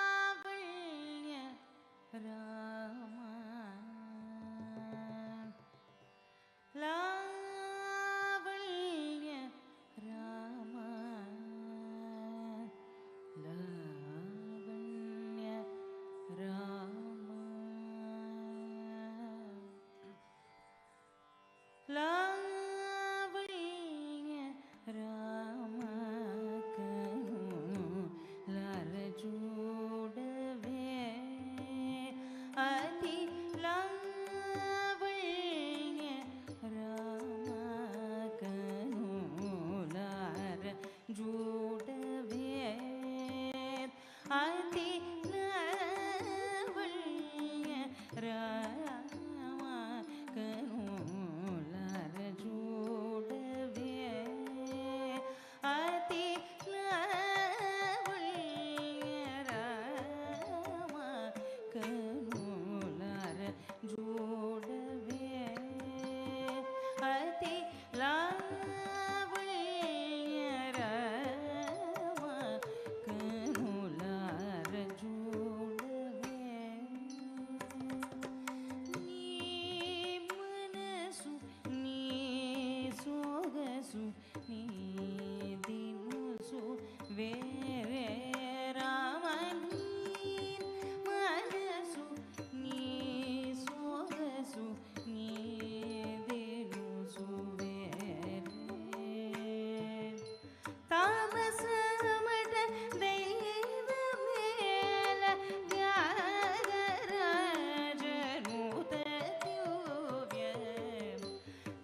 లావణ్య రామ లావణ్య రామ లావణ్య రామ లావణ్య రామ చూడవే అతి లావణ్య రామ కనులార చూడవే అతి లావణ్య రామ కనులార చూడవే అతి జోడవే అతి లావణ్య రామ కనులార జోడవే నీ మనసు నీ సొగసు నీ దినుసు వేరే రామ మనసు నీ సొగసు నీ దినుసు వేరే తామసమట దైవమేల త్యాగరాజనూత దివ్య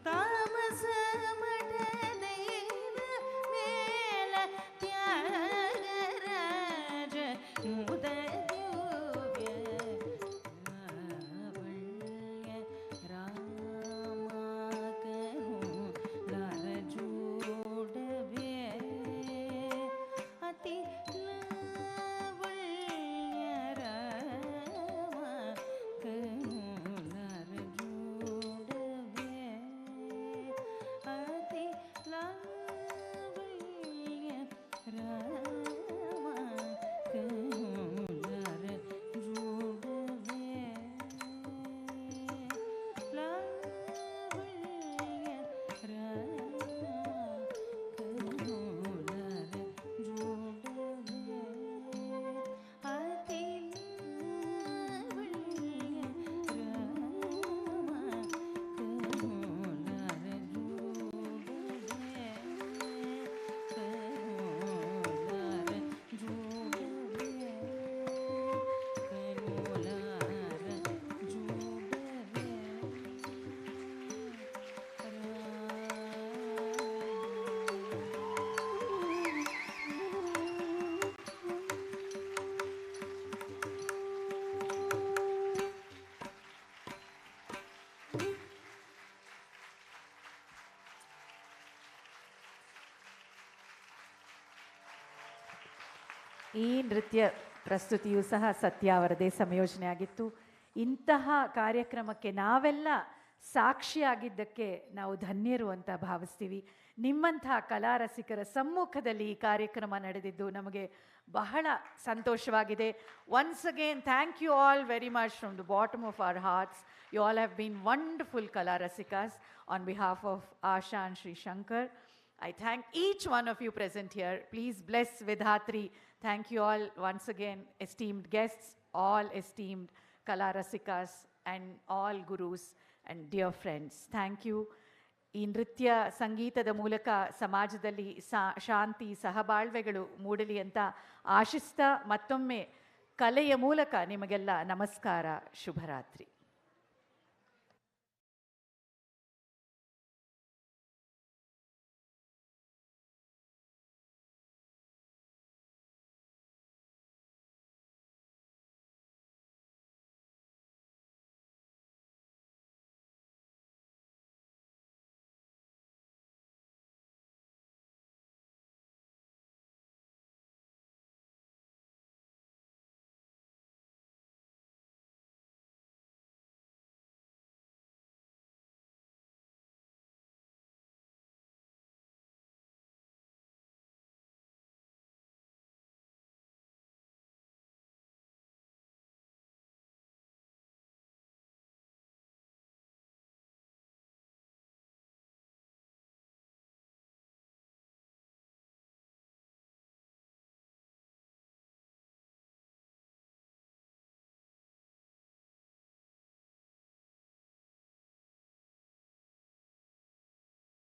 తామసమట దైవమేల ಈ ನೃತ್ಯ ಪ್ರಸ್ತುತಿಯೂ ಸಹ ಸತ್ಯ ಅವರದೇ ಸಂಯೋಜನೆ ಆಗಿತ್ತು. ಇಂತಹ ಕಾರ್ಯಕ್ರಮಕ್ಕೆ ನಾವೆಲ್ಲ ಸಾಕ್ಷಿಯಾಗಿದ್ದಕ್ಕೆ ನಾವು ಧನ್ಯರು ಅಂತ ಭಾವಿಸ್ತೀವಿ. ನಿಮ್ಮಂಥ ಕಲಾರಸಿಕರ ಸಮ್ಮುಖದಲ್ಲಿ ಈ ಕಾರ್ಯಕ್ರಮ ನಡೆದಿದ್ದು ನಮಗೆ ಬಹಳ ಸಂತೋಷವಾಗಿದೆ. Once again thank you all very much from the bottom of our hearts. You all have been wonderful kalarasikas. On behalf of Asha and Sri Shankar, I thank each one of you present here. Please bless Vidhatri. Thank you all once again, esteemed guests, all esteemed Kalarasikas and all gurus and dear friends. Thank you. ಈ ನೃತ್ಯ ಸಂಗೀತದ ಮೂಲಕ ಸಮಾಜದಲ್ಲಿ ಶಾಂತಿ ಸಹಬಾಳ್ವೆಗಳು ಮೂಡಲಿ ಅಂತ ಆಶಿಸ್ತಾ ಮತ್ತೊಮ್ಮೆ ಕಲೆಯ ಮೂಲಕ ನಿಮಗೆಲ್ಲ ನಮಸ್ಕಾರ, ಶುಭರಾತ್ರಿ.